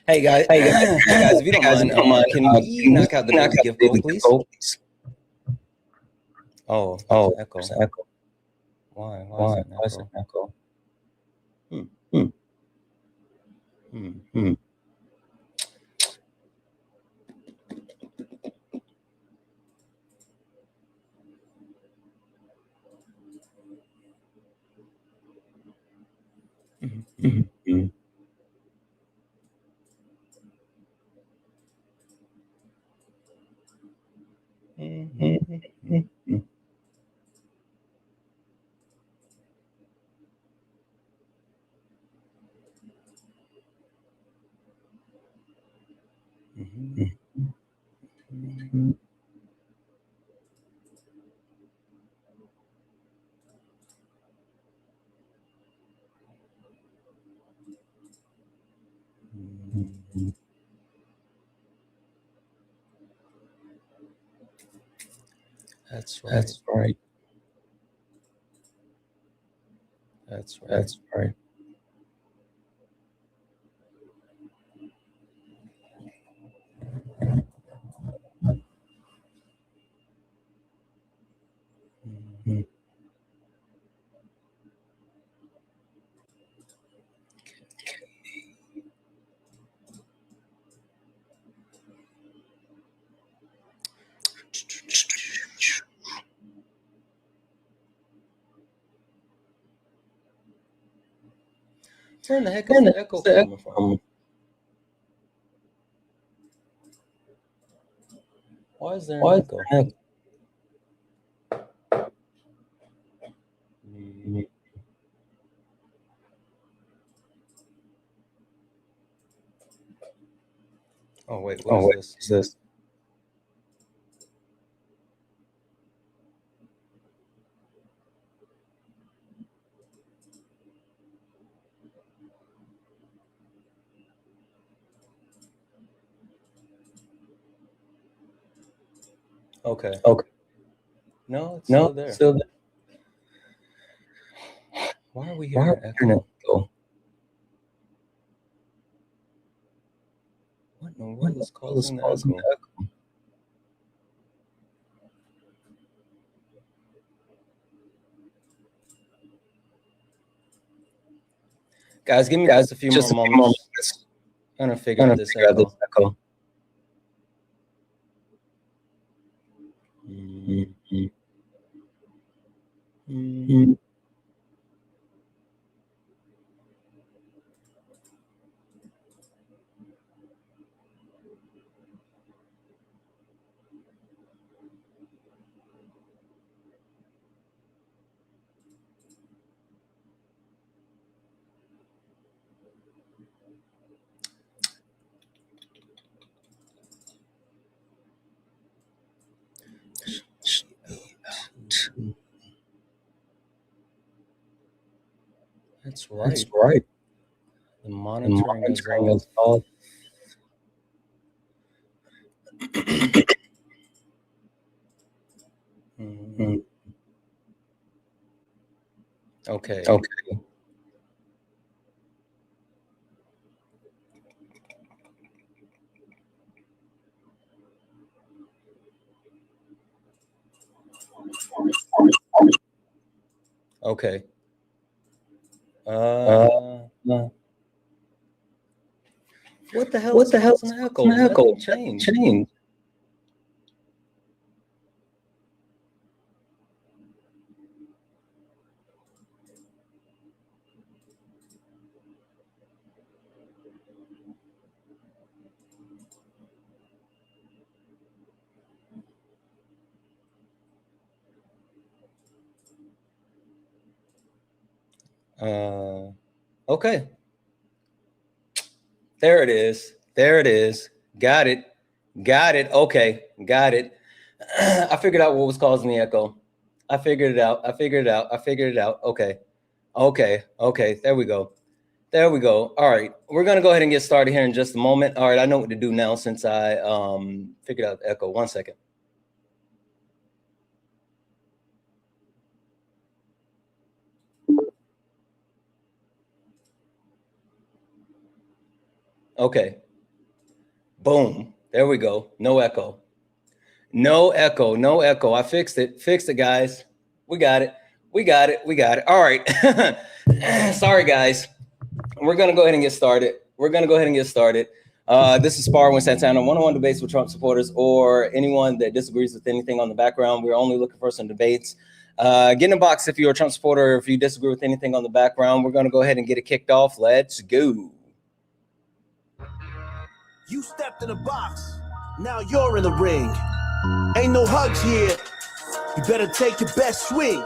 Hey guys, if you don't mind, can we knock out the daily gift goal, please? Oh, there's an echo. Why? Why is it an echo? That's right. Where in the heck is the echo coming from? Why is there an echo? Oh wait, what is this? Okay. No, it's still there. Why are we hearing an echo? What in the world is causing the echo? Guys, give me just a few more moments. I'm gonna figure out this echo. That's right. The monitoring is off. Okay. What the hell is causing the echo? Nothing changed. Okay. There it is. Got it. Okay. Got it. I figured out what was causing the echo. I figured it out. Okay. There we go. All right. We're going to go ahead and get started here in just a moment. All right. I know what to do now since I figured out the echo. 1 second. Okay. Boom. There we go. No echo. No echo. No echo. I fixed it. Fixed it, guys. We got it. We got it. We got it. All right. Sorry, guys. We're going to go ahead and get started. This is Sparring with Santana, one-on-one debates with Trump supporters or anyone that disagrees with anything on the background. We're only looking for some debates. Get in the box if you're a Trump supporter or if you disagree with anything on the background. We're going to go ahead and get it kicked off. Let's go. You stepped in the box. Now you're in the ring. Ain't no hugs here. You better take your best swing.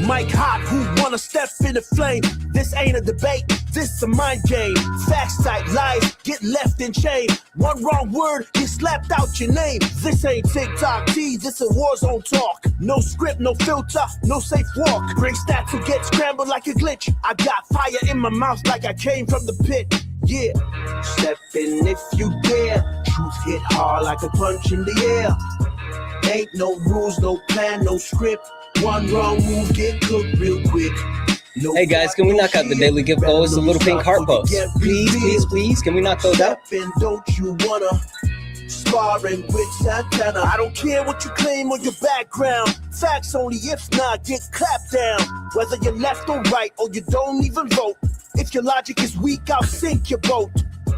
Mike Hot, who wanna step in the flame? This ain't a debate, this a mind game. Facts type lies, get left in chain. One wrong word, you slapped out your name. This ain't TikTok T, this a war zone talk. No script, no filter, no safe walk. Bring stats to get scrambled like a glitch. I got fire in my mouth like I came from the pit. Yeah, step in if you dare. Truth hit hard like a punch in the air. Ain't no rules, no plan, no script. One wrong move, get cooked real quick. No, hey guys, can we knock out the daily gift goal? It's a little pink heart post. Please, can we knock those out? Don't you wanna sparring with Santana? I don't care what you claim or your background. Facts only, if not, get clapped down. Whether you're left or right, or you don't even vote. If your logic is weak, I'll sink your boat.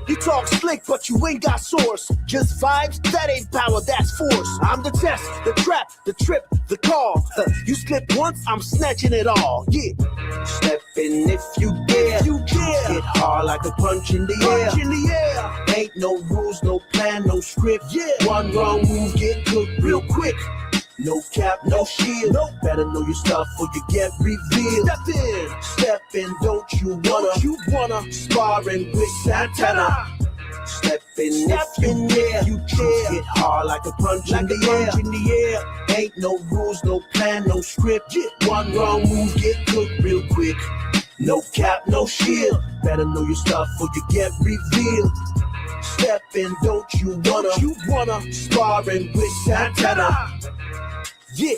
You talk slick, but you ain't got source. Just vibes, that ain't power, that's force. I'm the test, the trap, the trip, the call. You slip once, I'm snatching it all. Yeah. Step in if you dare. Hit hard like a punch in the air. Ain't no rules, no plan, no script. Yeah. One wrong move, get cooked real quick. No cap, no shield. Nope. Better know your stuff or you get revealed. Step in, don't you wanna sparring with Santana? Step in if you dare. You hit hard like a punch in the air. Ain't no rules, no plan, no script. One wrong move, get cooked real quick. No cap, no shield. Better know your stuff or you get revealed. Step in, don't you wanna sparring with Santana? Yeah,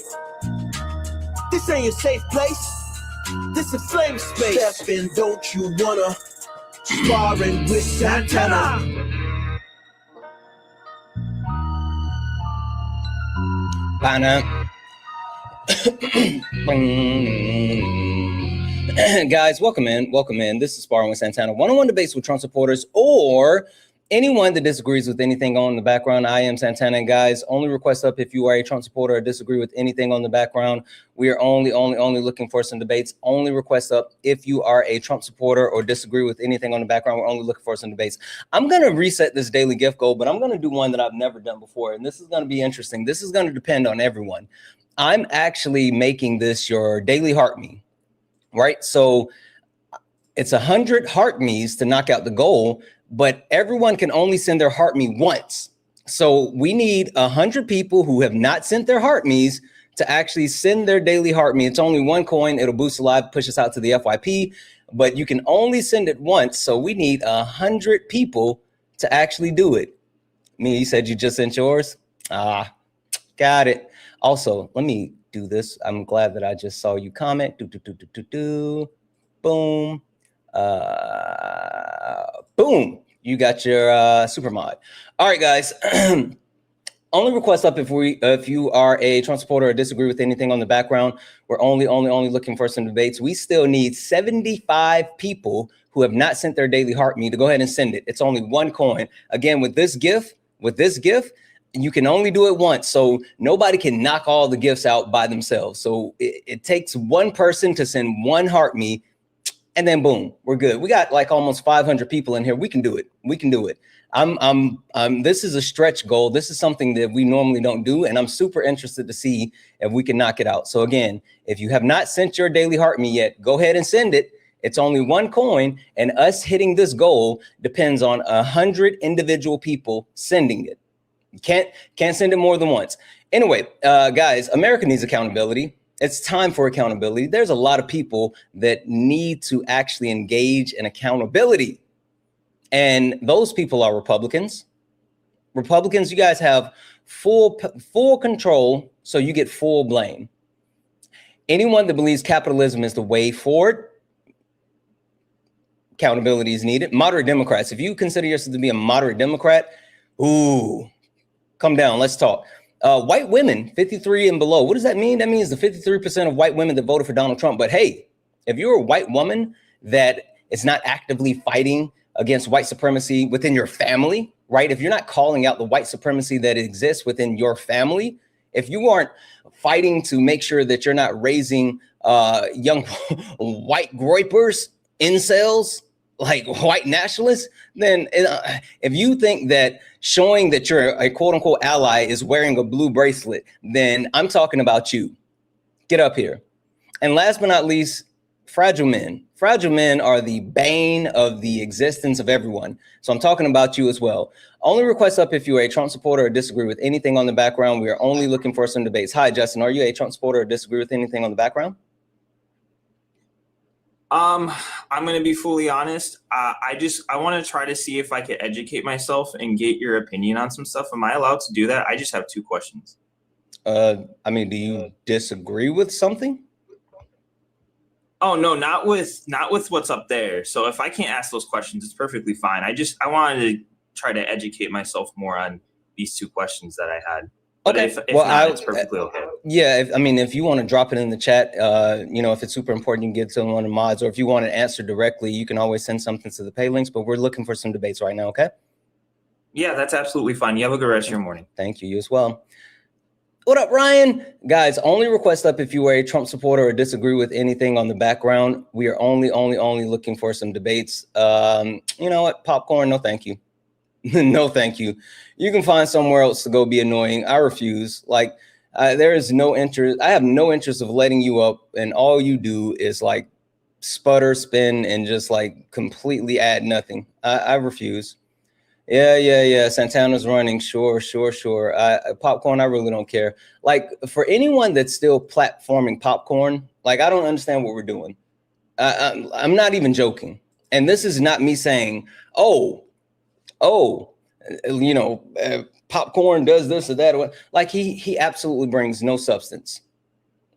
this ain't a safe place. This a flame space. Step in, don't you wanna sparring with Santana? Guys, welcome in. This is Sparring with Santana, one-on-one debates with Trump supporters or anyone that disagrees with anything on the background. I am Santana, and guys, only request up if you are a Trump supporter or disagree with anything on the background. We are only looking for some debates. Only request up if you are a Trump supporter or disagree with anything on the background. We're only looking for some debates. I'm going to reset this daily gift goal, but I'm going to do one that I've never done before, and this is going to be interesting. This is going to depend on everyone. I'm actually making this your daily heart me, right? So it's 100 heart me's to knock out the goal, but everyone can only send their heart me once. So we need 100 people who have not sent their heart me's to actually send their daily heart me. It's only one coin. It'll boost the live, push us out to the FYP, but you can only send it once. So we need 100 people to actually do it. Me, you said you just sent yours? Got it. Also, let me do this. I'm glad that I just saw you comment. Boom. Boom, you got your super mod. All right, guys. Only request up if you are a Trump supporter or disagree with anything on the background. We're only looking for some debates. We still need 75 people who have not sent their daily heart me to go ahead and send it. It's only one coin. Again, with this gift, you can only do it once. So nobody can knock all the gifts out by themselves. So it takes one person to send one heart me. And then boom, we're good. We got like almost 500 people in here. We can do it. This is a stretch goal. This is something that we normally don't do. And I'm super interested to see if we can knock it out. So again, if you have not sent your daily heart me yet, go ahead and send it. It's only one coin, and us hitting this goal depends on 100 individual people sending it. You can't send it more than once. Anyway, guys, America needs accountability. It's time for accountability. There's a lot of people that need to actually engage in accountability. And those people are Republicans. Republicans, you guys have full control, so you get full blame. Anyone that believes capitalism is the way forward, accountability is needed. Moderate Democrats. If you consider yourself to be a moderate Democrat, ooh, come down. Let's talk. White women, 53 and below. What does that mean? That means the 53% of white women that voted for Donald Trump. But hey, if you're a white woman that is not actively fighting against white supremacy within your family, right? If you're not calling out the white supremacy that exists within your family, if you aren't fighting to make sure that you're not raising young white groypers, incels, like white nationalists, then if you think that showing that you're a quote unquote ally is wearing a blue bracelet, then I'm talking about you. Get up here. And last but not least, fragile men. Fragile men are the bane of the existence of everyone. So I'm talking about you as well. Only request up if you are a Trump supporter or disagree with anything on the background. We are only looking for some debates. Hi, Justin. Are you a Trump supporter or disagree with anything on the background? I'm going to be fully honest. I want to try to see if I can educate myself and get your opinion on some stuff. Am I allowed to do that? I just have 2 questions. I mean, do you disagree with something? Oh, no, not with what's up there. So if I can't ask those questions, it's perfectly fine. I wanted to try to educate myself more on these 2 questions that I had. But okay. if not, it's perfectly okay. Yeah, if you want to drop it in the chat, if it's super important, you can get to one of the mods, or if you want to answer directly, you can always send something to the pay links, but we're looking for some debates right now, okay? Yeah, that's absolutely fine. You have a good rest of your morning. Thank you. You as well. What up, Ryan? Guys, only request up if you are a Trump supporter or disagree with anything on the background. We are only looking for some debates. You know what? Popcorn, no thank you. No thank you. You can find somewhere else to go be annoying. I refuse. Like, there is no interest. I have no interest of letting you up, and all you do is like sputter, spin, and just like completely add nothing. I refuse. Yeah. Santana's running. Sure. Popcorn, I really don't care. Like, for anyone that's still platforming popcorn, like, I don't understand what we're doing. I'm not even joking. And this is not me saying, popcorn does this or that. Like, he absolutely brings no substance.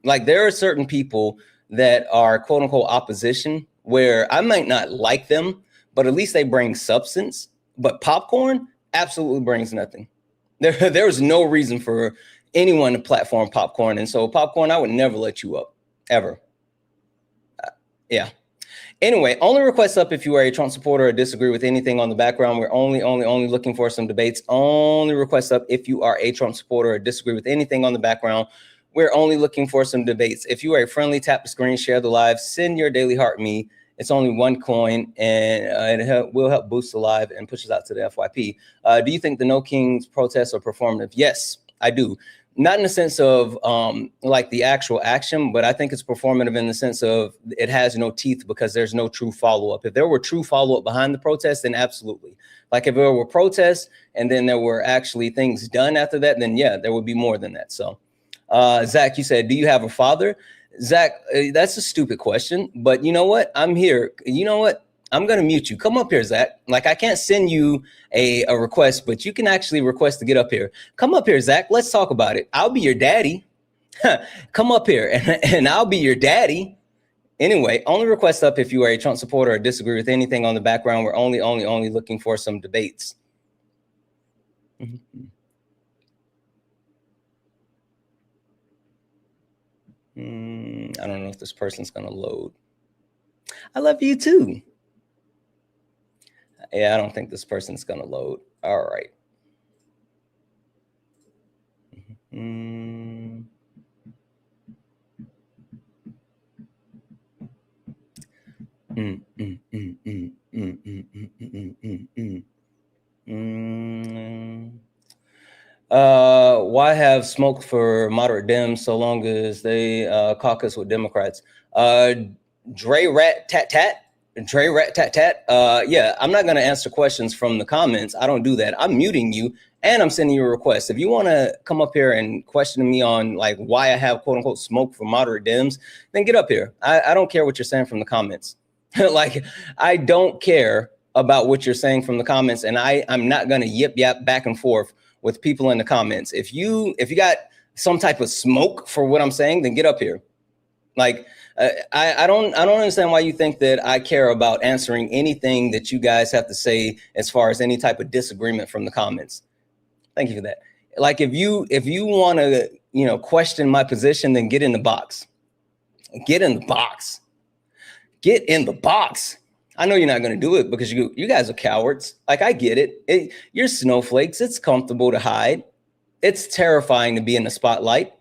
Like, there are certain people that are quote unquote opposition where I might not like them, but at least they bring substance. But popcorn absolutely brings nothing. There's no reason for anyone to platform popcorn. And so popcorn, I would never let you up, ever. Yeah. Anyway, only request up if you are a Trump supporter or disagree with anything on the background. We're only looking for some debates. Only request up if you are a Trump supporter or disagree with anything on the background. We're only looking for some debates. If you are a friendly, tap the screen, share the live, send your daily heart me. It's only 1 coin, and it will help boost the live and push us out to the FYP. Do you think the No Kings protests are performative? Yes, I do. Not in the sense of like the actual action, but I think it's performative in the sense of it has no teeth because there's no true follow-up. If there were true follow-up behind the protest, then absolutely. Like, if there were protests and then there were actually things done after that, then yeah, there would be more than that. So Zach, you said, do you have a father? Zach, that's a stupid question, but you know what? I'm here. You know what? I'm going to mute you. Come up here, Zach. Like, I can't send you a request, but you can actually request to get up here. Come up here, Zach. Let's talk about it. I'll be your daddy. Come up here and I'll be your daddy. Anyway, only request up if you are a Trump supporter or disagree with anything on the background. We're only looking for some debates. I don't know if this person's going to load. I love you too. Yeah, I don't think this person's going to load. All right. Why have smoked for moderate Dems so long as they caucus with Democrats? Dre rat tat tat. Yeah, I'm not going to answer questions from the comments. I don't do that. I'm muting you and I'm sending you a request. If you want to come up here and question me on like why I have quote unquote smoke for moderate Dems, then get up here. I don't care what you're saying from the comments. Like, I don't care about what you're saying from the comments, and I'm not going to yip yap back and forth with people in the comments. If you got some type of smoke for what I'm saying, then get up here. Like, I don't understand why you think that I care about answering anything that you guys have to say as far as any type of disagreement from the comments. Thank you for that. Like if you want to, you know, question my position, then get in the box. Get in the box. Get in the box. I know you're not going to do it because you guys are cowards. Like, I get it. You're snowflakes. It's comfortable to hide. It's terrifying to be in the spotlight.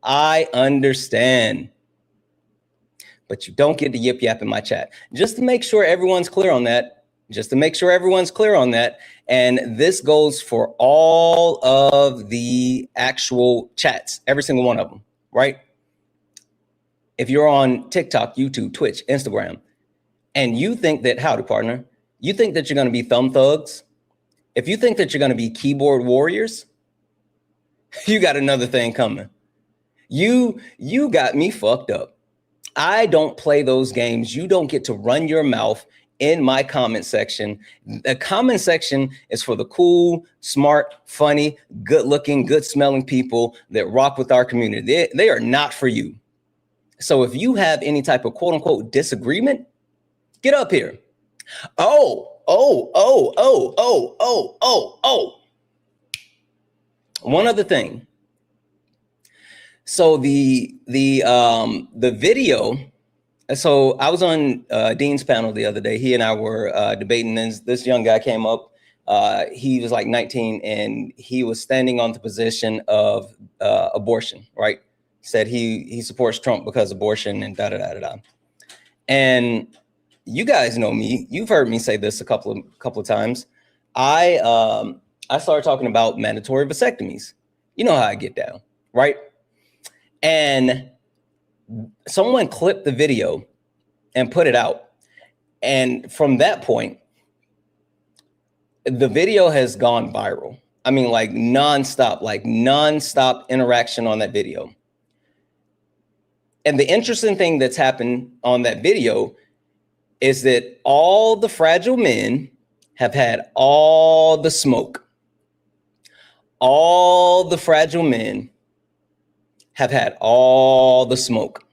I understand. But you don't get to yip yap in my chat. Just to make sure everyone's clear on that. Just to make sure everyone's clear on that. And this goes for all of the actual chats, every single one of them, right? If you're on TikTok, YouTube, Twitch, Instagram, and you think that, howdy partner, you think that you're going to be thumb thugs, if you think that you're going to be keyboard warriors, you got another thing coming. You got me fucked up. I don't play those games. You don't get to run your mouth in my comment section. The comment section is for the cool, smart, funny, good-looking, good-smelling people that rock with our community. They are not for you. So if you have any type of quote-unquote disagreement, get up here. Oh. One other thing. So the video. So I was on Dean's panel the other day. He and I were debating. This young guy came up. He was like 19, and he was standing on the position of abortion. Right? Said he supports Trump because abortion and da da da da da. And you guys know me. You've heard me say this a couple of times. I started talking about mandatory vasectomies. You know how I get down, right? And someone clipped the video and put it out. And from that point, the video has gone viral. I mean, like nonstop interaction on that video. And the interesting thing that's happened on that video is that all the fragile men have had all the smoke. All the fragile men have had all the smoke.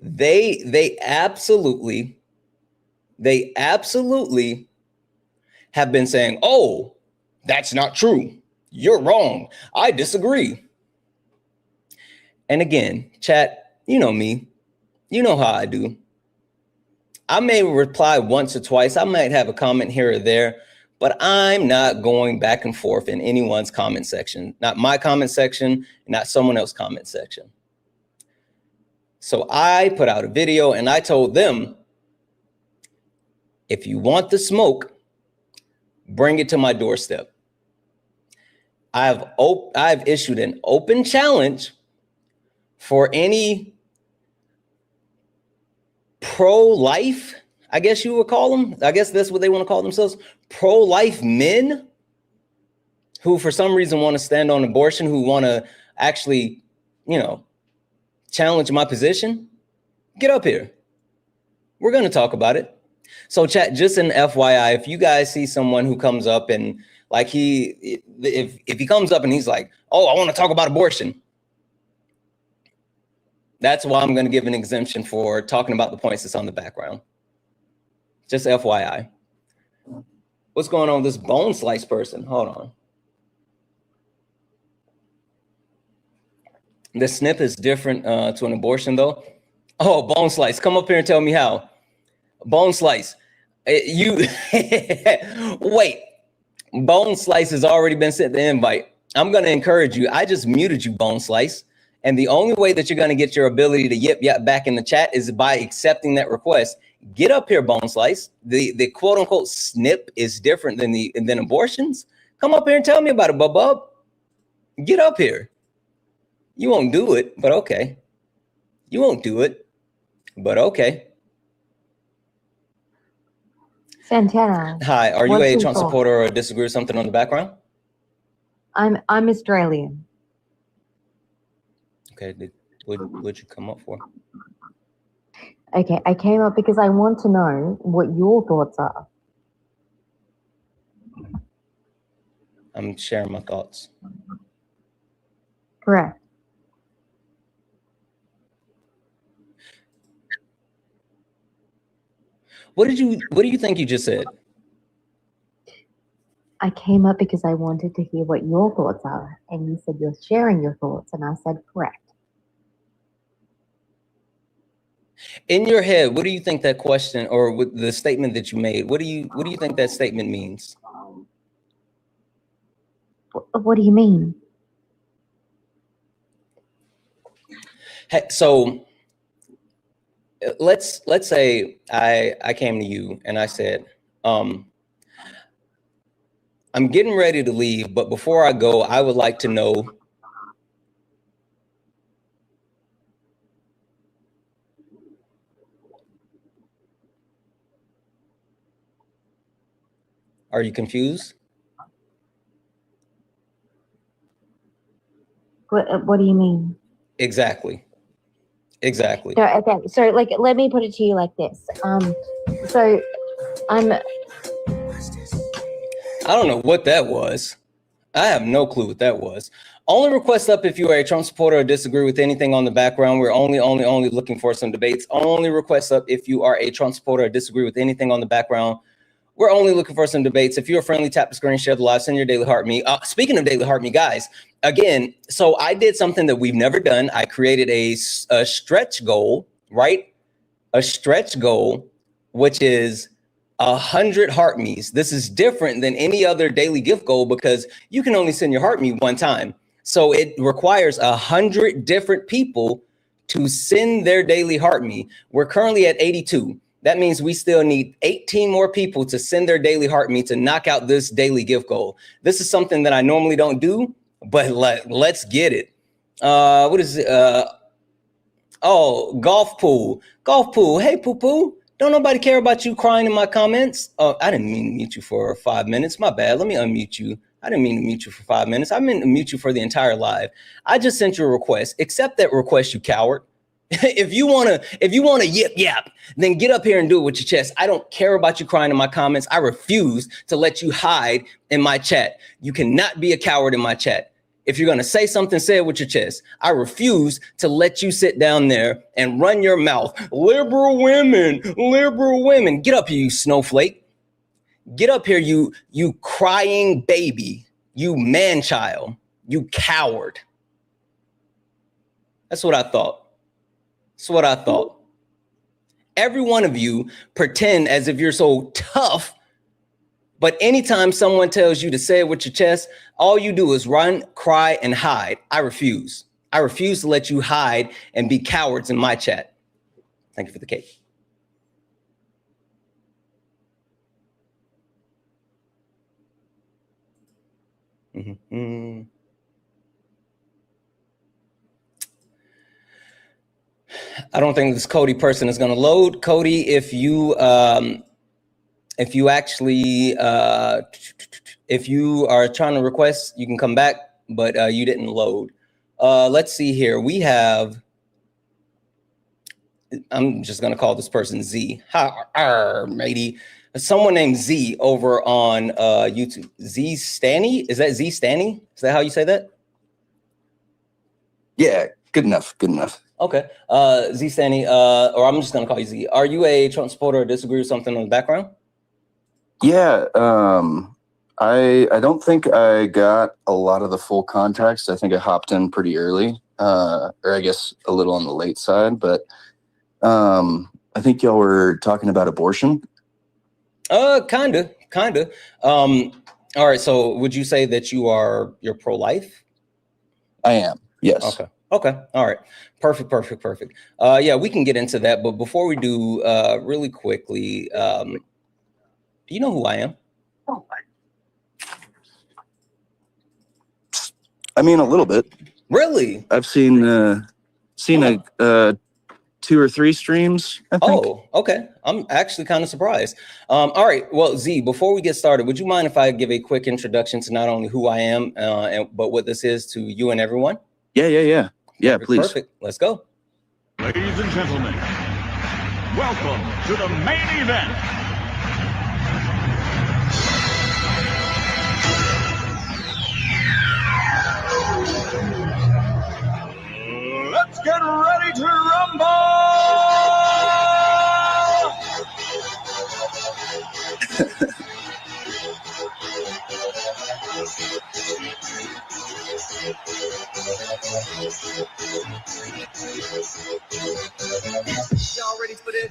They absolutely have been saying, oh, that's not true. You're wrong. I disagree. And again, chat, you know me. You know how I do. I may reply once or twice. I might have a comment here or there, but I'm not going back and forth in anyone's comment section. Not my comment section, not someone else's comment section. So I put out a video and I told them, if you want the smoke, bring it to my doorstep. I've issued an open challenge for any pro-life, I guess you would call them. I guess that's what they want to call themselves. Pro-life men who for some reason want to stand on abortion, who want to actually, you know, challenge my position. Get up here. We're going to talk about it. So chat, just an FYI, if you guys see someone who comes up and like if he comes up and he's like, oh, I want to talk about abortion. That's why I'm going to give an exemption for talking about the points that's on the background. Just FYI. What's going on with this bone slice person? Hold on. The SNP is different to an abortion, though. Oh, bone slice. Come up here and tell me how. Bone slice. You wait. Bone slice has already been sent the invite. I'm going to encourage you. I just muted you, bone slice. And the only way that you're going to get your ability to yip yap back in the chat is by accepting that request. Get up here, bone slice. The quote unquote SNP is different than abortions. Come up here and tell me about it, bub. Get up here. You won't do it, but okay. You won't do it, but okay. Santana. Hi, are you a Trump supporter or disagree with something on the background? I'm Australian. Okay, what'd you come up for? Okay, I came up because I want to know what your thoughts are. I'm sharing my thoughts. Correct. What do you think you just said? I came up because I wanted to hear what your thoughts are, and you said you're sharing your thoughts, and I said correct. In your head, what do you think that question or with the statement that you made? What do you think that statement means? What do you mean? So let's say I came to you and I said, I'm getting ready to leave, but before I go, I would like to know Are you confused? What do you mean? Exactly. Exactly. So, okay, so like, let me put it to you like this. So I'm. I don't know what that was. I have no clue what that was. Only request up if you are a Trump supporter or disagree with anything on the background. We're only looking for some debates. Only request up if you are a Trump supporter or disagree with anything on the background. We're only looking for some debates. If you're friendly, tap the screen, share the live, send your daily heart me. Speaking of daily heart me, guys, again, so I did something that we've never done. I created a stretch goal, right? A stretch goal, which is 100 heart me's. This is different than any other daily gift goal because you can only send your heart me one time. So it requires 100 different people to send their daily heart me. We're currently at 82. That means we still need 18 more people to send their daily heart me to knock out this daily gift goal. This is something that I normally don't do, but let's get it. What is it? Oh, golf pool. Hey, poo poo. Don't nobody care about you crying in my comments. Oh, I didn't mean to mute you for 5 minutes. My bad. Let me unmute you. I didn't mean to mute you for 5 minutes. I meant to mute you for the entire live. I just sent you a request. Accept that request, you coward. If you wanna yap, then get up here and do it with your chest. I don't care about you crying in my comments. I refuse to let you hide in my chat. You cannot be a coward in my chat. If you're gonna say something, say it with your chest. I refuse to let you sit down there and run your mouth. Liberal women. Get up here, you snowflake. Get up here, you crying baby. You man child. You coward. That's what I thought. That's what I thought. Every one of you pretend as if you're so tough, but anytime someone tells you to say it with your chest, all you do is run, cry, and hide. I refuse. I refuse to let you hide and be cowards in my chat. Thank you for the cake. Mm-hmm. I don't think this Cody person is going to load. Cody, if you actually if you are trying to request, you can come back, but you didn't load. Let's see here. We have. I'm just going to call this person Z. Hi, matey. Someone named Z over on YouTube. Z Stanny? Is that Z Stanny? Is that how you say that? Yeah, good enough. Good enough. Okay. Z Stanny, or I'm just going to call you Z. Are you a Trump supporter or disagree with something on the background? Yeah. I don't think I got a lot of the full context. I think I hopped in pretty early, or I guess a little on the late side, but I think y'all were talking about abortion. Kinda. All right. So would you say that you're pro-life? I am. Yes. Okay. All right. Perfect. Yeah, we can get into that. But before we do, really quickly, do you know who I am? I mean, a little bit. Really? I've seen 2 or 3 streams, I think. Oh, okay. I'm actually kind of surprised. All right. Well, Z, before we get started, would you mind if I give a quick introduction to not only who I am, but what this is to you and everyone? Yeah. Yeah, please. Perfect. Let's go. Ladies and gentlemen, welcome to the main event. Let's get ready to rumble!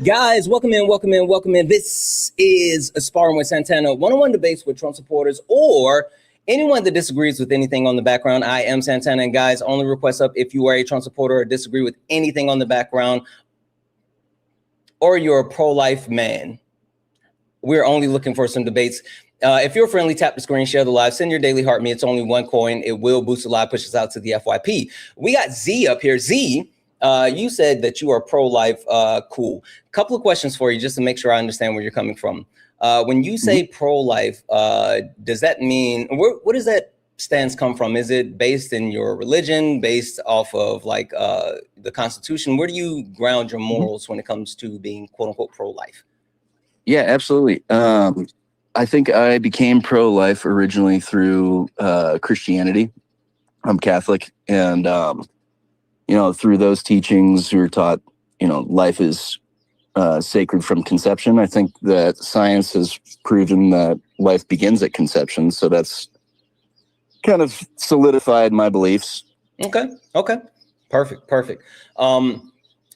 Guys, welcome in. This is Sparring with Santana, one-on-one debates with Trump supporters or anyone that disagrees with anything on the background. I am Santana, and guys, only request up if you are a Trump supporter or disagree with anything on the background, or you're a pro-life man. We're only looking for some debates. If you're friendly, tap the screen, share the live, send your daily heart me. It's only one coin. It will boost the live, push us out to the FYP. We got Z up here. Z, you said that you are pro-life. Cool. Couple of questions for you just to make sure I understand where you're coming from. When you say pro-life, does that mean, what does that stance come from? Is it based in your religion, based off of like the Constitution? Where do you ground your morals when it comes to being quote unquote pro-life? Yeah, absolutely. I think I became pro-life originally through Christianity. I'm Catholic, and through those teachings, we were taught, life is sacred from conception. I think that science has proven that life begins at conception, so that's kind of solidified my beliefs. Okay. Perfect.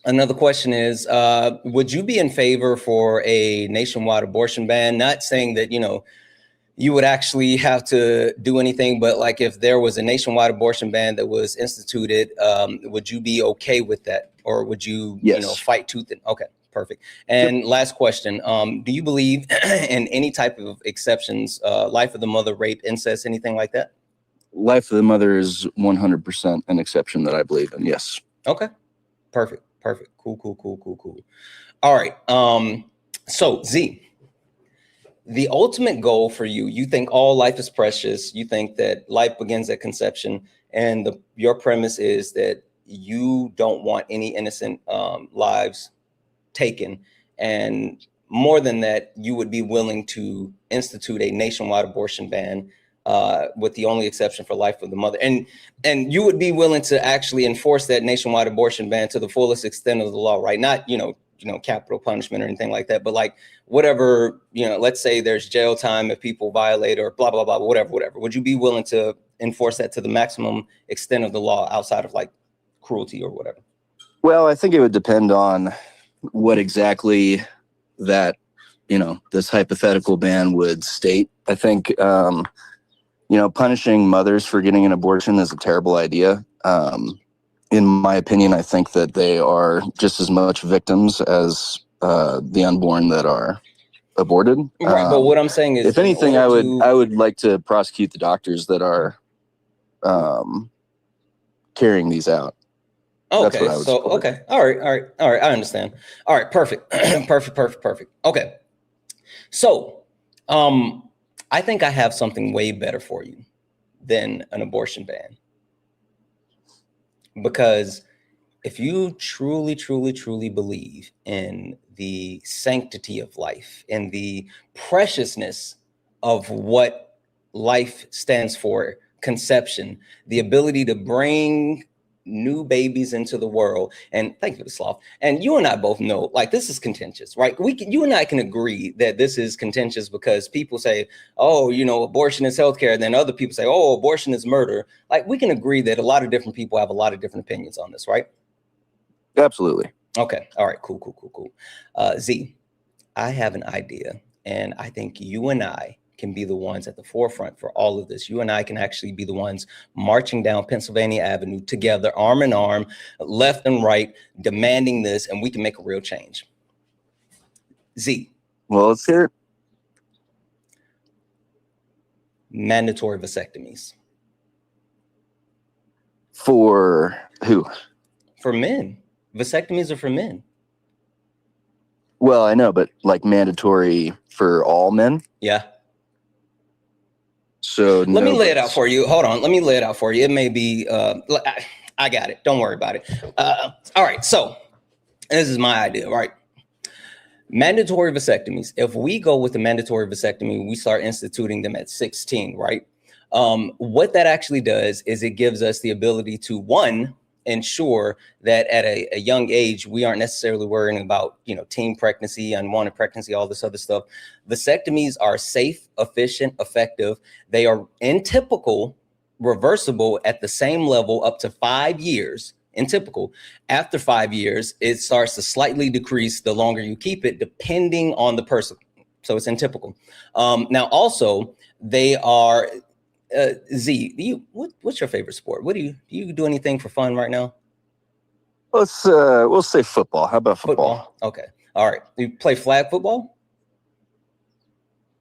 Another question is, would you be in favor for a nationwide abortion ban? Not saying that, you would actually have to do anything, but like if there was a nationwide abortion ban that was instituted, would you be okay with that? Or would you, Yes. fight tooth and okay, perfect. And last question, do you believe in any type of exceptions, life of the mother, rape, incest, anything like that? Life of the mother is 100% an exception that I believe in. Yes. Okay. Perfect. Cool. All right. So Z, the ultimate goal for you, you think all life is precious. You think that life begins at conception, and your premise is that you don't want any innocent lives taken. And more than that, you would be willing to institute a nationwide abortion ban, with the only exception for life of the mother. And you would be willing to actually enforce that nationwide abortion ban to the fullest extent of the law, right? Not, capital punishment or anything like that, but like whatever, let's say there's jail time if people violate or blah, blah, blah, whatever. Would you be willing to enforce that to the maximum extent of the law outside of like cruelty or whatever? Well, I think it would depend on what exactly that, this hypothetical ban would state. I think, punishing mothers for getting an abortion is a terrible idea. In my opinion, I think that they are just as much victims as the unborn that are aborted. Right, but what I'm saying is, if anything, I would like to prosecute the doctors that are carrying these out. Okay, so okay, all right, I understand. All right, perfect, perfect. Okay, so I think I have something way better for you than an abortion ban. Because if you truly believe in the sanctity of life and the preciousness of what life stands for, conception, the ability to bring new babies into the world, and thank you for the sloth. And you and I both know, like, this is contentious, right? You and I can agree that this is contentious because people say, oh, abortion is healthcare. And then other people say, oh, abortion is murder. Like, we can agree that a lot of different people have a lot of different opinions on this, right? Absolutely. Okay. All right. Cool. Z, I have an idea, and I think you and I can be the ones at the forefront for all of this. You and I can actually be the ones marching down Pennsylvania Avenue together, arm in arm, left and right, demanding this, and we can make a real change. Z. Well, let's hear it. Mandatory vasectomies. For who? For men. Vasectomies are for men. Well, I know, but like mandatory for all men? Yeah. So let me lay it out for you. Hold on. Let me lay it out for you. It may be, I got it. Don't worry about it. All right. So this is my idea, right? Mandatory vasectomies. If we go with the mandatory vasectomy, we start instituting them at 16, right? What that actually does is it gives us the ability to, one, ensure that at a young age, we aren't necessarily worrying about, teen pregnancy, unwanted pregnancy, all this other stuff. Vasectomies are safe, efficient, effective. They are in typical, reversible at the same level up to 5 years in typical. After 5 years, it starts to slightly decrease the longer you keep it, depending on the person. So it's in typical. Now, also, they are, Z, what's your favorite sport? Do you do anything for fun right now? We'll say football. How about football? Okay. All right. You play flag football?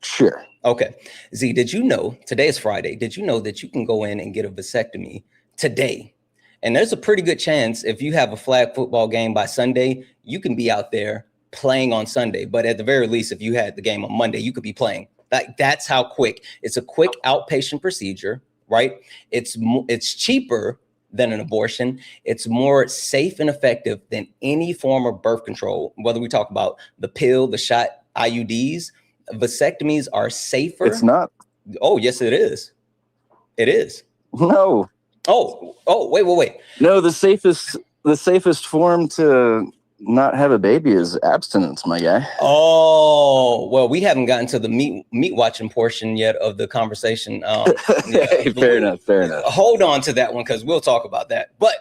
Sure. Okay. Z, did you know, today is Friday, did you know that you can go in and get a vasectomy today? And there's a pretty good chance if you have a flag football game by Sunday, you can be out there playing on Sunday. But at the very least, if you had the game on Monday, you could be playing. That's how quick. It's a quick outpatient procedure, right? It's cheaper than an abortion. It's more safe and effective than any form of birth control, whether we talk about the pill, the shot, IUDs. Vasectomies are safer. It's not. Oh, yes, it is. It is. No. Oh, wait. No, the safest form to not have a baby is abstinence, my guy. Oh, well, we haven't gotten to the meat watching portion yet of the conversation. Fair enough. Hold on to that one because we'll talk about that. But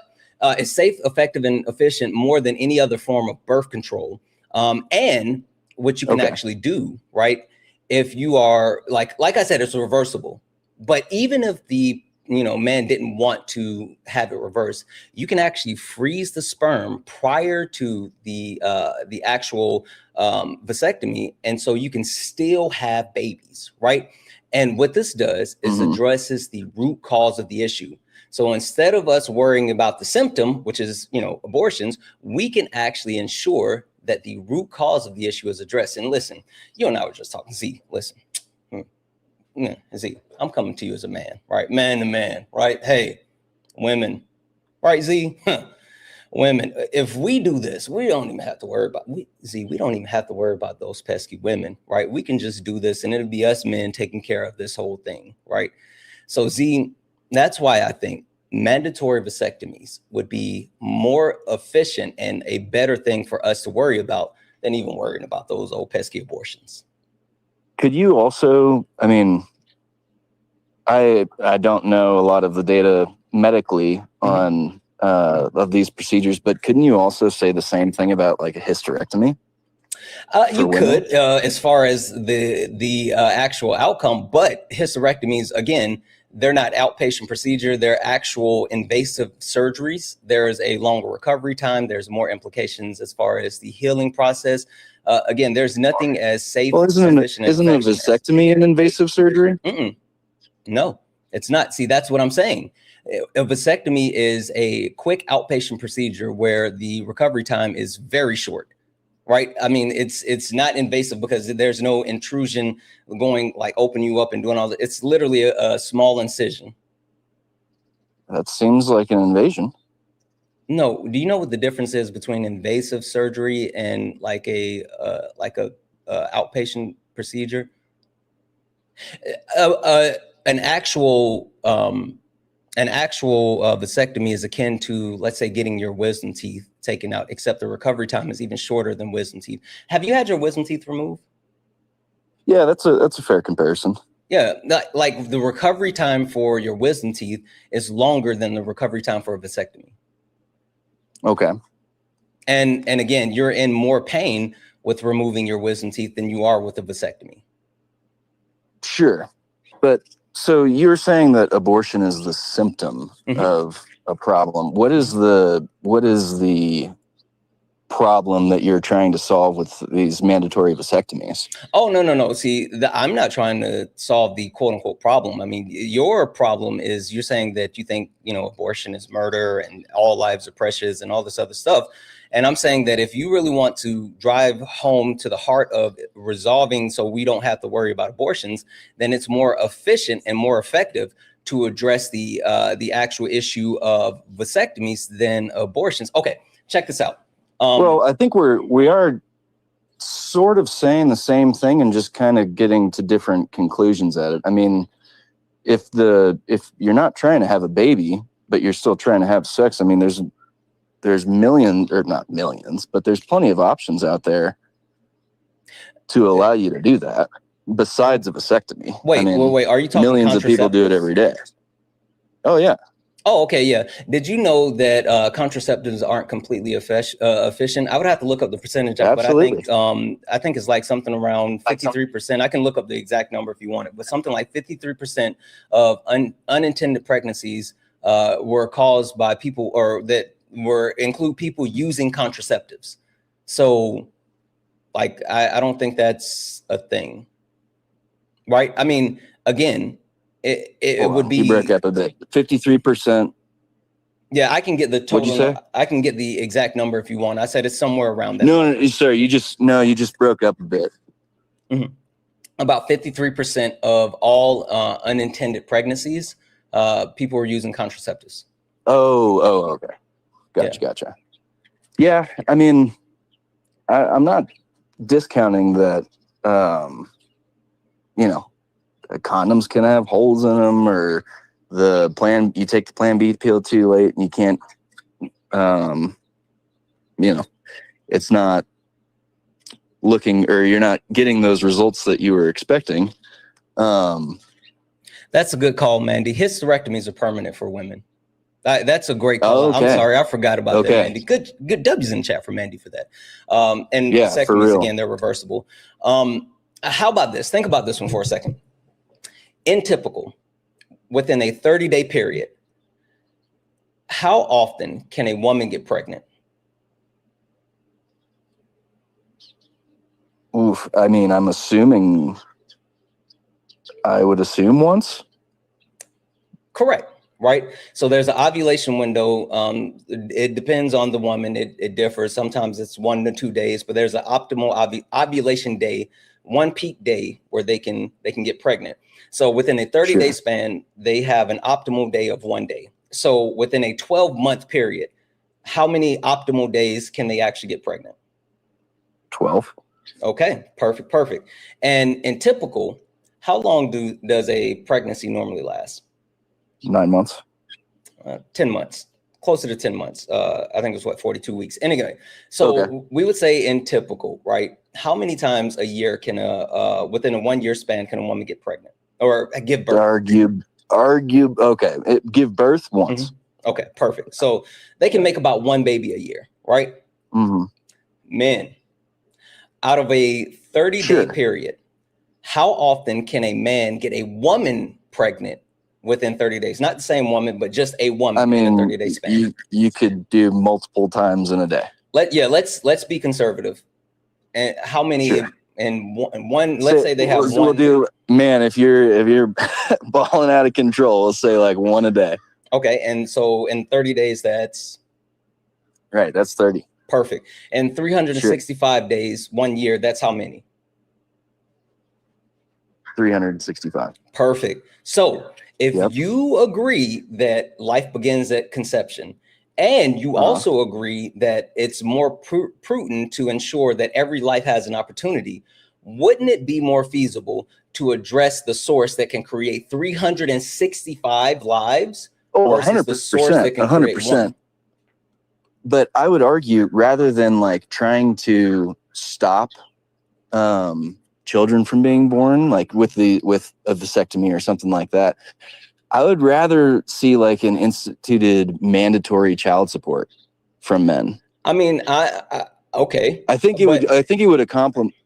it's safe, effective, and efficient more than any other form of birth control. And what you can actually do, right? If you are like I said, it's reversible. But even if the man didn't want to have it reversed, you can actually freeze the sperm prior to the actual vasectomy, and so you can still have babies, right? And what this does is addresses the root cause of the issue. So instead of us worrying about the symptom, which is abortions, we can actually ensure that the root cause of the issue is addressed. And listen, you and I were just talking. Z, listen. Z, I'm coming to you as a man, right? Man to man, right? Hey, women, right? Z, women. If we do this, we don't even have to worry about we don't even have to worry about those pesky women, right? We can just do this, and it'll be us men taking care of this whole thing, right? So Z, that's why I think mandatory vasectomies would be more efficient and a better thing for us to worry about than even worrying about those old pesky abortions. Could you also, I mean, I don't know a lot of the data medically on of these procedures, but couldn't you also say the same thing about like a hysterectomy? You could, as far as the actual outcome, but hysterectomies, again, they're not outpatient procedure. They're actual invasive surgeries. There's a longer recovery time. There's more implications as far as the healing process. Again, there's nothing as safe. Well, isn't a vasectomy an invasive surgery? No, it's not. See, that's what I'm saying. A vasectomy is a quick outpatient procedure where the recovery time is very short. Right. I mean, it's not invasive because there's no intrusion going like open you up and doing all that. It's literally a small incision. That seems like an invasion. No. Do you know what the difference is between invasive surgery and like a outpatient procedure? An actual vasectomy is akin to, let's say, getting your wisdom teeth taken out, except the recovery time is even shorter than wisdom teeth. Have you had your wisdom teeth removed? Yeah, that's a fair comparison. Yeah, like the recovery time for your wisdom teeth is longer than the recovery time for a vasectomy. Okay. And again, you're in more pain with removing your wisdom teeth than you are with a vasectomy. Sure. But so you're saying that abortion is the symptom of a problem. What is the problem that you're trying to solve with these mandatory vasectomies? Oh, no. See, I'm not trying to solve the quote unquote problem. I mean, your problem is you're saying that you think, abortion is murder and all lives are precious and all this other stuff. And I'm saying that if you really want to drive home to the heart of resolving so we don't have to worry about abortions, then it's more efficient and more effective to address the actual issue of vasectomies than abortions. Okay, check this out. Well, I think we are sort of saying the same thing and just kind of getting to different conclusions at it. I mean, if you're not trying to have a baby, but you're still trying to have sex, I mean, there's millions, or not millions, but there's plenty of options out there to allow you to do that besides a vasectomy. Wait, are you talking millions of people do it every day? Oh yeah. Oh, okay, yeah. Did you know that contraceptives aren't completely efficient? I would have to look up the percentage, Absolutely. but I think it's like something around 53%. I can look up the exact number if you want it, but something like 53% of unintended pregnancies were caused by people, or that were include people using contraceptives. So, like, I don't think that's a thing, right? I mean, again, it would be. You broke up a bit. 53%. Yeah, I can get the total. What'd you say? I can get the exact number if you want. I said it's somewhere around that. No, sorry. You just broke up a bit. Mm-hmm. About 53% of all unintended pregnancies, people were using contraceptives. Oh, okay. Gotcha. Yeah, I mean, I'm not discounting that. Condoms can have holes in them, or you take the Plan B pill too late and you can't, it's not looking, or you're not getting those results that you were expecting. That's a good call, Mandy. Hysterectomies are permanent for women. That's a great call. Okay. I'm sorry, I forgot about that, Mandy. Good W's in chat for Mandy for that. And vasectomies, again, they're reversible. How about this? Think about this one for a second. In typical, within a 30-day period, how often can a woman get pregnant? Oof. I mean, I would assume once. Correct. Right. So there's an ovulation window. It depends on the woman. It differs. Sometimes it's 1 to 2 days, but there's an optimal ovulation day, one peak day where they can get pregnant. So within a 30-day span, they have an optimal day of 1 day. So within a 12-month period, how many optimal days can they actually get pregnant? 12. Okay, perfect. And in typical, how long does a pregnancy normally last? 9 months. 10 months, closer to 10 months. I think it was 42 weeks. Anyway, so we would say in typical, right? How many times a year can within a 1 year span can a woman get pregnant or give birth? Okay. Give birth once. Mm-hmm. Okay, perfect. So they can make about 1 baby a year, right? Mm-hmm. Men, out of a 30-day period, how often can a man get a woman pregnant within 30 days? Not the same woman, but just a woman in a 30-day span. You could do multiple times in a day. Let's be conservative. And how many in one? Let's say they have one. We'll do, man. If you're balling out of control, let's say like 1 a day. Okay, and so in 30 days, that's right. That's 30. Perfect. And 365 days, 1 year. That's how many? 365. Perfect. So if you agree that life begins at conception, and you also agree that it's more prudent to ensure that every life has an opportunity, wouldn't it be more feasible to address the source that can create 365 lives versus the source that can create 1? But I would argue, rather than like trying to stop children from being born, like with a vasectomy or something like that, I would rather see like an instituted mandatory child support from men. I mean, okay. I think it would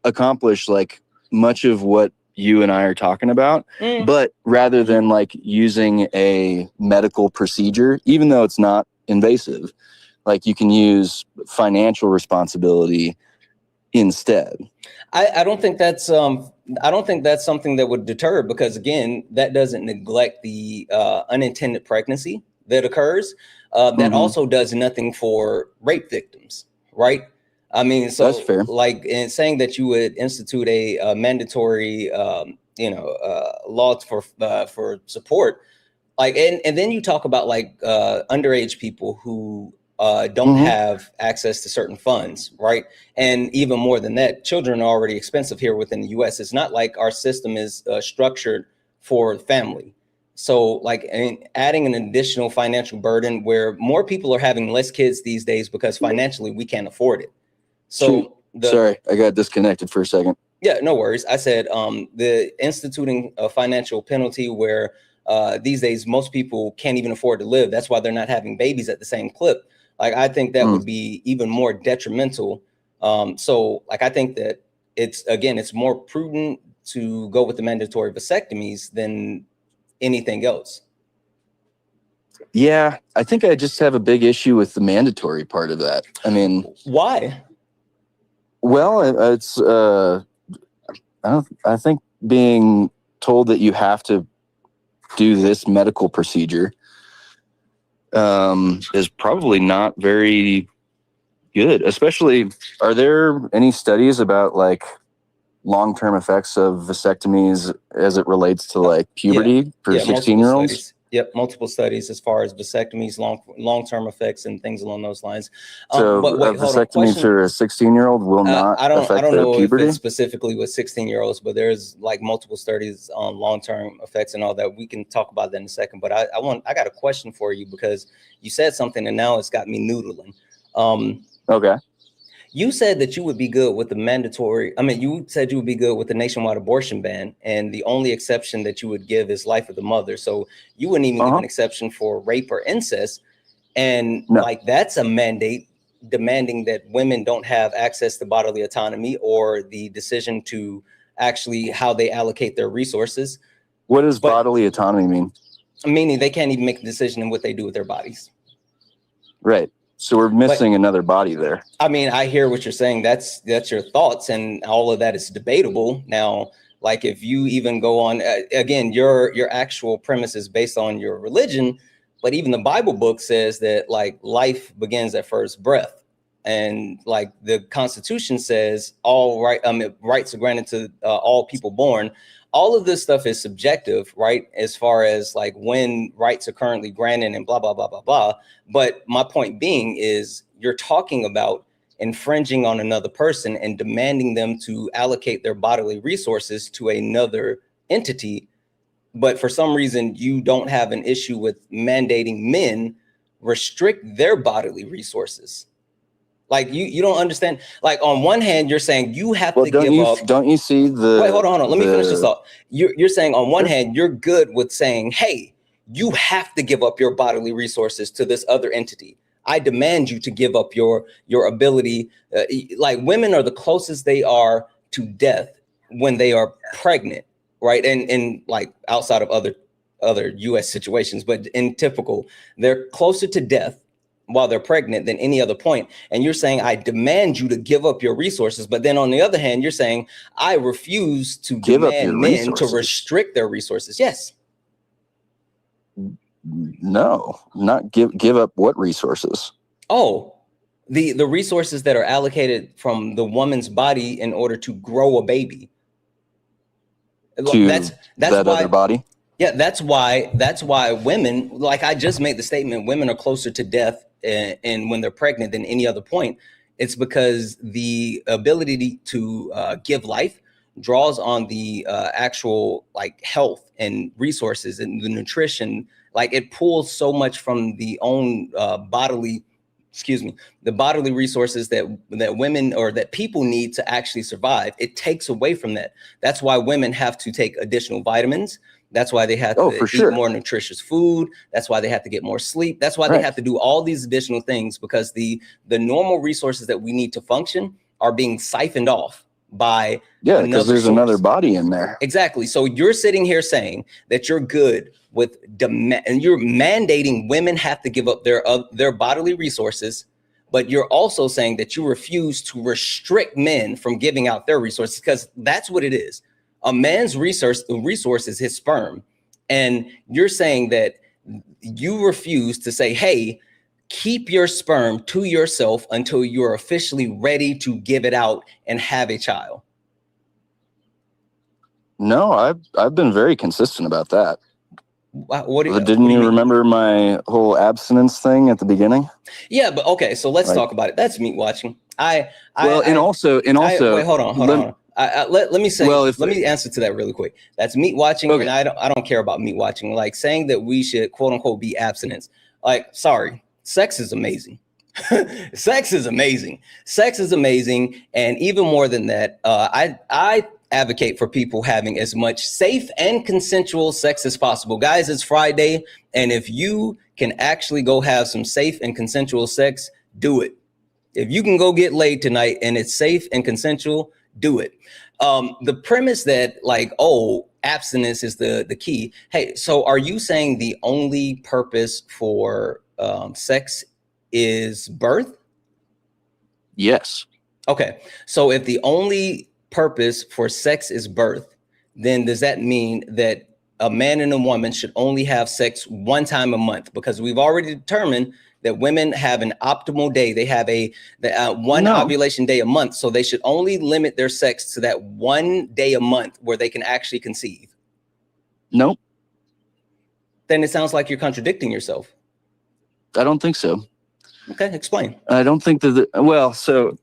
accomplish like much of what you and I are talking about, but rather than like using a medical procedure, even though it's not invasive, like you can use financial responsibility instead. I don't think that's something that would deter, because again, that doesn't neglect the unintended pregnancy that occurs. That also does nothing for rape victims, right? I mean, so that's fair. Like in saying that you would institute a mandatory, law for support, like, and then you talk about like underage people who don't have access to certain funds, right? And even more than that, children are already expensive here within the US. It's not like our system is structured for family. So like adding an additional financial burden where more people are having less kids these days because financially we can't afford it. So sorry, I got disconnected for a second. Yeah, no worries. I said the instituting a financial penalty where these days, most people can't even afford to live. That's why they're not having babies at the same clip. Like, I think that would be even more detrimental. So like, I think that it's more prudent to go with the mandatory vasectomies than anything else. Yeah, I think I just have a big issue with the mandatory part of that. I mean, why? Well, it's I think being told that you have to do this medical procedure is probably not very good. Especially, are there any studies about like long-term effects of vasectomies as it relates to like puberty for 16-year-olds? Yep, multiple studies as far as vasectomies, long-term effects, and things along those lines. So but wait, a vasectomy for a 16-year-old will not I don't affect their know puberty? if it's specifically with 16-year-olds, but there's like multiple studies on long-term effects and all that. We can talk about that in a second. But I got a question for you, because you said something and now it's got me noodling. Okay. You said that you would be good with the mandatory. I mean, you said you would be good with the nationwide abortion ban, and the only exception that you would give is life of the mother. So you wouldn't even give an exception for rape or incest. And like, that's a mandate demanding that women don't have access to bodily autonomy or the decision to actually how they allocate their resources. What does bodily autonomy mean? Meaning they can't even make a decision in what they do with their bodies. Right. So we're missing another body there. I mean, I hear what you're saying. That's your thoughts, and all of that is debatable. Now, like, if you even go on, again, your actual premise is based on your religion, but even the Bible book says that like life begins at first breath, and like the Constitution says rights are granted to all people born. All of this stuff is subjective, right? As far as like when rights are currently granted and blah, blah, blah, blah, blah. But my point being is you're talking about infringing on another person and demanding them to allocate their bodily resources to another entity. But for some reason, you don't have an issue with mandating men restrict their bodily resources. Like, you don't understand. Like, on one hand, you're saying you have to give up. Don't you see the? Wait, hold on. Let me finish this thought. You're saying on one hand, you're good with saying, hey, you have to give up your bodily resources to this other entity. I demand you to give up your ability. Like, women are the closest they are to death when they are pregnant, right? And like outside of other U.S. situations, but in typical, they're closer to death while they're pregnant than any other point. And you're saying, I demand you to give up your resources. But then on the other hand, you're saying, I refuse to demand men to restrict their resources. Yes. No, not give up what resources? Oh, the resources that are allocated from the woman's body in order to grow a baby. That's that why, other body? Yeah, that's why women, like I just made the statement, women are closer to death and when they're pregnant than any other point. It's because the ability to give life draws on the actual like health and resources and the nutrition. Like, it pulls so much from the own bodily resources that women or that people need to actually survive. It takes away from that. That's why women have to take additional vitamins. That's why they have to eat more nutritious food. That's why they have to get more sleep. That's why they have to do all these additional things, because the normal resources that we need to function are being siphoned off by because there's another body in there. Exactly. So you're sitting here saying that you're good with and you're mandating women have to give up their bodily resources, but you're also saying that you refuse to restrict men from giving out their resources, because that's what it is. A man's resource is his sperm. And you're saying that you refuse to say, hey, keep your sperm to yourself until you're officially ready to give it out and have a child. No, I've been very consistent about that. Didn't you remember my whole abstinence thing at the beginning? Yeah, but okay, so let's talk about it. That's meat watching. Wait, hold on. Let me answer to that really quick. That's meat watching, and I don't care about meat watching. Like, saying that we should quote unquote be abstinence. Like, sorry, sex is amazing. Sex is amazing. Sex is amazing, and even more than that, advocate for people having as much safe and consensual sex as possible. Guys, it's Friday, and if you can actually go have some safe and consensual sex, do it. If you can go get laid tonight and it's safe and consensual, do it. The premise that like, oh, abstinence is the key. Hey, so are you saying the only purpose for sex is birth? Yes. Okay, so if the only purpose for sex is birth, then does that mean that a man and a woman should only have sex one time a month? Because we've already determined that women have an optimal day. They have one ovulation day a month. So they should only limit their sex to that one day a month where they can actually conceive. Nope. Then it sounds like you're contradicting yourself. I don't think so. Okay, explain. I don't think that, so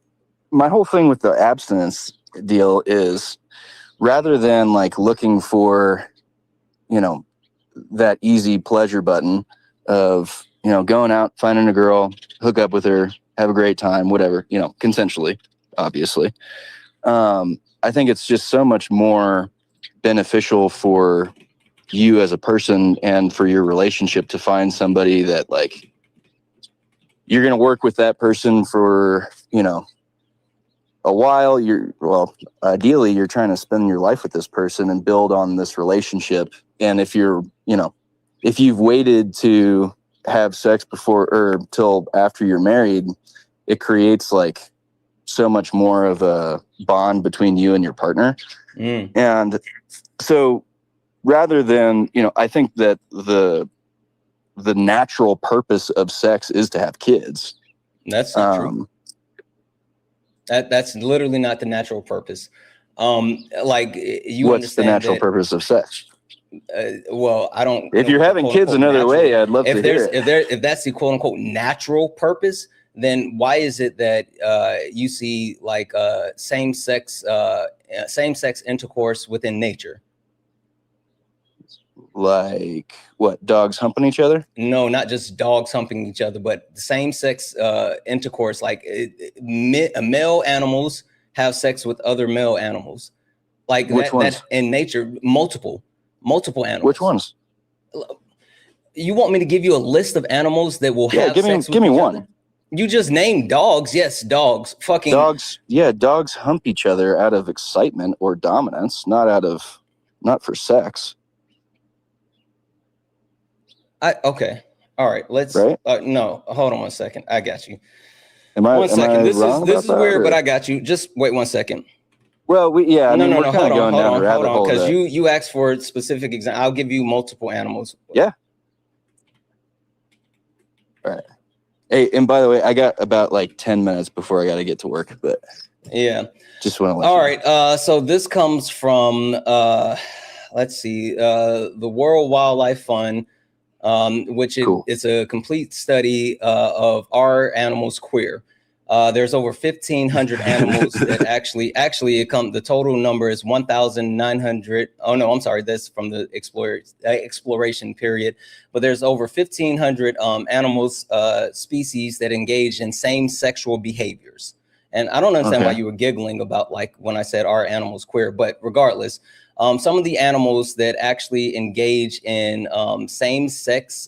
my whole thing with the abstinence deal is rather than like looking for, that easy pleasure button of, going out, finding a girl, hook up with her, have a great time, whatever, consensually, obviously. I think it's just so much more beneficial for you as a person and for your relationship to find somebody that like you're going to work with that person for, a while. Ideally you're trying to spend your life with this person and build on this relationship. And if you're, if you've waited to have sex before or till after you're married, it creates like so much more of a bond between you and your partner. And so rather than, I think that the natural purpose of sex is to have kids. That's not true. That's literally not the natural purpose. Like you what's the natural purpose of sex? Well, I don't. If you're having kids another way, I'd love to hear it. If that's the quote unquote natural purpose, then why is it that you see like same sex intercourse within nature? Like what? Dogs humping each other? No, not just dogs humping each other, but the same sex intercourse. Like male animals have sex with other male animals. Like that in nature, multiple animals. Which ones? You want me to give you a list of animals that will have sex with give me each one. other? You just named dogs. Yes, dogs. Fucking dogs. Yeah, dogs hump each other out of excitement or dominance, not for sex. Okay. All right. Let's. Right? No, hold on 1 second. I got you. One second. This is weird, but I got you. Just wait 1 second. Well, we're kind of going down a rabbit hole. Because you asked for a specific example. I'll give you multiple animals. Yeah. All right. Hey, and by the way, I got about like 10 minutes before I got to get to work, but yeah, just want to let you know. Right. So this comes from let's see, the World Wildlife Fund, which it's a complete study of are animals queer. There's over 1,500 animals that actually the total number is 1,900. Oh no, I'm sorry. That's from the exploration period. But there's over 1,500 animals, species that engage in same sexual behaviors. And I don't understand why you were giggling about like when I said are animals queer, but regardless, some of the animals that actually engage in same sex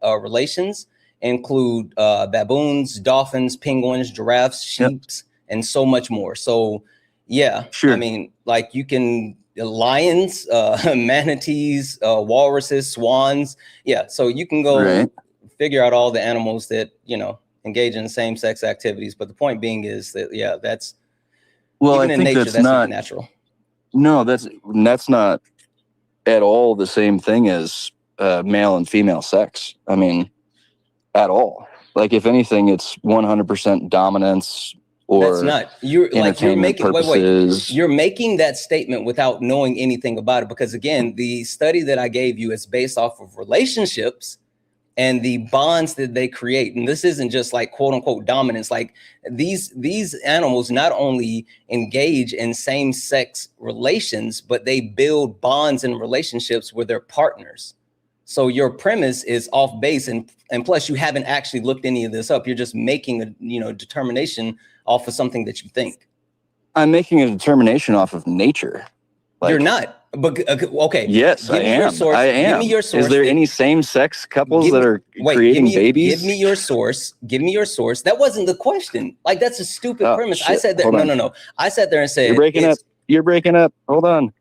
relations include baboons, dolphins, penguins, giraffes, sheep, and so much more. So yeah, sure. I mean, like you can lions, manatees, walruses, swans. Yeah. So you can go figure out all the animals that, engage in same sex activities. But the point being is that, that's even in nature, that's not natural. No, that's not at all the same thing as male and female sex. I mean, at all. Like if anything, it's 100% dominance. Or that's not you're making purposes. You're making that statement without knowing anything about it, because again, the study that I gave you is based off of relationships and the bonds that they create. And this isn't just like quote unquote dominance. Like these animals not only engage in same sex relations, but they build bonds and relationships with their partners. So your premise is off base, and plus you haven't actually looked any of this up. You're just making a determination off of something that you think. I'm making a determination off of nature. You're not. But okay. Yes, I am. I am. Give me your source. Is there any same-sex couples that are creating babies? Give me your source. Give me your source. That wasn't the question. Like, that's a stupid premise. Shit. I said that. No. I sat there and said, You're breaking up. You're breaking up. Hold on.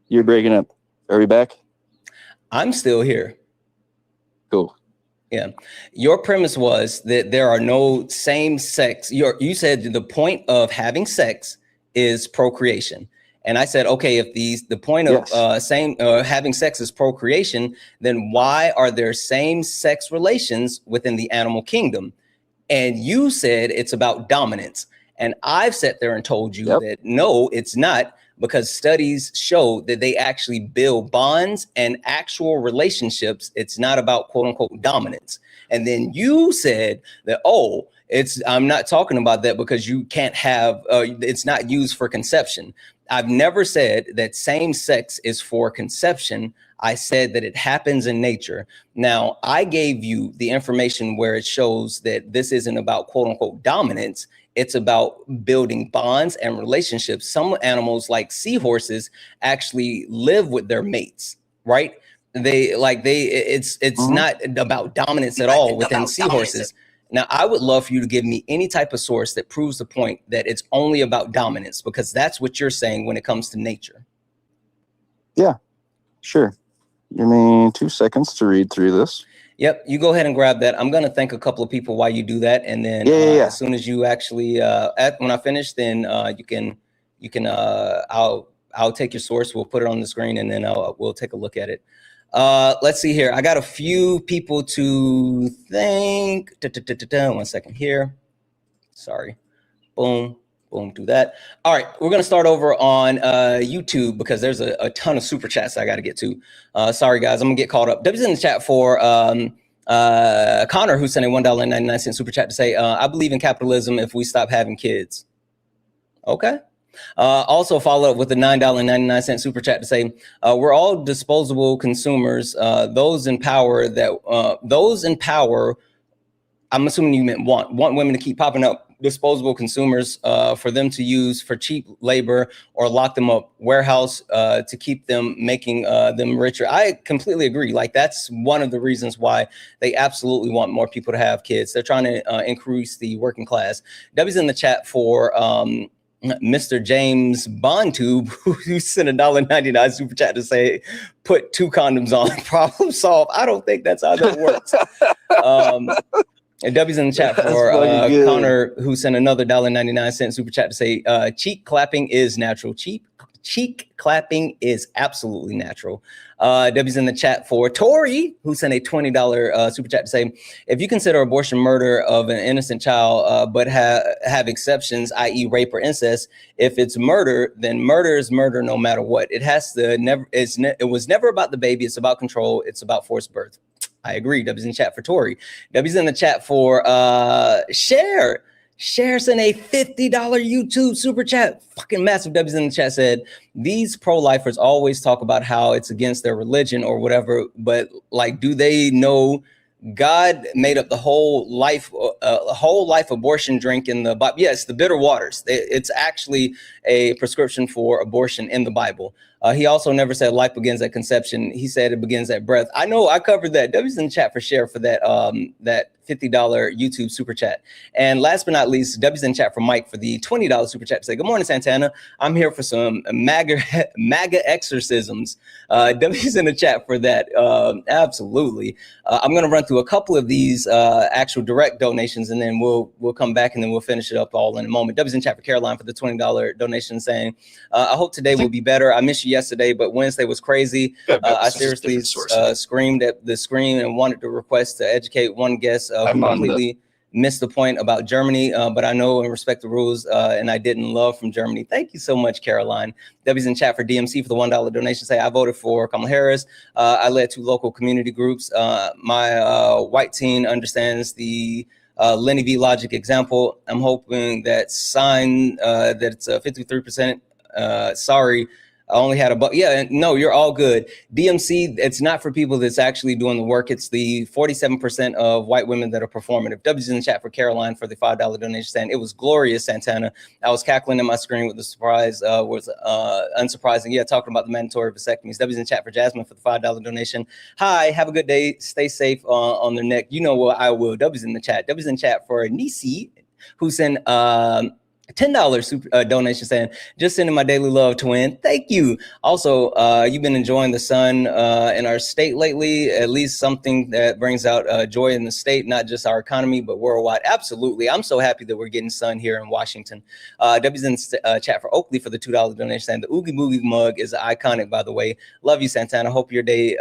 You're breaking up. Are we back? I'm still here. Cool. Yeah. Your premise was that there are no same sex. You said the point of having sex is procreation. And I said, okay, if the point of having sex is procreation, then why are there same sex relations within the animal kingdom? And you said it's about dominance. And I've sat there and told you that no, it's not, because studies show that they actually build bonds and actual relationships. It's not about quote unquote dominance. And then you said that, I'm not talking about that because you can't have, it's not used for conception. I've never said that same sex is for conception. I said that it happens in nature. Now, I gave you the information where it shows that this isn't about quote unquote dominance. It's about building bonds and relationships. Some animals, like seahorses, actually live with their mates, right? It's not about dominance at all within seahorses. Now, I would love for you to give me any type of source that proves the point that it's only about dominance, because that's what you're saying when it comes to nature. Yeah, sure. Give me 2 seconds to read through this. Yep, you go ahead and grab that. I'm going to thank a couple of people while you do that, and then as soon as you actually when I finish, then I'll take your source. We'll put it on the screen, and then we'll take a look at it. Let's see here. I got a few people to thank. 1 second here. Sorry. Boom. Do that. All right, we're gonna start over on YouTube because there's a ton of super chats I got to get to. Sorry guys, I'm gonna get caught up. W's in the chat for Connor, who sent a $1.99 super chat to say, I believe in capitalism if we stop having kids. Okay. Also follow up with the $9.99 super chat to say, we're all disposable consumers. Those in power, I'm assuming you meant want women to keep popping up disposable consumers for them to use for cheap labor or lock them up warehouse to keep them making them richer. I completely agree. Like, that's one of the reasons why they absolutely want more people to have kids. They're trying to increase the working class. W's in the chat for Mr. James Bondtube, who sent a $1.99 super chat to say, put 2 condoms on, problem solved. I don't think that's how that works. And W's in the chat for Connor, who sent another $1.99 super chat to say, cheek clapping is natural. Cheek clapping is absolutely natural. W's in the chat for Tori, who sent a $20 super chat to say, if you consider abortion murder of an innocent child, but have exceptions, i.e. rape or incest, if it's murder, then murder is murder no matter what. It was never about the baby. It's about control. It's about forced birth. I agree. W's in the chat for Tori. W's in the chat for Cher. Cher sent a $50 YouTube super chat. Fucking massive. W's in the chat said, these pro-lifers always talk about how it's against their religion or whatever, but like, do they know God made up the whole life abortion drink in the Bible? Yes, the bitter waters. It's actually a prescription for abortion in the Bible. He also never said life begins at conception. He said it begins at breath. I know I covered that. W's in the chat for Cher for that that $50 YouTube super chat. And last but not least, W's in the chat for Mike for the $20 super chat to say, good morning, Santana. I'm here for some MAGA exorcisms. W's in the chat for that. Absolutely. I'm going to run through a couple of these actual direct donations, and then we'll come back and then we'll finish it up all in a moment. W's in the chat for Caroline for the $20 donation saying, I hope today will be better. I missed you yesterday, but Wednesday was crazy. I seriously screamed at the screen and wanted to request to educate one guest who completely missed the point about Germany, but I know and respect the rules, and I didn't love from Germany. Thank you so much, Caroline. W's in chat for DMC for the $1 donation. Say, I voted for Kamala Harris. I led 2 local community groups. My white teen understands the Lenny V logic example. I'm hoping that it's 53%. Sorry. I only had no, you're all good. DMC, it's not for people that's actually doing the work. It's the 47% of white women that are performative. W's in the chat for Caroline for the $5 donation saying it was glorious, Santana. I was cackling in my screen with the surprise, was unsurprising. Yeah, talking about the mandatory vasectomies. W's in the chat for Jasmine for the $5 donation. Hi, have a good day. Stay safe on their neck. You know what I will. W's in the chat. W's in the chat for Nisi, who sent $10 donation saying, just sending my daily love, twin. Thank you. Also, you've been enjoying the sun in our state lately, at least something that brings out joy in the state, not just our economy, but worldwide. Absolutely. I'm so happy that we're getting sun here in Washington. W's in chat for Oakley for the $2 donation saying the Oogie Boogie mug is iconic, by the way. Love you, Santana. Hope your day,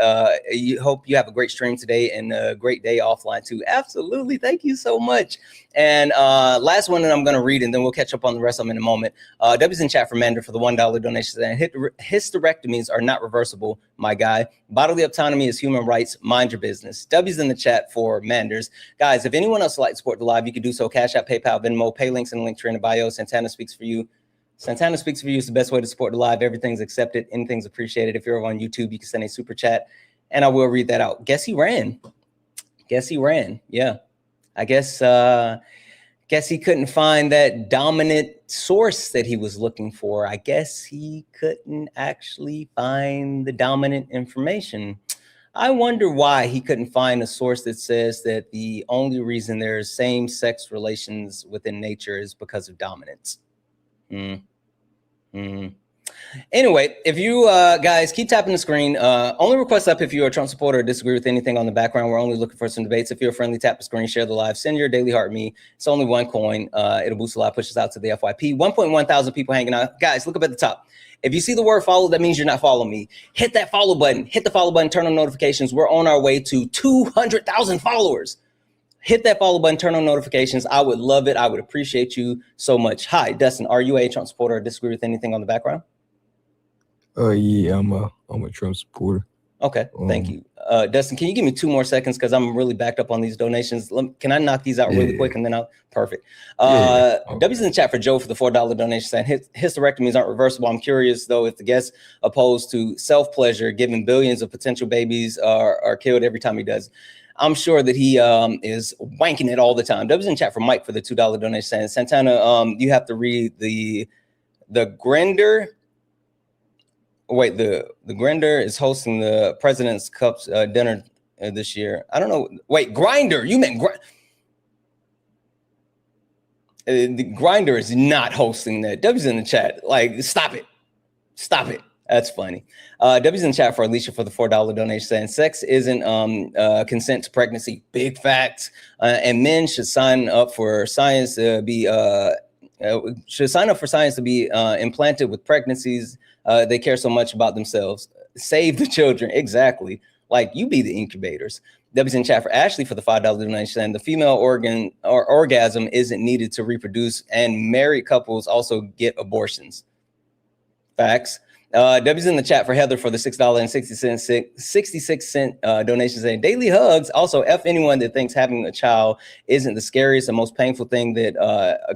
hope you have a great stream today and a great day offline too. Absolutely. Thank you so much. And last one that I'm going to read, and then we'll catch up on the rest of them in a moment. W's in chat for Mander for the $1 donation. And hysterectomies are not reversible, my guy. Bodily autonomy is human rights. Mind your business. W's in the chat for Manders. Guys, if anyone else would like to support the live, you can do so. Cash App, PayPal, Venmo, pay links in the link tree in the bio. Santana Speaks For You. Santana Speaks For You is the best way to support the live. Everything's accepted. Anything's appreciated. If you're over on YouTube, you can send a super chat, and I will read that out. Guess he ran. Yeah. I guess he couldn't find that dominant source that he was looking for. I guess he couldn't actually find the dominant information. I wonder why he couldn't find a source that says that the only reason there's same-sex relations within nature is because of dominance. Anyway, if you guys keep tapping the screen, only request up if you're a Trump supporter or disagree with anything on the background. We're only looking for some debates. If you're friendly, tap the screen, share the live, send your daily heart me. It's only one coin. It'll boost a lot, push us out to the FYP. 1.1 thousand people hanging out. Guys, look up at the top. If you see the word follow, that means you're not following me. Hit that follow button. Hit the follow button, turn on notifications. We're on our way to 200,000 followers. Hit that follow button, turn on notifications. I would love it. I would appreciate you so much. Hi, Dustin. Are you a Trump supporter or disagree with anything on the background? Yeah, I'm a Trump supporter. Okay, thank you. Dustin, can you give me 2 more seconds? Because I'm really backed up on these donations. Can I knock these out really quick and then I'll, perfect. W's in the chat for Joe for the $4 donation saying hysterectomies aren't reversible. I'm curious though if the guest opposed to self-pleasure, giving billions of potential babies are killed every time he does. I'm sure that he is wanking it all the time. W's in the chat for Mike for the $2 donation saying, Santana, you have to read the Grindr. Wait, the Grindr is hosting the President's Cups dinner this year. I don't know. Wait, Grindr. You meant the Grindr is not hosting that. W's in the chat. Like, stop it. That's funny. W's in the chat for Alicia for the $4 donation saying sex isn't consent to pregnancy. Big facts. And men should sign up for science to be implanted with pregnancies. They care so much about themselves. Save the children. Exactly. Like you be the incubators. W's in chat for Ashley for the $5 donation. And the female organ or orgasm isn't needed to reproduce. And married couples also get abortions. Facts. W's in the chat for Heather for the $6.66 donation saying daily hugs. Also, F anyone that thinks having a child isn't the scariest and most painful thing that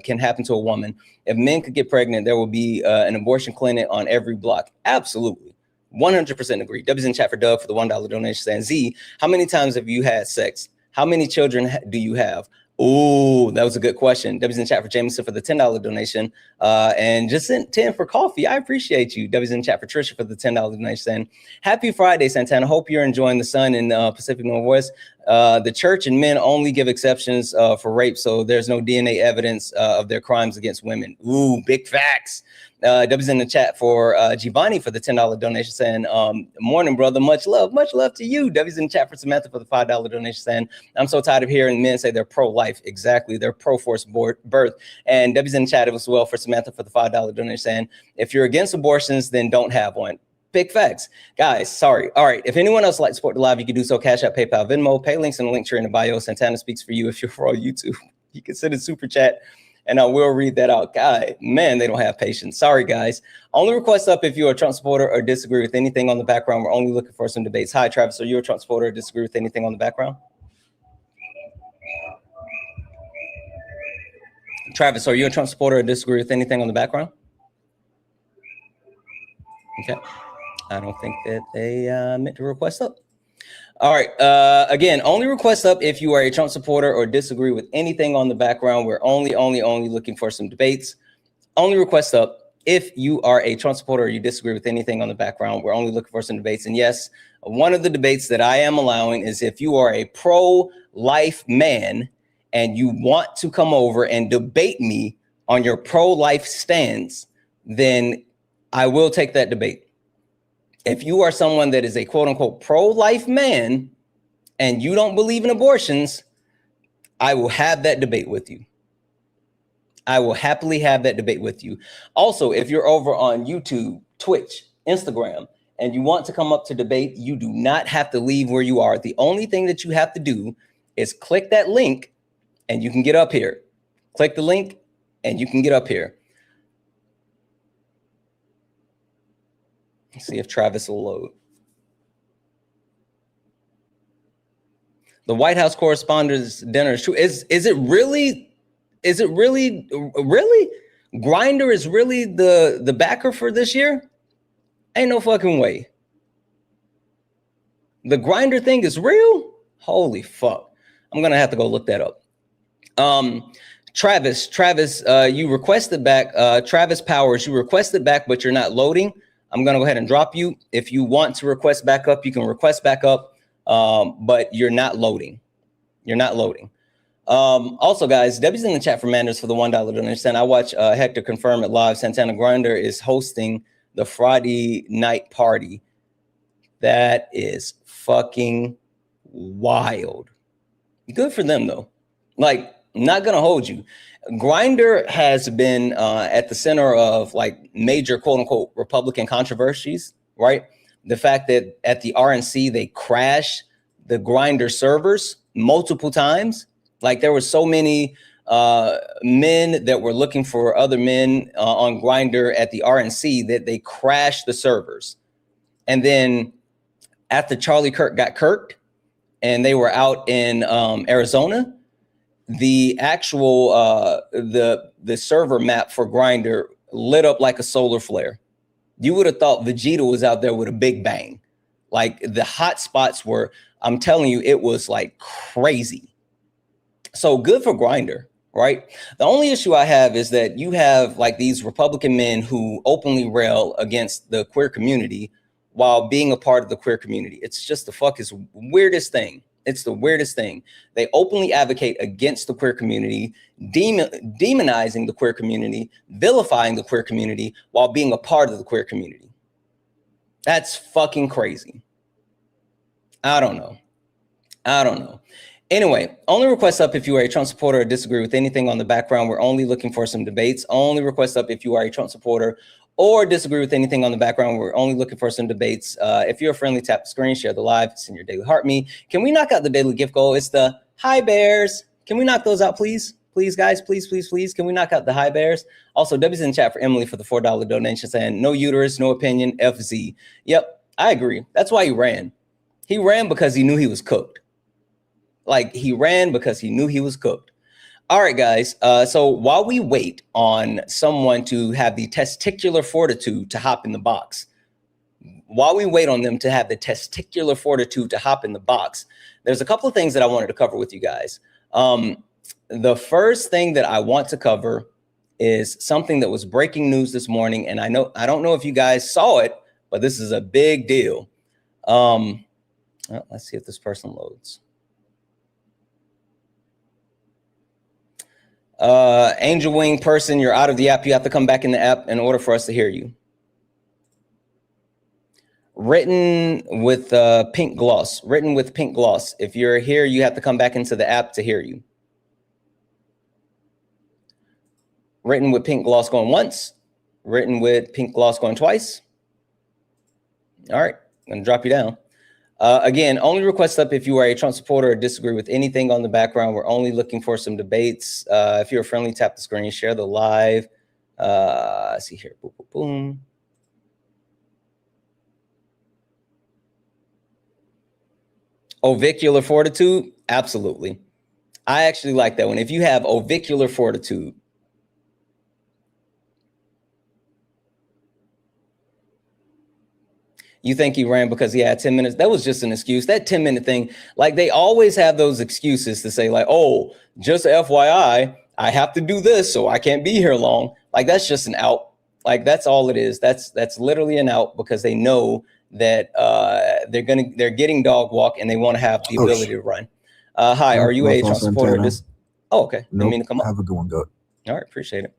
can happen to a woman. If men could get pregnant, there will be an abortion clinic on every block. Absolutely. 100% agree. W's in chat for Doug for the $1 donation saying, Z, how many times have you had sex? How many children do you have? Oh, that was a good question. W's in chat for Jameson for the $10 donation. And just sent 10 for coffee. I appreciate you. W's in chat for Trisha for the $10 donation saying, happy Friday, Santana. Hope you're enjoying the sun in Pacific Northwest. The church and men only give exceptions for rape, so there's no DNA evidence of their crimes against women. Ooh, big facts. W's in the chat for Giovanni for the $10 donation saying, morning, brother, much love to you. W's in the chat for Samantha for the $5 donation saying, I'm so tired of hearing men say they're pro-life. Exactly, they're pro-forced birth. And W's in the chat as well for Samantha for the $5 donation saying, if you're against abortions, then don't have one. Big facts. Guys, sorry. All right, if anyone else would like to support the live, you can do so. Cash App, PayPal, Venmo, pay links in the link tree in the bio. Santana Speaks For You if you're for YouTube. You can send a super chat and I will read that out. God, man, they don't have patience. Sorry, guys. Only request up if you're a Trump supporter or disagree with anything on the background. We're only looking for some debates. Hi, Travis. Are you a Trump supporter or disagree with anything on the background? Travis, are you a Trump supporter or disagree with anything on the background? Okay. I don't think that they meant to request up. All right. Again, only request up if you are a Trump supporter or disagree with anything on the background. We're only looking for some debates. Only request up if you are a Trump supporter or you disagree with anything on the background. We're only looking for some debates. And yes, one of the debates that I am allowing is if you are a pro-life man and you want to come over and debate me on your pro-life stance, then I will take that debate. If you are someone that is a quote unquote pro-life man and you don't believe in abortions, I will have that debate with you. I will happily have that debate with you. Also, if you're over on YouTube, Twitch, Instagram, and you want to come up to debate, you do not have to leave where you are. The only thing that you have to do is click that link and you can get up here. Click the link and you can get up here. Let's see if Travis will load. The White House Correspondents' Dinner is true. Is it really? Is it really? Grindr is really the backer for this year? Ain't no fucking way. The Grindr thing is real? Holy fuck. I'm gonna have to go look that up. Travis, you requested back. Travis Powers, you requested back, but you're not loading. I'm gonna go ahead and drop you. If you want to request back up, you can request back up, but you're not loading. You're not loading. Also, guys, Debbie's in the chat for Manders for the $1 donation. I watch Hector confirm it live. Santana Grindr is hosting the Friday night party. That is fucking wild. Good for them, though. Like, not gonna hold you. Grindr has been at the center of like major quote unquote Republican controversies, right? The fact that at the RNC they crashed the Grindr servers multiple times. Like there were so many men that were looking for other men on Grindr at the RNC that they crashed the servers. And then after Charlie Kirk got kirked and they were out in Arizona, the actual the server map for Grindr lit up like a solar flare. You would have thought Vegeta was out there with a big bang. Like the hot spots were, I'm telling you, it was like crazy. So good for Grindr, right? The only issue I have is that you have like these Republican men who openly rail against the queer community while being a part of the queer community. It's just the fucking weirdest thing. It's the weirdest thing. They openly advocate against the queer community, demonizing the queer community, vilifying the queer community while being a part of the queer community. That's fucking crazy. I don't know. Anyway, only request up if you are a Trump supporter or disagree with anything on the background. We're only looking for some debates. Only request up if you are a Trump supporter or disagree with anything on the background. We're only looking for some debates. If you're a friendly, tap the screen, share the live, send your daily heart me. Can we knock out the daily gift goal? It's the hi bears. Can we knock those out, please? Please, guys, please. Can we knock out the hi bears? Also, W's in the chat for Emily for the $4 donation saying no uterus, no opinion, FZ. Yep, I agree. That's why he ran. He ran because he knew he was cooked. Like he ran because he knew he was cooked. All right, guys. So while we wait on someone to have the testicular fortitude to hop in the box, there's a couple of things that I wanted to cover with you guys. The first thing that I want to cover is something that was breaking news this morning. And I don't know if you guys saw it, but this is a big deal. Well, let's see if this person loads. Angel Wing person, you're out of the app. You have to come back in the app in order for us to hear you. Written with pink gloss. If you're here, you have to come back into the app to hear you. Written with pink gloss going once. Written with pink gloss going twice. All right, I'm gonna drop you down. Again, only request up if you are a Trump supporter or disagree with anything on the background. We're only looking for some debates. If you're friendly, tap the screen, share the live. See here, boom, boom, boom. Ovicular fortitude, absolutely. I actually like that one. If you have ovicular fortitude, You think he ran because he had 10 minutes? That was just an excuse. That 10-minute thing, like they always have those excuses to say like, oh, just FYI, I have to do this, so I can't be here long. Like that's just an out. Like that's all it is. That's literally an out because they know that they're getting dog walk and they want to have the ability to run. Hi, are you a Trump supporter? Oh, okay. Nope. Didn't mean to come up. Have a good one, go. All right, appreciate it.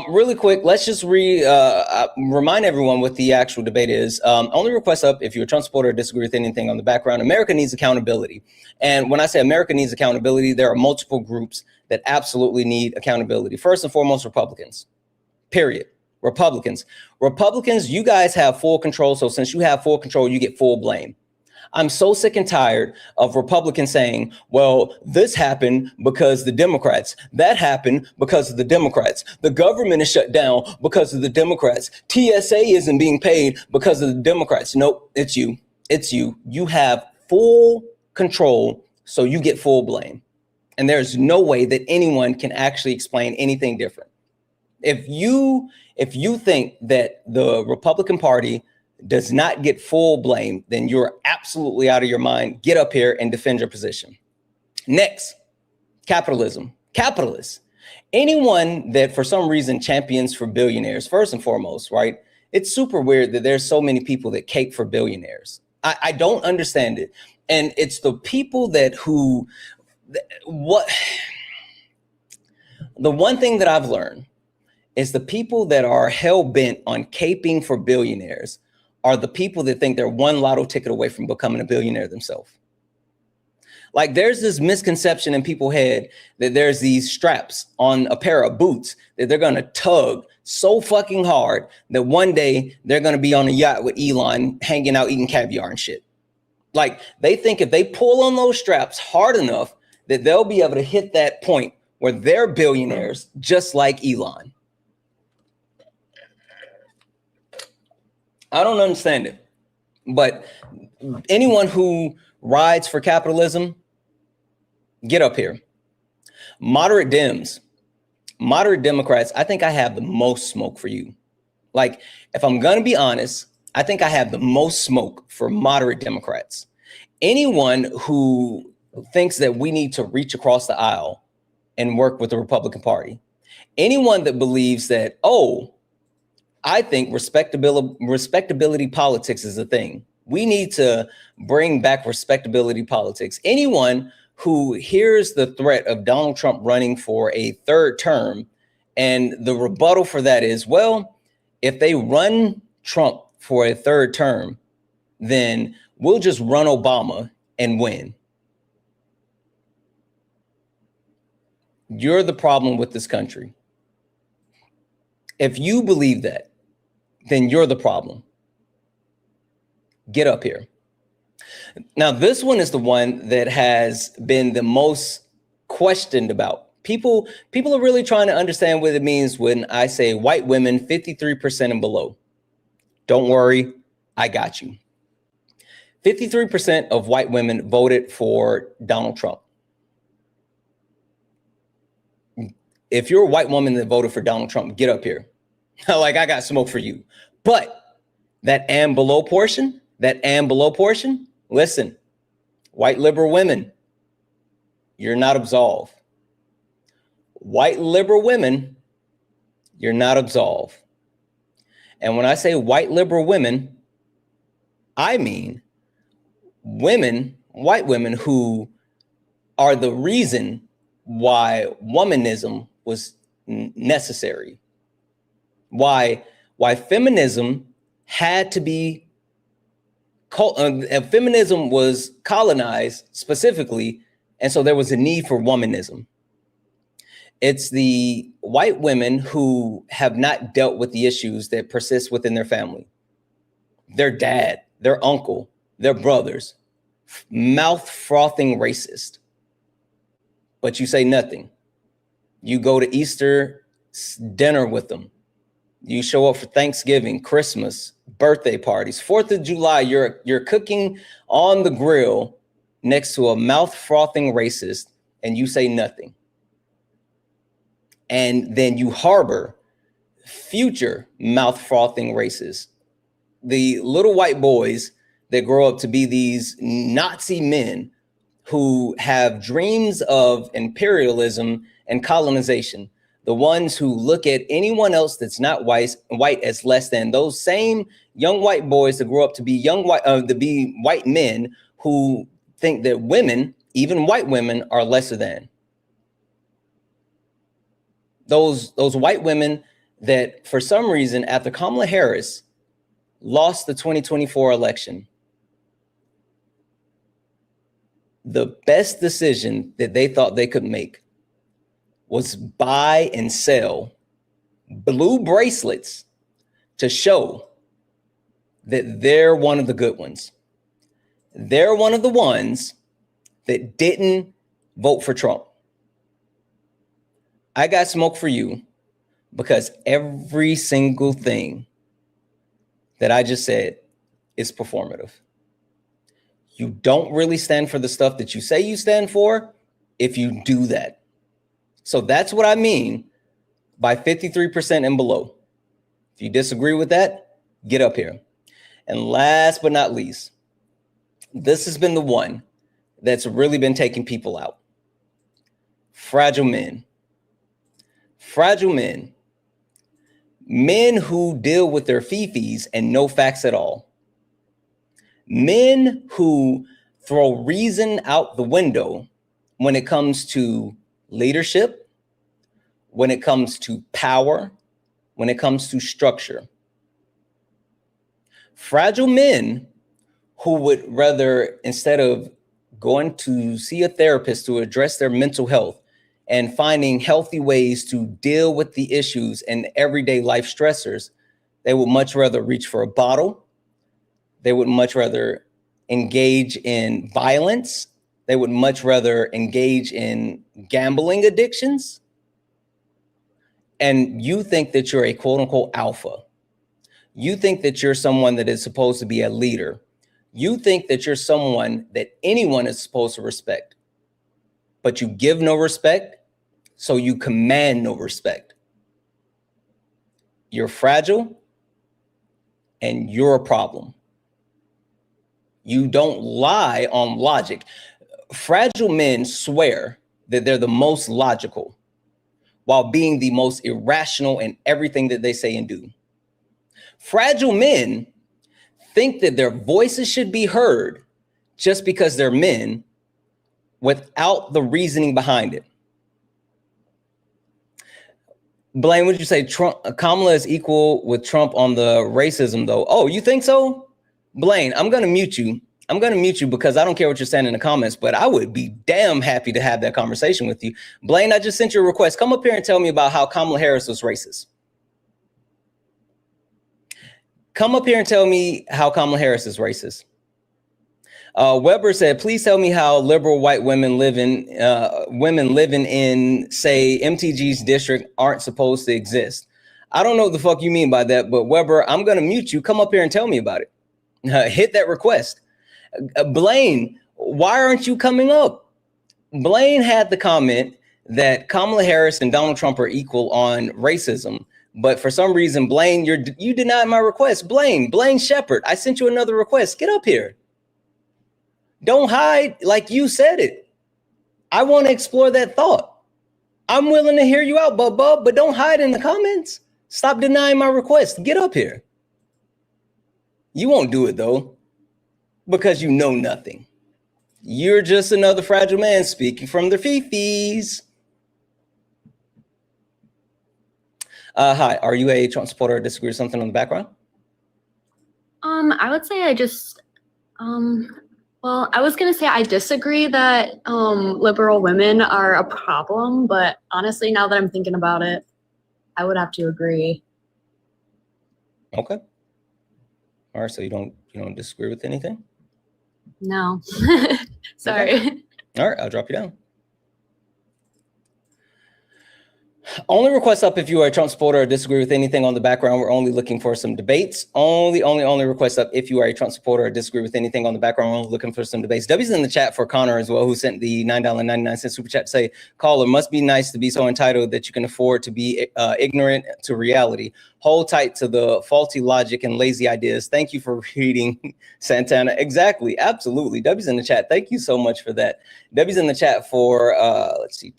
Really quick, let's just remind everyone what the actual debate is. Only request up if you're a Trump supporter or disagree with anything on the background. America needs accountability. And when I say America needs accountability, there are multiple groups that absolutely need accountability. First and foremost, Republicans, period. Republicans, you guys have full control. So since you have full control, you get full blame. I'm so sick and tired of Republicans saying, well, this happened because the Democrats, that happened because of the Democrats. The government is shut down because of the Democrats. TSA isn't being paid because of the Democrats. Nope, it's you. It's you. You have full control, so you get full blame. And there's no way that anyone can actually explain anything different. If you think that the Republican Party does not get full blame, then you're absolutely out of your mind. Get up here and defend your position. Next, capitalism. Capitalists. Anyone that for some reason champions for billionaires, first and foremost, right? It's super weird that there's so many people that cape for billionaires. I don't understand it. And it's the people the one thing that I've learned is the people that are hell-bent on caping for billionaires are the people that think they're one lotto ticket away from becoming a billionaire themselves. Like there's this misconception in people's head that there's these straps on a pair of boots that they're going to tug so fucking hard that one day they're going to be on a yacht with Elon hanging out eating caviar and shit. Like they think if they pull on those straps hard enough that they'll be able to hit that point where they're billionaires just like Elon. I don't understand it, but anyone who rides for capitalism, get up here. Moderate Dems, moderate Democrats, I think I have the most smoke for you. Like, if I'm going to be honest, I think I have the most smoke for moderate Democrats. Anyone who thinks that we need to reach across the aisle and work with the Republican Party, anyone that believes that, oh, I think respectability politics is a thing. We need to bring back respectability politics. Anyone who hears the threat of Donald Trump running for a third term, and the rebuttal for that is, well, if they run Trump for a third term, then we'll just run Obama and win. You're the problem with this country. If you believe that, then you're the problem. Get up here. Now, this one is the one that has been the most questioned about. People are really trying to understand what it means when I say white women 53% and below. Don't worry, I got you. 53% of white women voted for Donald Trump. If you're a white woman that voted for Donald Trump, get up here. Like, I got smoke for you. But that and below portion, listen, white liberal women, you're not absolved. White liberal women, you're not absolved. And when I say white liberal women, I mean women, white women who are the reason why womanism was necessary. Why feminism had to be, feminism was colonized specifically, and so there was a need for womanism. It's the white women who have not dealt with the issues that persist within their family. Their dad, their uncle, their brothers, mouth frothing racist. But you say nothing. You go to Easter dinner with them. You show up for Thanksgiving, Christmas, birthday parties, 4th of July, you're cooking on the grill next to a mouth frothing racist, and you say nothing. And then you harbor future mouth frothing racists the little white boys that grow up to be these Nazi men who have dreams of imperialism and colonization, the ones who look at anyone else that's not white as less than, those same young white boys that grow up to be white men who think that women, even white women, are lesser than. Those white women that for some reason after Kamala Harris lost the 2024 election, the best decision that they thought they could make was buy and sell blue bracelets to show that they're one of the good ones. They're one of the ones that didn't vote for Trump. I got smoke for you because every single thing that I just said is performative. You don't really stand for the stuff that you say you stand for if you do that. So that's what I mean by 53% and below. If you disagree with that, get up here. And last but not least, this has been the one that's really been taking people out. Fragile men. Fragile men. Men who deal with their fifis and no facts at all. Men who throw reason out the window when it comes to leadership, when it comes to power, when it comes to structure. Fragile men who would rather, instead of going to see a therapist to address their mental health and finding healthy ways to deal with the issues and everyday life stressors, they would much rather reach for a bottle. They would much rather engage in violence. They would much rather engage in gambling addictions. And you think that you're a quote unquote alpha. You think that you're someone that is supposed to be a leader. You think that you're someone that anyone is supposed to respect, but you give no respect, so you command no respect. You're fragile and you're a problem. You don't lie on logic. Fragile men swear that they're the most logical while being the most irrational in everything that they say and do. Fragile men think that their voices should be heard just because they're men without the reasoning behind it. Blaine, would you say Kamala is equal with Trump on the racism though? Oh, you think so? Blaine, I'm going to mute you. I'm going to mute you because I don't care what you're saying in the comments, but I would be damn happy to have that conversation with you. Blaine, I just sent you a request. Come up here and tell me about how Kamala Harris was racist. Come up here and tell me how Kamala Harris is racist. Weber said, please tell me how liberal white women living in, say, MTG's district aren't supposed to exist. I don't know what the fuck you mean by that, but Weber, I'm going to mute you. Come up here and tell me about it. Hit that request. Blaine, why aren't you coming up? Blaine had the comment that Kamala Harris and Donald Trump are equal on racism. But for some reason, Blaine, you denied my request. Blaine Shepherd, I sent you another request. Get up here. Don't hide like you said it. I want to explore that thought. I'm willing to hear you out, bub, but don't hide in the comments. Stop denying my request. Get up here. You won't do it, though, because you know nothing. You're just another fragile man speaking from their fifis. Hi, are you a Trump supporter or disagree with something on the background? I would say I just, well, I was gonna say I disagree that liberal women are a problem, but honestly, now that I'm thinking about it, I would have to agree. Okay. All right, so you don't disagree with anything? No, sorry. Okay. All right, I'll drop you down. Only request up if you are a Trump supporter or disagree with anything on the background. We're only looking for some debates. Only request up if you are a Trump supporter or disagree with anything on the background. We're only looking for some debates. W's in the chat for Connor as well, who sent the $9.99 super chat to say, caller, must be nice to be so entitled that you can afford to be ignorant to reality. Hold tight to the faulty logic and lazy ideas. Thank you for reading, Santana. Exactly. Absolutely. W's in the chat. Thank you so much for that. W's in the chat for, let's see.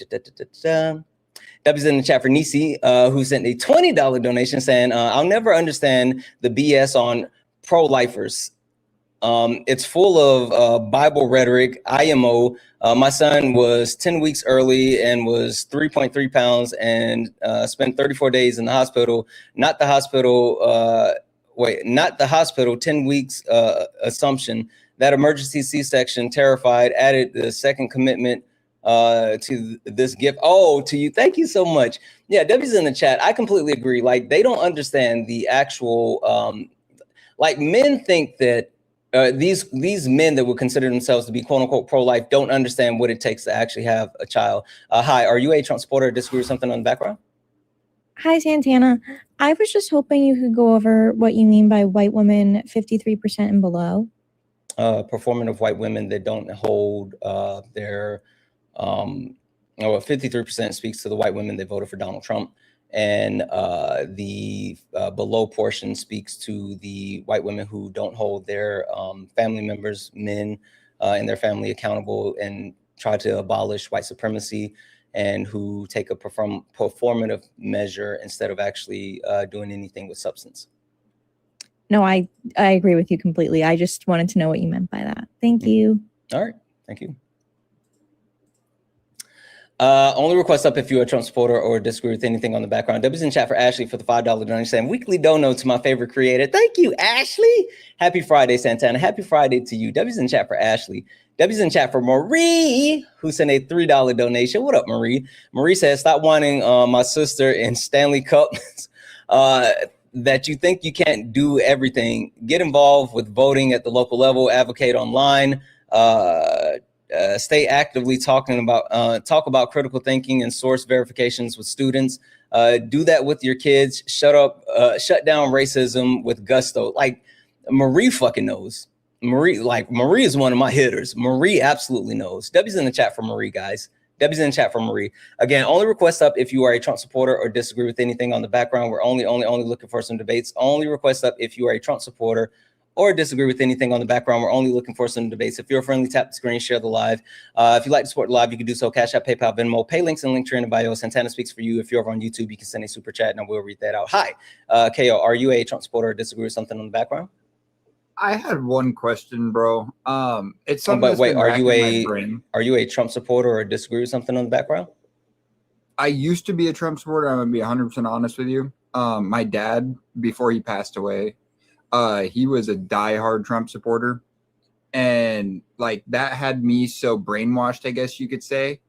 W's in the chat for Nisi, who sent a $20 donation saying, I'll never understand the BS on pro-lifers. It's full of Bible rhetoric, IMO. My son was 10 weeks early and was 3.3 pounds and spent 34 days in the hospital. Not the hospital, 10 weeks assumption. That emergency C-section, terrified, added the second commitment to this gift. Oh, to you. Thank you so much. Yeah, W's in the chat. I completely agree. Like, they don't understand the actual, like, men think that these men that would consider themselves to be quote unquote pro-life don't understand what it takes to actually have a child. Hi, are you a Trump supporter or disagree with something on the background? Hi, Santana. I was just hoping you could go over what you mean by white women 53% and below. Performative white women that don't hold their 53% speaks to the white women that voted for Donald Trump, and the below portion speaks to the white women who don't hold their family members, men in their family accountable and try to abolish white supremacy, and who take a performative measure instead of actually doing anything with substance. No, I agree with you completely. I just wanted to know what you meant by that. Thank you. All right. Thank you. Only request up if you're a Trump supporter or disagree with anything on the background. W's in chat for Ashley for the $5 donation saying weekly dono to my favorite creator. Thank you, Ashley. Happy Friday, Santana. Happy Friday to you. W's in chat for Ashley. W's in chat for Marie, who sent a $3 donation. What up, Marie? Marie says, stop wanting my sister in Stanley Cup that you think you can't do everything. Get involved with voting at the local level, advocate online, stay actively talk about critical thinking and source verifications with students. Do that with your kids. Shut down racism with gusto. Like, Marie fucking knows. Marie is one of my hitters. Marie absolutely knows. W's in the chat for Marie, guys. W's in the chat for Marie. Again, only request up if you are a Trump supporter or disagree with anything on the background. We're only looking for some debates. Only request up if you are a Trump supporter or disagree with anything on the background. We're only looking for some debates. If you're friendly, tap the screen, share the live. If you'd like to support the live, you can do so. Cash App, PayPal, Venmo, pay links and link tree in the bio. Santana speaks for you. If you're over on YouTube, you can send a super chat and I will read that out. Hi, KO, are you a Trump supporter or disagree with something on the background? I had one question, bro. It's something. But wait, are you a Trump supporter or disagree with something on the background? I used to be a Trump supporter. I'm gonna be 100% honest with you. My dad, before he passed away, he was a diehard Trump supporter, and like that had me so brainwashed, I guess you could say.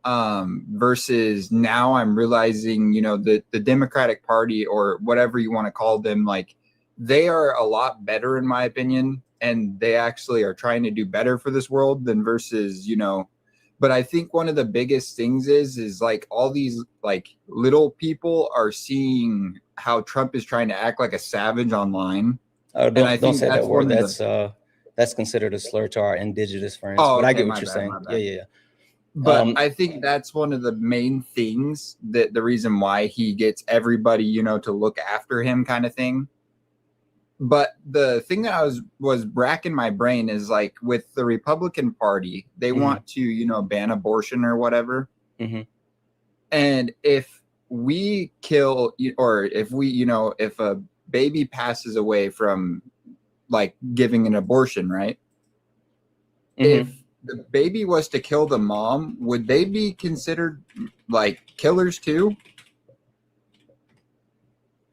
Versus now, I'm realizing, you know, the Democratic Party or whatever you want to call them, like, they are a lot better in my opinion, and they actually are trying to do better for this world than versus, you know. But I think one of the biggest things is like all these like little people are seeing how Trump is trying to act like a savage online. Oh, don't say that word. That's considered a slur to our indigenous friends. Oh, but okay, I get what you're saying. Yeah. But I think that's one of the main things, that the reason why he gets everybody, you know, to look after him, kind of thing. But the thing that I was racking my brain is like with the Republican Party, they want to, you know, ban abortion or whatever. And if we kill, or if we, you know, if a baby passes away from like giving an abortion, right? If the baby was to kill the mom, would they be considered like killers too?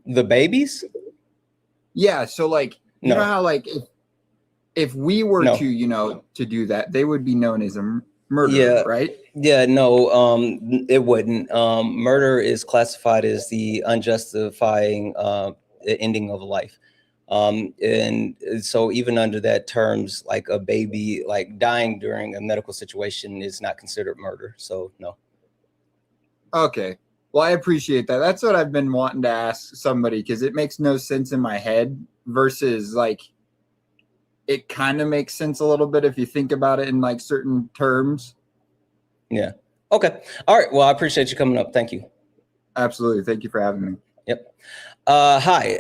The babies? Yeah, so like you know how like if we were to, you know, to do that, they would be known as a murderer, right? Yeah, no, it wouldn't. Murder is classified as the unjustifying ending of a life. And so even under that terms, like a baby like dying during a medical situation is not considered murder. So no. Okay. Well, I appreciate that. That's what I've been wanting to ask somebody, because it makes no sense in my head versus like it kind of makes sense a little bit if you think about it in like certain terms. Yeah. Okay. All right. Well, I appreciate you coming up. Thank you. Absolutely. Thank you for having me. Yep. Hi.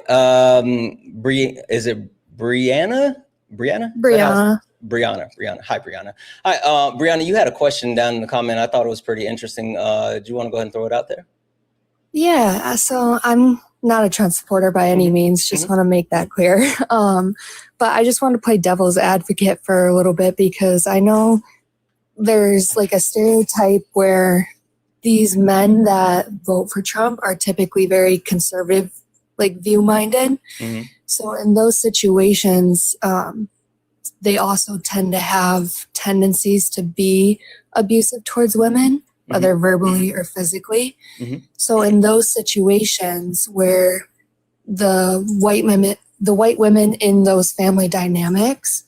Is it Brianna? Brianna? Brianna. Hi, Brianna. Hi, Brianna, you had a question down in the comment. I thought it was pretty interesting. Do you want to go ahead and throw it out there? Yeah, so I'm not a Trump supporter by any means, just want to make that clear. But I just want to play devil's advocate for a little bit, because I know there's like a stereotype where these men that vote for Trump are typically very conservative, like view-minded. So in those situations, they also tend to have tendencies to be abusive towards women, whether verbally or physically. So in those situations where the white women in those family dynamics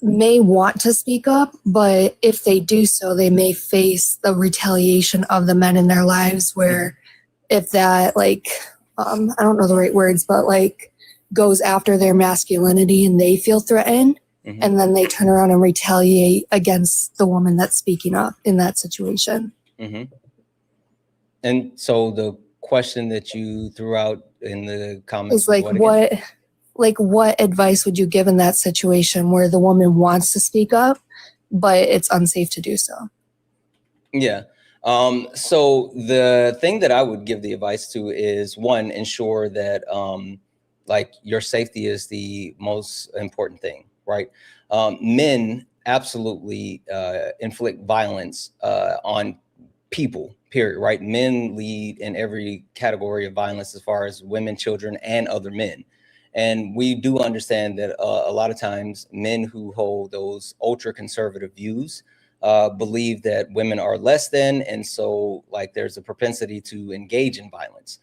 may want to speak up, but if they do so, they may face the retaliation of the men in their lives, where if that like, I don't know the right words, but like goes after their masculinity and they feel threatened, and then they turn around and retaliate against the woman that's speaking up in that situation. And so the question that you threw out in the comments is like, what advice would you give in that situation where the woman wants to speak up, but it's unsafe to do so? Yeah. So the thing that I would give the advice to is, one, ensure that like your safety is the most important thing, right? Men absolutely inflict violence on people, period, right? Men lead in every category of violence as far as women, children, and other men. And we do understand that a lot of times men who hold those ultra conservative views believe that women are less than, and so like there's a propensity to engage in violence.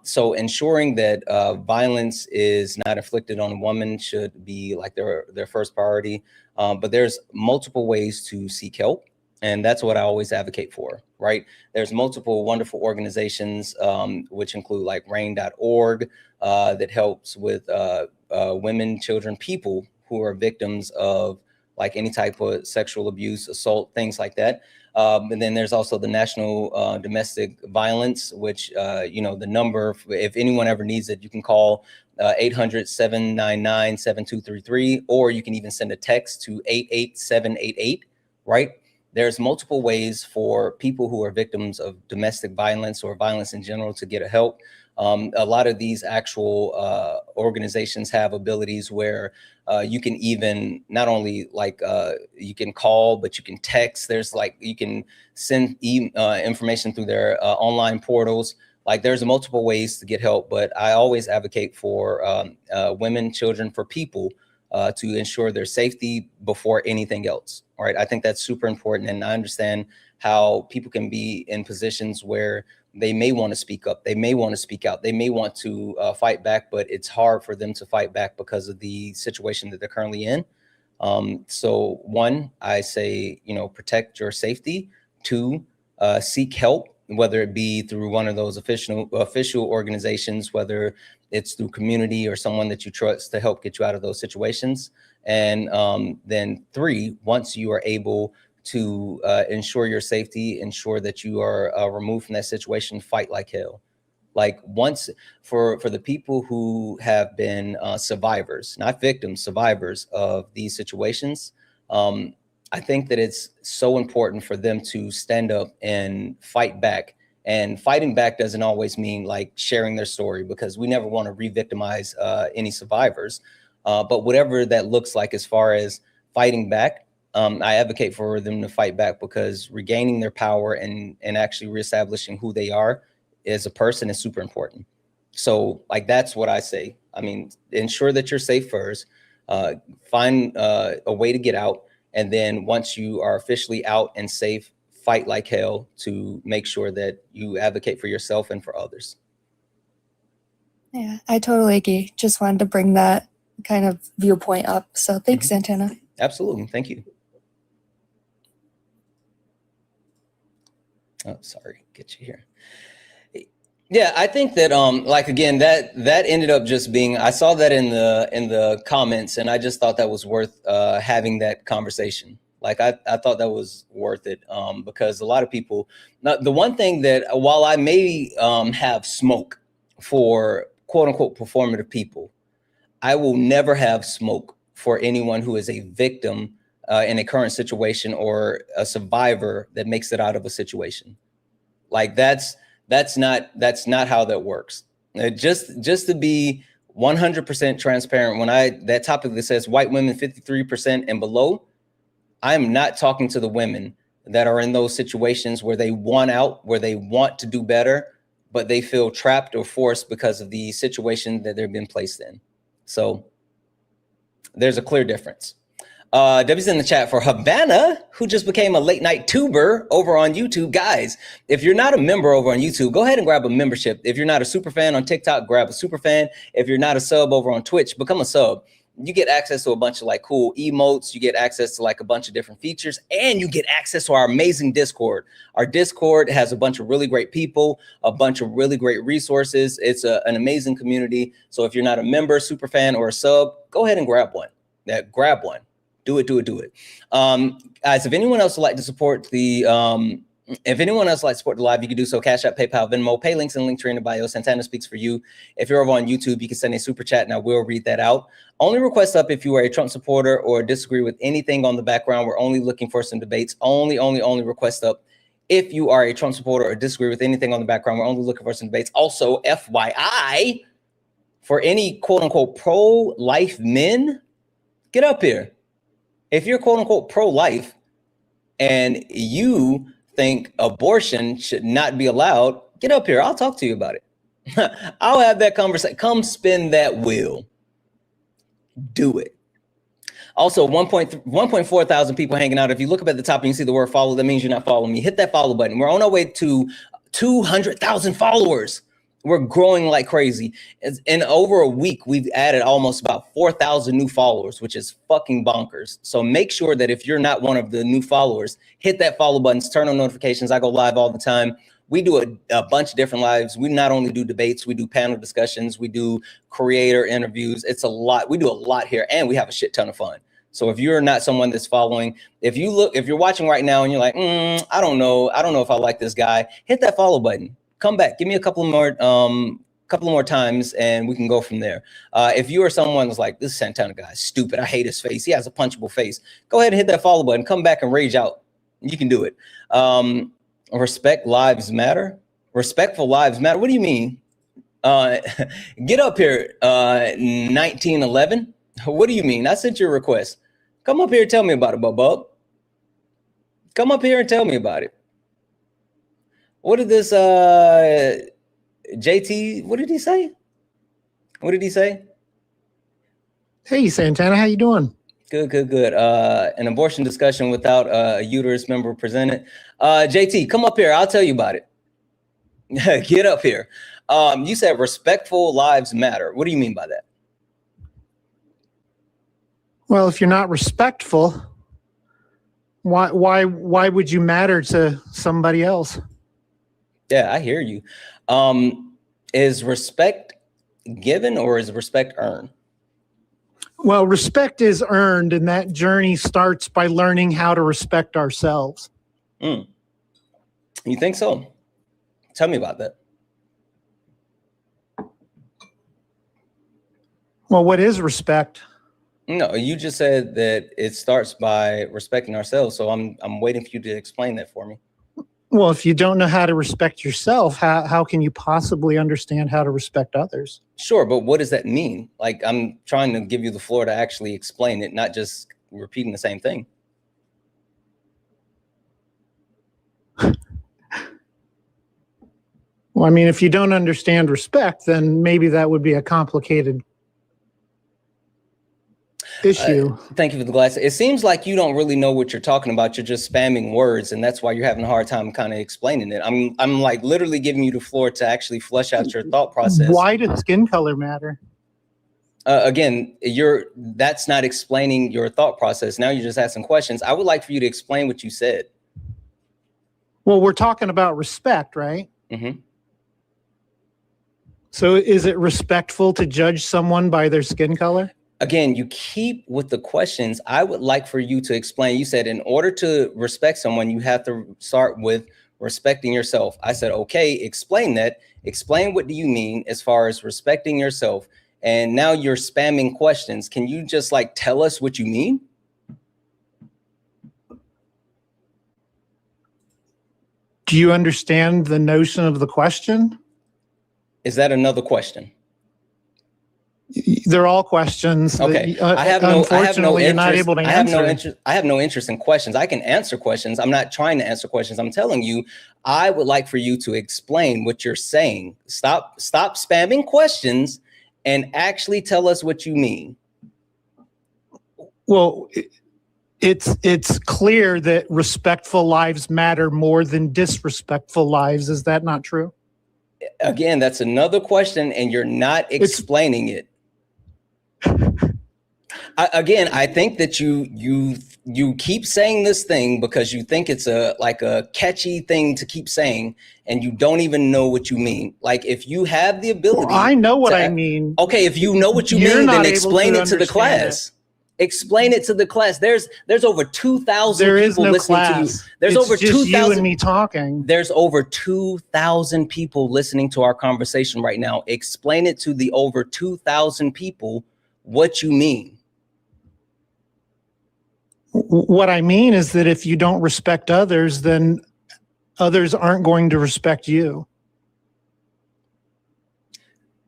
So ensuring that violence is not inflicted on a woman should be like their first priority. But there's multiple ways to seek help, and that's what I always advocate for, right? There's multiple wonderful organizations, which include like rain.org, that helps with women, children, people who are victims of like any type of sexual abuse, assault, things like that. And then there's also the National Domestic Violence, which, the number, if anyone ever needs it, you can call 800-799-7233, or you can even send a text to 88788, right? There's multiple ways for people who are victims of domestic violence or violence in general to get help. A lot of these actual organizations have abilities where you can even not only like you can call, but you can text. There's like you can send information through their online portals. Like there's multiple ways to get help, but I always advocate for women, children, for people to ensure their safety before anything else. All right, I think that's super important, and I understand how people can be in positions where they may want to speak up, they may want to speak out, they may want to fight back, but it's hard for them to fight back because of the situation that they're currently in. So one, I say, protect your safety. Two, seek help, whether it be through one of those official organizations, whether it's through community or someone that you trust to help get you out of those situations. And then three, once you are able to ensure your safety, ensure that you are removed from that situation, fight like hell. Like once for the people who have been survivors, not victims, survivors of these situations, I think that it's so important for them to stand up and fight back. And fighting back doesn't always mean like sharing their story, because we never want to re-victimize any survivors. But whatever that looks like as far as fighting back, I advocate for them to fight back, because regaining their power and actually reestablishing who they are as a person is super important. So like, that's what I say. I mean, ensure that you're safe first, find a way to get out. And then once you are officially out and safe, fight like hell to make sure that you advocate for yourself and for others. Yeah, I totally agree. Just wanted to bring that kind of viewpoint up. So thanks, Santana. Absolutely. Thank you. Oh, sorry. Get you here. Yeah, I think that like again that ended up just being, I saw that in the comments, and I just thought that was worth having that conversation. Like I thought that was worth it because a lot of people, now, the one thing that while I may have smoke for quote unquote performative people, I will never have smoke for anyone who is a victim in a current situation or a survivor that makes it out of a situation. Like that's not how that works. Just to be 100% transparent, when that topic that says white women 53% and below, I'm not talking to the women that are in those situations where they want out, where they want to do better, but they feel trapped or forced because of the situation that they've been placed in. So there's a clear difference. Debbie's in the chat for Havana, who just became a late night tuber over on YouTube. Guys, if you're not a member over on YouTube, go ahead and grab a membership. If you're not a super fan on TikTok, grab a super fan. If you're not a sub over on Twitch, become a sub. You get access to a bunch of like cool emotes. You get access to like a bunch of different features, and you get access to our amazing Discord. Our Discord has a bunch of really great people, a bunch of really great resources. It's an amazing community. So if you're not a member, super fan, or a sub, go ahead and grab one. Grab one. Do it. Guys, if anyone else would like to support the live, you can do so. Cash App, PayPal, Venmo, pay links and link tree in the bio. Santana speaks for you. If you're over on YouTube, you can send a super chat and I will read that out. Only request up if you are a Trump supporter or disagree with anything on the background. We're only looking for some debates. Only request up if you are a Trump supporter or disagree with anything on the background. We're only looking for some debates. Also, FYI, for any quote unquote pro-life men, get up here. If you're quote unquote pro-life and you think abortion should not be allowed, get up here. I'll talk to you about it. I'll have that conversation. Come spin that wheel. Do it. Also, 1.4 thousand people hanging out. If you look up at the top and you see the word follow, that means you're not following me. Hit that follow button. We're on our way to 200,000 followers. We're growing like crazy. In over a week, we've added almost about 4,000 new followers, which is fucking bonkers. So make sure that if you're not one of the new followers, hit that follow button, turn on notifications. I go live all the time. We do a bunch of different lives. We not only do debates, we do panel discussions, we do creator interviews. It's a lot. We do a lot here, and we have a shit ton of fun. So if you're not someone that's following, if you're watching right now and you're like, I don't know if I like this guy, hit that follow button. Come back, give me a couple more times, and we can go from there. If you are someone that's like, this Santana guy is stupid, I hate his face, he has a punchable face, go ahead and hit that follow button. Come back and rage out. You can do it. Respect lives matter. Respectful lives matter. What do you mean? Get up here, 1911. What do you mean? I sent you a request. Come up here and tell me about it, Bub. Come up here and tell me about it. What did this JT, what did he say? Hey, Santana, how you doing? Good. An abortion discussion without a uterus member presented. JT, come up here. I'll tell you about it. Get up here. You said respectful lives matter. What do you mean by that? Well, if you're not respectful, why would you matter to somebody else? Yeah, I hear you. Is respect given or is respect earned? Well, respect is earned, and that journey starts by learning how to respect ourselves. You think so? Tell me about that. Well, what is respect? No, you just said that it starts by respecting ourselves. So I'm waiting for you to explain that for me. Well, if you don't know how to respect yourself, how can you possibly understand how to respect others? Sure, but what does that mean? Like, I'm trying to give you the floor to actually explain it, not just repeating the same thing. Well, I mean, if you don't understand respect, then maybe that would be a complicated issue. Thank you for the glass. It seems like you don't really know what you're talking about. You're just spamming words, and that's why you're having a hard time kind of explaining it. I'm like literally giving you the floor to actually flesh out your thought process. Why does skin color matter? Again, that's not explaining your thought process. Now you're just asking questions. I would like for you to explain what you said. Well, we're talking about respect, right? Mm-hmm. So is it respectful to judge someone by their skin color? Again, you keep with the questions. I would like for you to explain. You said in order to respect someone, you have to start with respecting yourself. I said, okay, explain that. Explain what do you mean as far as respecting yourself? And now you're spamming questions. Can you just like tell us what you mean? Do you understand the notion of the question? Is that another question? They're all questions. Okay. That, I have no unfortunately, you're not able to answer. I have no interest in questions. I can answer questions. I'm not trying to answer questions. I'm telling you, I would like for you to explain what you're saying. Stop spamming questions and actually tell us what you mean. Well, it's clear that respectful lives matter more than disrespectful lives. Is that not true? Again, that's another question, and you're not explaining it. I think that you keep saying this thing because you think it's a catchy thing to keep saying, and you don't even know what you mean. Like, if you have the ability, well, I know what I mean. Okay, if you know what you mean, then explain it to the class. Explain it to the class. There's over 2,000 people listening to you. There's over 2,000. You and me talking. There's over 2,000 people listening to our conversation right now. Explain it to the over 2,000 people what you mean. What I mean is that if you don't respect others, then others aren't going to respect you.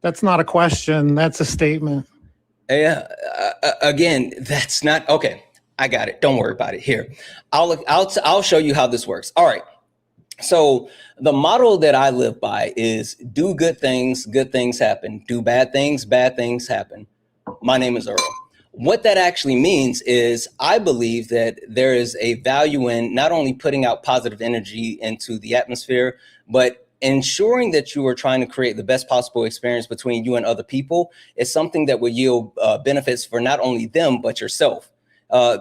That's not a question. That's a statement. Yeah. Again, that's not okay. I got it. Don't worry about it. Here, I'll show you how this works. All right. So the model that I live by is do good things happen. Do bad things happen. My name is Earl. What that actually means is I believe that there is a value in not only putting out positive energy into the atmosphere, but ensuring that you are trying to create the best possible experience between you and other people is something that will yield benefits for not only them, but yourself.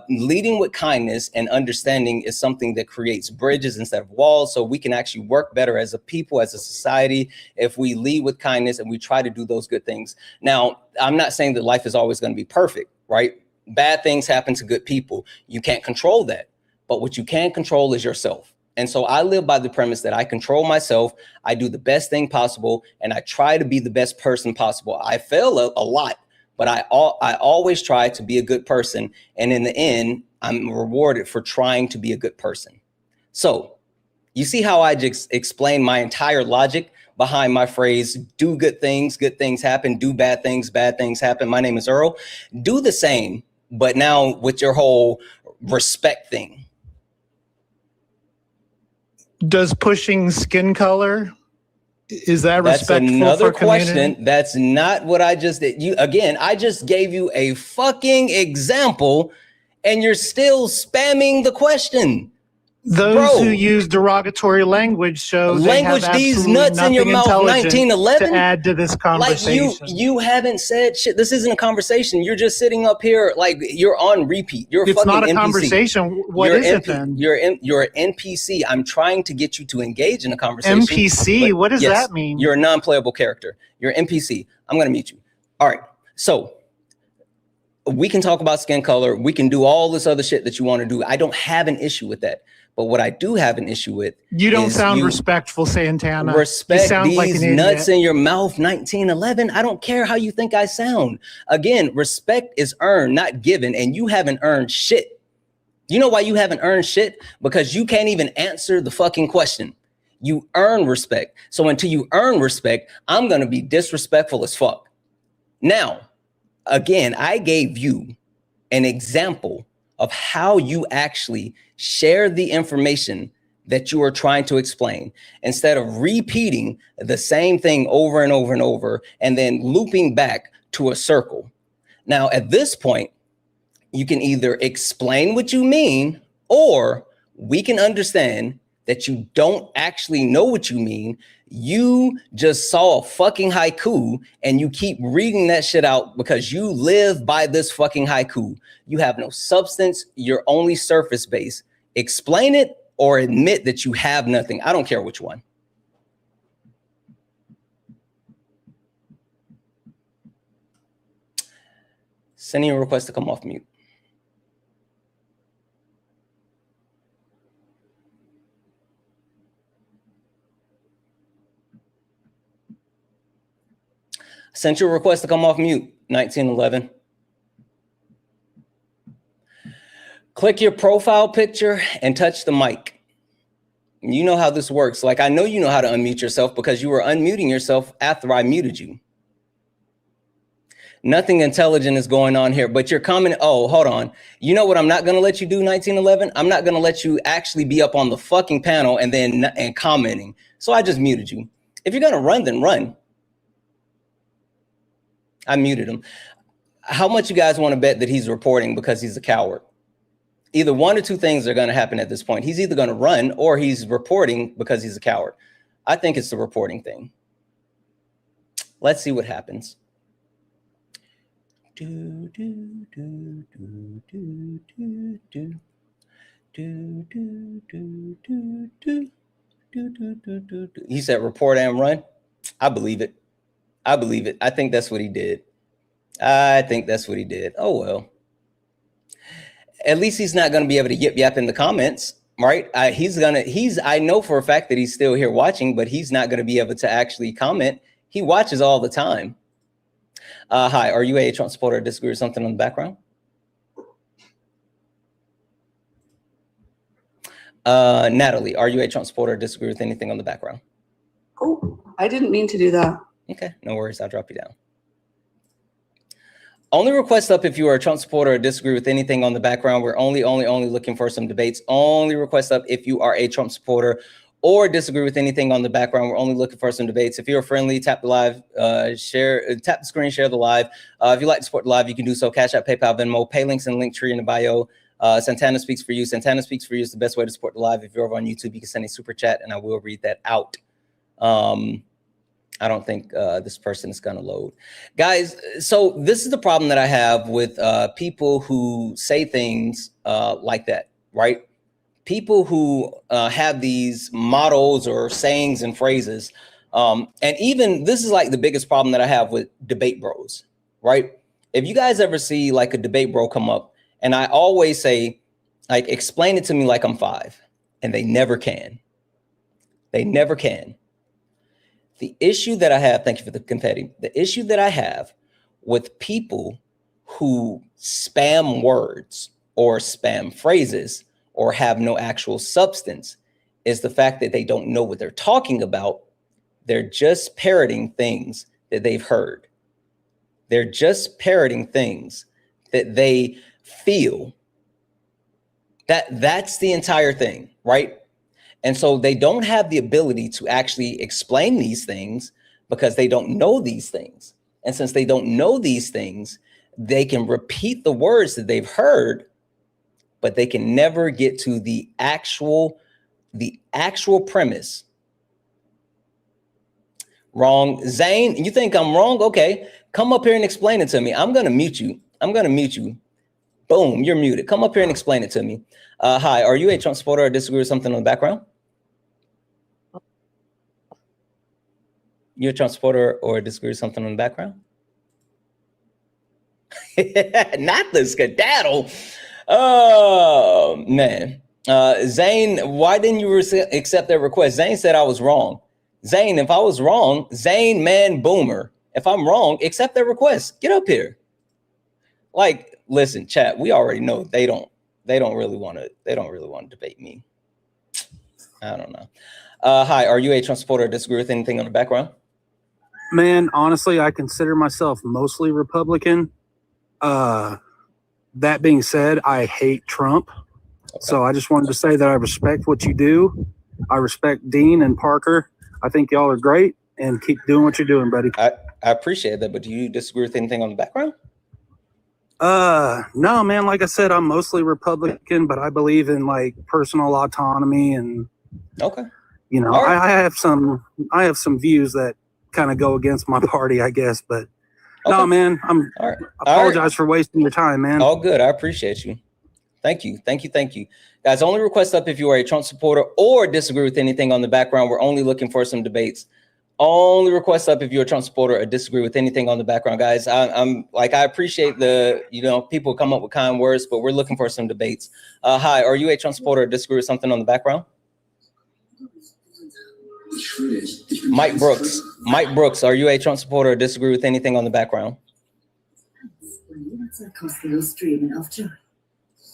Leading with kindness and understanding is something that creates bridges instead of walls, so we can actually work better as a people, as a society, if we lead with kindness and we try to do those good things. Now, I'm not saying that life is always going to be perfect, right? Bad things happen to good people. You can't control that, but what you can control is yourself. And so I live by the premise that I control myself, I do the best thing possible, and I try to be the best person possible. I fail a lot, but I always try to be a good person. And in the end, I'm rewarded for trying to be a good person. So you see how I just explained my entire logic behind my phrase, do good things happen, do bad things happen. My name is Earl. Do the same, but now with your whole respect thing. Does pushing skin color, is that respectful? That's another for community? question. That's not what I just did. I just gave you a fucking example and you're still spamming the question. Those who use derogatory language show language these nuts in your mouth 1911 to add to this conversation. Like you haven't said shit. This isn't a conversation. You're just sitting up here like you're on repeat. You're it's fucking not a NPC. Conversation. What is it then? You're an NPC. I'm trying to get you to engage in a conversation. NPC? What does that mean? You're a non-playable character. You're NPC. I'm gonna mute you. All right. So we can talk about skin color. We can do all this other shit that you want to do. I don't have an issue with that. But what I do have an issue with, you don't sound respectful, Santana. Respect these like nuts in your mouth, 1911. I don't care how you think I sound. Again, respect is earned, not given, and you haven't earned shit. You know why you haven't earned shit? Because you can't even answer the fucking question. You earn respect. So until you earn respect, I'm gonna be disrespectful as fuck. Now, again, I gave you an example of how you actually share the information that you are trying to explain instead of repeating the same thing over and over and over and then looping back to a circle. Now, at this point, you can either explain what you mean or we can understand that you don't actually know what you mean. You just saw a fucking haiku and you keep reading that shit out because you live by this fucking haiku. You have no substance. You're only surface based. Explain it or admit that you have nothing. I don't care which one. Sending a request to come off mute. Sent you a request to come off mute, 1911. Click your profile picture and touch the mic. You know how this works. Like, I know you know how to unmute yourself because you were unmuting yourself after I muted you. Nothing intelligent is going on here, but you're commenting. Oh, hold on. You know what I'm not going to let you do, 1911? I'm not going to let you actually be up on the fucking panel and commenting. So I just muted you. If you're going to run, then run. I muted him. How much you guys want to bet that he's reporting because he's a coward? Either one or two things are going to happen at this point. He's either going to run or he's reporting because he's a coward. I think it's the reporting thing. Let's see what happens. He said report and run. I believe it. I believe it. I think that's what he did. I think that's what he did. Oh, well. At least he's not going to be able to yip yap in the comments, right? I know for a fact that he's still here watching, but he's not going to be able to actually comment. He watches all the time. Hi, are you a Trump supporter or disagree with something in the background? Natalie, are you a Trump supporter or disagree with anything on the background? Oh, I didn't mean to do that. Okay, no worries. I'll drop you down. Only request up if you are a Trump supporter or disagree with anything on the background. We're only looking for some debates. Only request up if you are a Trump supporter or disagree with anything on the background. We're only looking for some debates. If you're friendly, tap the live, tap the screen, share the live. If you'd like to support the live, you can do so. Cash App, PayPal, Venmo, pay links and link tree in the bio. Santana speaks for you. Santana speaks for you is the best way to support the live. If you're over on YouTube, you can send a super chat and I will read that out. I don't think this person is going to load. Guys, so this is the problem that I have with people who say things like that, right? People who have these mottos or sayings and phrases. And even this is like the biggest problem that I have with debate bros, right? If you guys ever see like a debate bro come up and I always say, like, explain it to me like I'm 5, and they never can. They never can. The issue that I have, thank you for the confetti. The issue that I have with people who spam words or spam phrases or have no actual substance is the fact that they don't know what they're talking about. They're just parroting things that they've heard. They're just parroting things that they feel. That's the entire thing, right? And so they don't have the ability to actually explain these things because they don't know these things. And since they don't know these things, they can repeat the words that they've heard, but they can never get to the actual premise. Wrong. Zane, you think I'm wrong? Okay, come up here and explain it to me. I'm going to mute you. Boom, you're muted. Come up here and explain it to me. Hi, are you a Trump supporter or disagree with something in the background? You're a Trump supporter or disagree with something in the background? Not the skedaddle. Oh, man. Zane, why didn't you accept that request? Zane said I was wrong. Zane, if I was wrong, Zane, man, boomer. If I'm wrong, accept that request. Get up here. Like, listen, chat, we already know they don't really want to debate me. I don't know. Hi, are you a Trump supporter or disagree with anything on the background? Man, honestly, I consider myself mostly Republican. That being said, I hate Trump. Okay. So I just wanted to say that I respect what you do. I respect Dean and Parker. I think y'all are great and keep doing what you're doing, buddy. I appreciate that, but do you disagree with anything on the background? No, man, like I said, I'm mostly Republican, but I believe in like personal autonomy and okay. You know, right. I have some views that kind of go against my party, I guess, but okay. No, man, I apologize for wasting your time, man. All good. I appreciate you. Thank you. Guys, only request up if you are a Trump supporter or disagree with anything on the background. We're only looking for some debates. Only request up if you're a Trump supporter or disagree with anything on the background, guys. I'm like, I appreciate the, people come up with kind words, but we're looking for some debates. Hi, are you a Trump supporter or disagree with something on the background? Mike Brooks, are you a Trump supporter or disagree with anything on the background?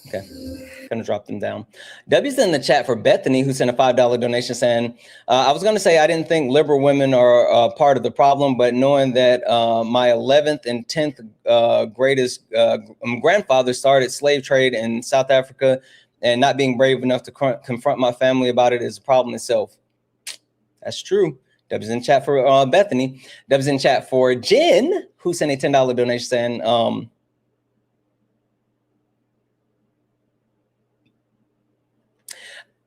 Okay, gonna drop them down. W's in the chat for Bethany, who sent a $5 donation saying, I was gonna say I didn't think liberal women are part of the problem, but knowing that my 11th and 10th greatest grandfather started slave trade in South Africa and not being brave enough to confront my family about it is a problem itself. That's true. W's in chat for Bethany. W's in chat for Jen, who sent a $10 donation saying,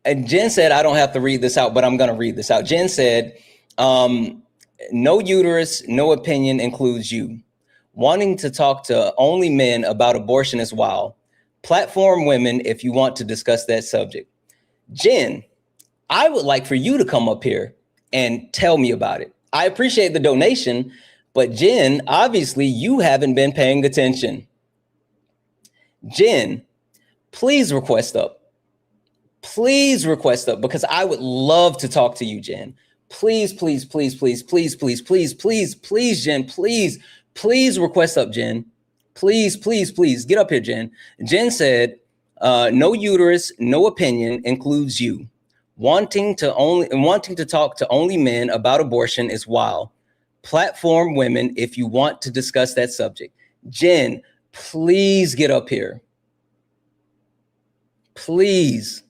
and Jen said, I don't have to read this out, but I'm going to read this out. Jen said, no uterus, no opinion includes you. Wanting to talk to only men about abortion is wild. Platform women if you want to discuss that subject. Jen, I would like for you to come up here and tell me about it. I appreciate the donation, but Jen, obviously you haven't been paying attention. Jen, please request up. Please request up because I would love to talk to you, Jen. Please, please, please, please, please, please, please, please, please, Jen, please request up, Jen. Please, please, please get up here, Jen. Jen said, no uterus, no opinion includes you. Wanting to talk to only men about abortion is wild. Platform women if you want to discuss that subject. Jen, please get up here. Please.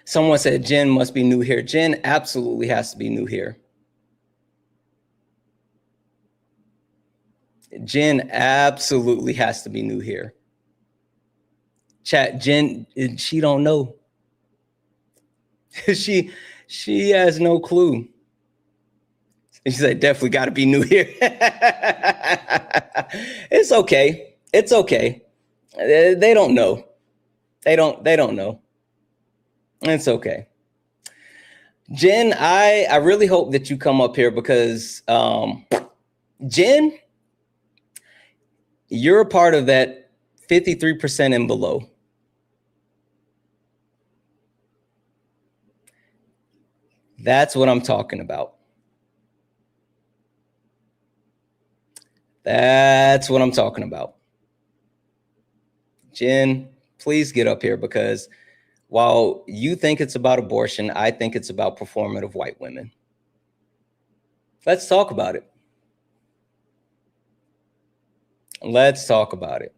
Someone said Jen must be new here. Jen absolutely has to be new here. Jen absolutely has to be new here. Chat, Jen, she don't know. she has no clue. And she said, definitely got to be new here. It's okay. It's okay. They don't know. They don't know. It's okay. Jen, I really hope that you come up here because Jen, you're a part of that 53% and below. That's what I'm talking about. That's what I'm talking about. Jen, please get up here because while you think it's about abortion, I think it's about performative white women. Let's talk about it. Let's talk about it.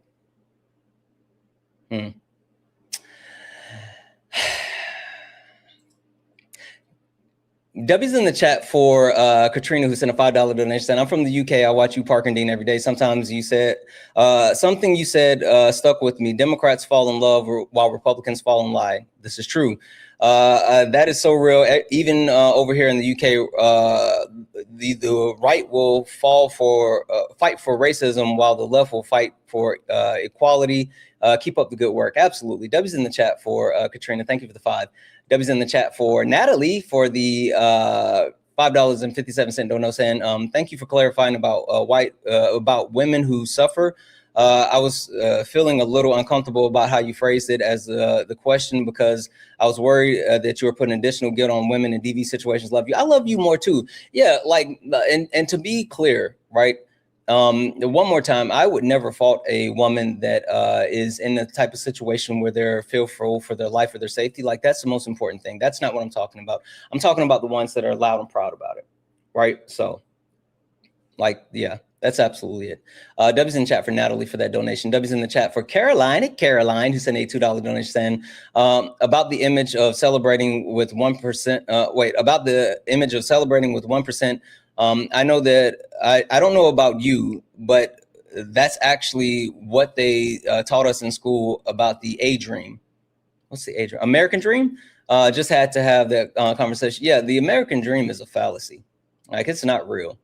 W's in the chat for Katrina, who sent a $5 donation. I'm from the UK. I watch you, Park and Dean, every day. Sometimes you said something you said stuck with me. Democrats fall in love while Republicans fall in lie. This is true. That is so real. Even over here in the UK, the right will fight for racism while the left will fight for equality. Keep up the good work. Absolutely. W's in the chat for Katrina. Thank you for the 5. W's in the chat for Natalie for the $5.57 dono saying, thank you for clarifying about about women who suffer. I was feeling a little uncomfortable about how you phrased it as the question because I was worried that you were putting additional guilt on women in DV situations. Love you. I love you more too. Yeah, like, and to be clear, right? One more time, I would never fault a woman that is in the type of situation where they're fearful for their life or their safety. Like, that's the most important thing. That's not what I'm talking about. I'm talking about the ones that are loud and proud about it, right? So, like, yeah, that's absolutely it. W's in the chat for Natalie for that donation. W's in the chat for Caroline, who sent a $2 donation saying about the image of celebrating with 1%. About the image of celebrating with 1%. I know that I don't know about you, but that's actually what they taught us in school about the A dream. what's the age? American Dream. Just had to have that conversation. Yeah, the American Dream is a fallacy. Like, it's not real.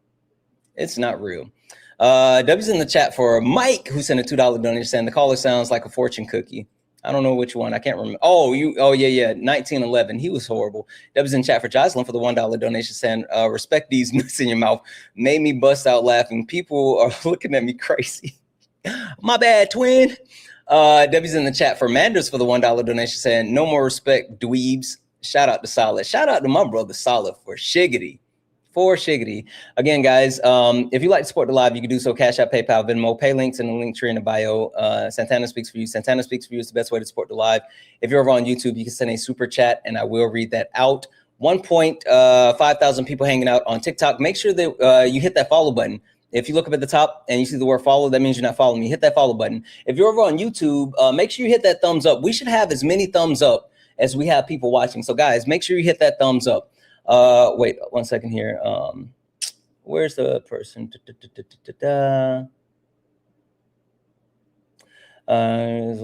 It's not real. W's in the chat for Mike, who sent a $2 donation, saying the caller sounds like a fortune cookie. I don't know which one. I can't remember. Oh, yeah. 1911. He was horrible. W's in chat for Jocelyn for the $1 donation, saying respect these nuts in your mouth. Made me bust out laughing. People are looking at me crazy. My bad, twin. W's in the chat for Manders for the $1 donation, saying no more respect, dweebs. Shout out to Solid. Shout out to my brother Solid for shiggity. Again, guys, if you'd like to support the live, you can do so. Cash App, PayPal, Venmo, pay links in the link tree in the bio. Santana Speaks For You. Santana Speaks For You is the best way to support the live. If you're over on YouTube, you can send a super chat and I will read that out. 1,500 people hanging out on TikTok. Make sure that you hit that follow button. If you look up at the top and you see the word follow, that means you're not following me. Hit that follow button. If you're over on YouTube, make sure you hit that thumbs up. We should have as many thumbs up as we have people watching. So guys, make sure you hit that thumbs up. Wait 1 second here. Where's the person? So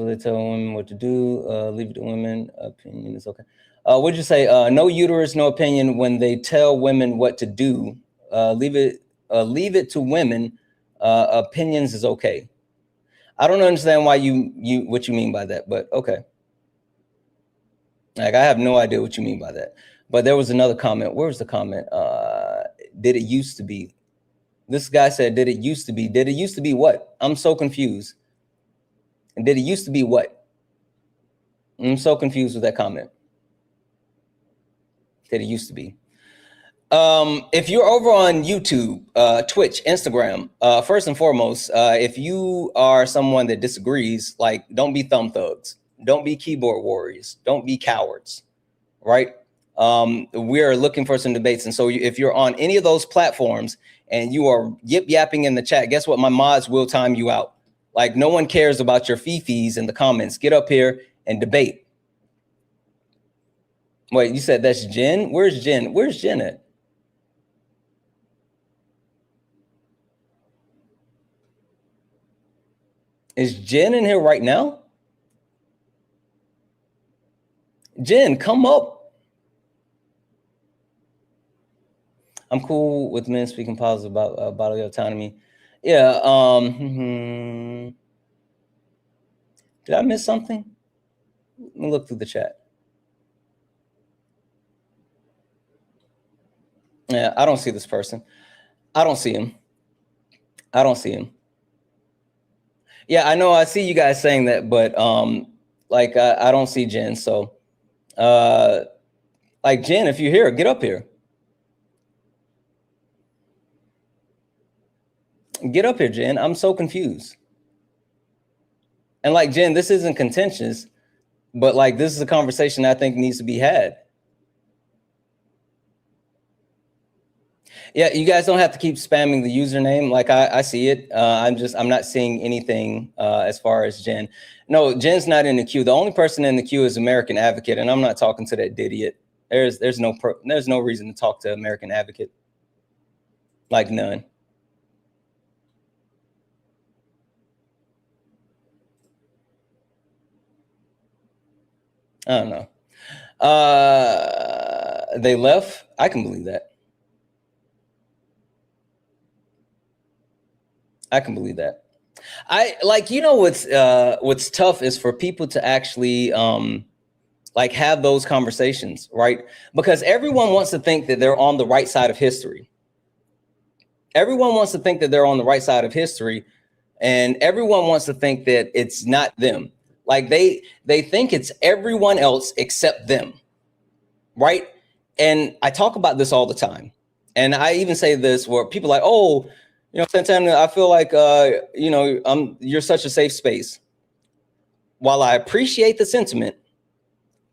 they tell women what to do. Leave it to women. Opinion is okay. What'd you say? No uterus, no opinion. When they tell women what to do, leave it to women. Opinions is okay. I don't understand why what you mean by that, but okay. Like, I have no idea what you mean by that. But there was another comment. Where was the comment? Did it used to be? This guy said, did it used to be? Did it used to be what? I'm so confused. And did it used to be what? I'm so confused with that comment. Did it used to be? If you're over on YouTube, Twitch, Instagram, first and foremost, if you are someone that disagrees, like, don't be thumb thugs. Don't be keyboard warriors. Don't be cowards, right? We are looking for some debates. And so if you're on any of those platforms and you are yip-yapping in the chat, guess what? My mods will time you out. Like, no one cares about your fifis in the comments. Get up here and debate. Wait, you said that's Jen? Where's Jen? Where's Jen at? Is Jen in here right now? Jen, come up. I'm cool with men speaking positive about bodily autonomy. Yeah. Did I miss something? Let me look through the chat. Yeah, I don't see this person. I don't see him. I don't see him. Yeah, I know. I see you guys saying that, but like I don't see Jen. So, like, Jen, if you're here, get up here. Get up here, Jen. I'm so confused. And like, Jen, this isn't contentious, but like, this is a conversation I think needs to be had. Yeah, you guys don't have to keep spamming the username. Like, I see it. I'm not seeing anything as far as Jen. No, Jen's not in the queue. The only person in the queue is American Advocate, and I'm not talking to that idiot. There's no reason to talk to American Advocate. Like, none. I don't know. They left. I can believe that. I can believe that. I like, you know, what's tough is for people to actually like have those conversations, right? Because everyone wants to think that they're on the right side of history. Everyone wants to think that they're on the right side of history, and everyone wants to think that it's not them. Like, they think it's everyone else except them, right? And I talk about this all the time. And I even say this where people are like, oh, you know, Santana, I feel like, you know, you're such a safe space. While I appreciate the sentiment,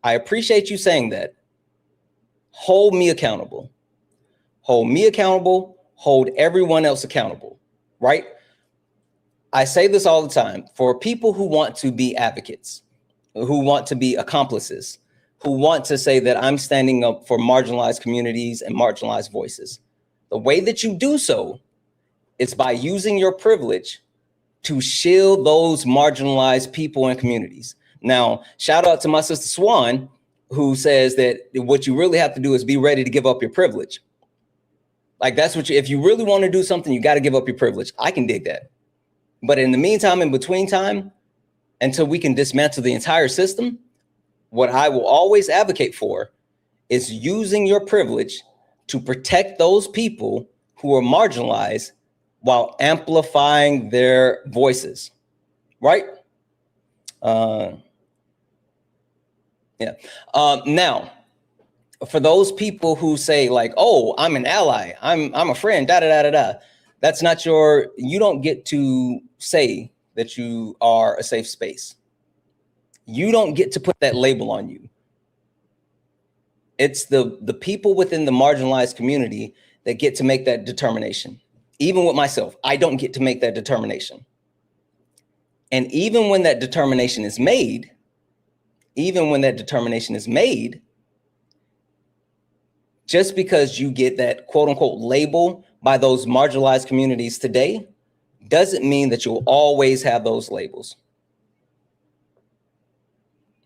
I appreciate you saying that. Hold me accountable. Hold me accountable. Hold everyone else accountable, right? I say this all the time. For people who want to be advocates, who want to be accomplices, who want to say that I'm standing up for marginalized communities and marginalized voices, the way that you do so is by using your privilege to shield those marginalized people and communities. Now, shout out to my sister Swan, who says that what you really have to do is be ready to give up your privilege. Like that's what if you really want to do something, you got to give up your privilege. I can dig that. But in the meantime, in between time, until we can dismantle the entire system, what I will always advocate for is using your privilege to protect those people who are marginalized while amplifying their voices, right? Now, for those people who say like, oh, I'm an ally, I'm a friend, da da da da da. That's not you don't get to say that you are a safe space. You don't get to put that label on you. It's the people within the marginalized community that get to make that determination. Even with myself, I don't get to make that determination. And even when that determination is made, just because you get that quote unquote label by those marginalized communities today, doesn't mean that you'll always have those labels.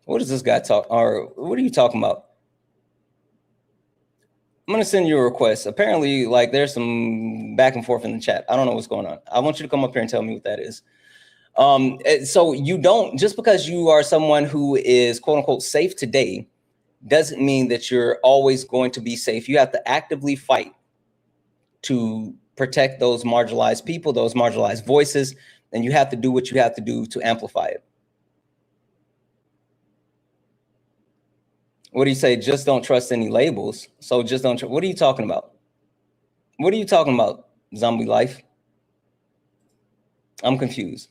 What does this guy talk, or what are you talking about? I'm gonna send you a request. Apparently, like there's some back and forth in the chat. I don't know what's going on. I want you to come up here and tell me what that is. So you don't, just because you are someone who is quote unquote safe today, doesn't mean that you're always going to be safe. You have to actively fight to protect those marginalized people, those marginalized voices, and you have to do what you have to do to amplify it. What do you say? Just don't trust any labels. So just don't. What are you talking about? What are you talking about, zombie life? I'm confused.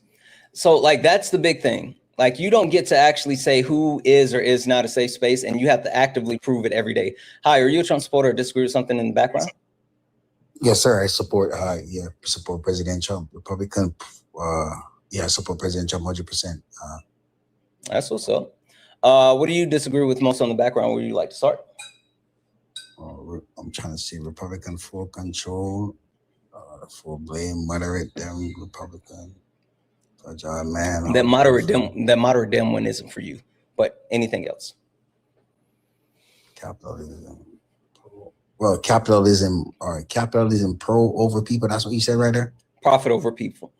So like, that's the big thing. Like you don't get to actually say who is or is not a safe space, and you have to actively prove it every day. Hi, are you a Trump supporter or disagree with something in the background? Yes, sir. I support support President Trump. Republican, I support President Trump 100%. That's what's up. What do you disagree with most on the background? Where you like to start? I'm trying to see Republican full control, full blame, moderate Dem, Republican. Man, that moderate Dem one isn't for you, but anything else? Capitalism. Well, capitalism pro over people. That's what you said right there. Profit over people.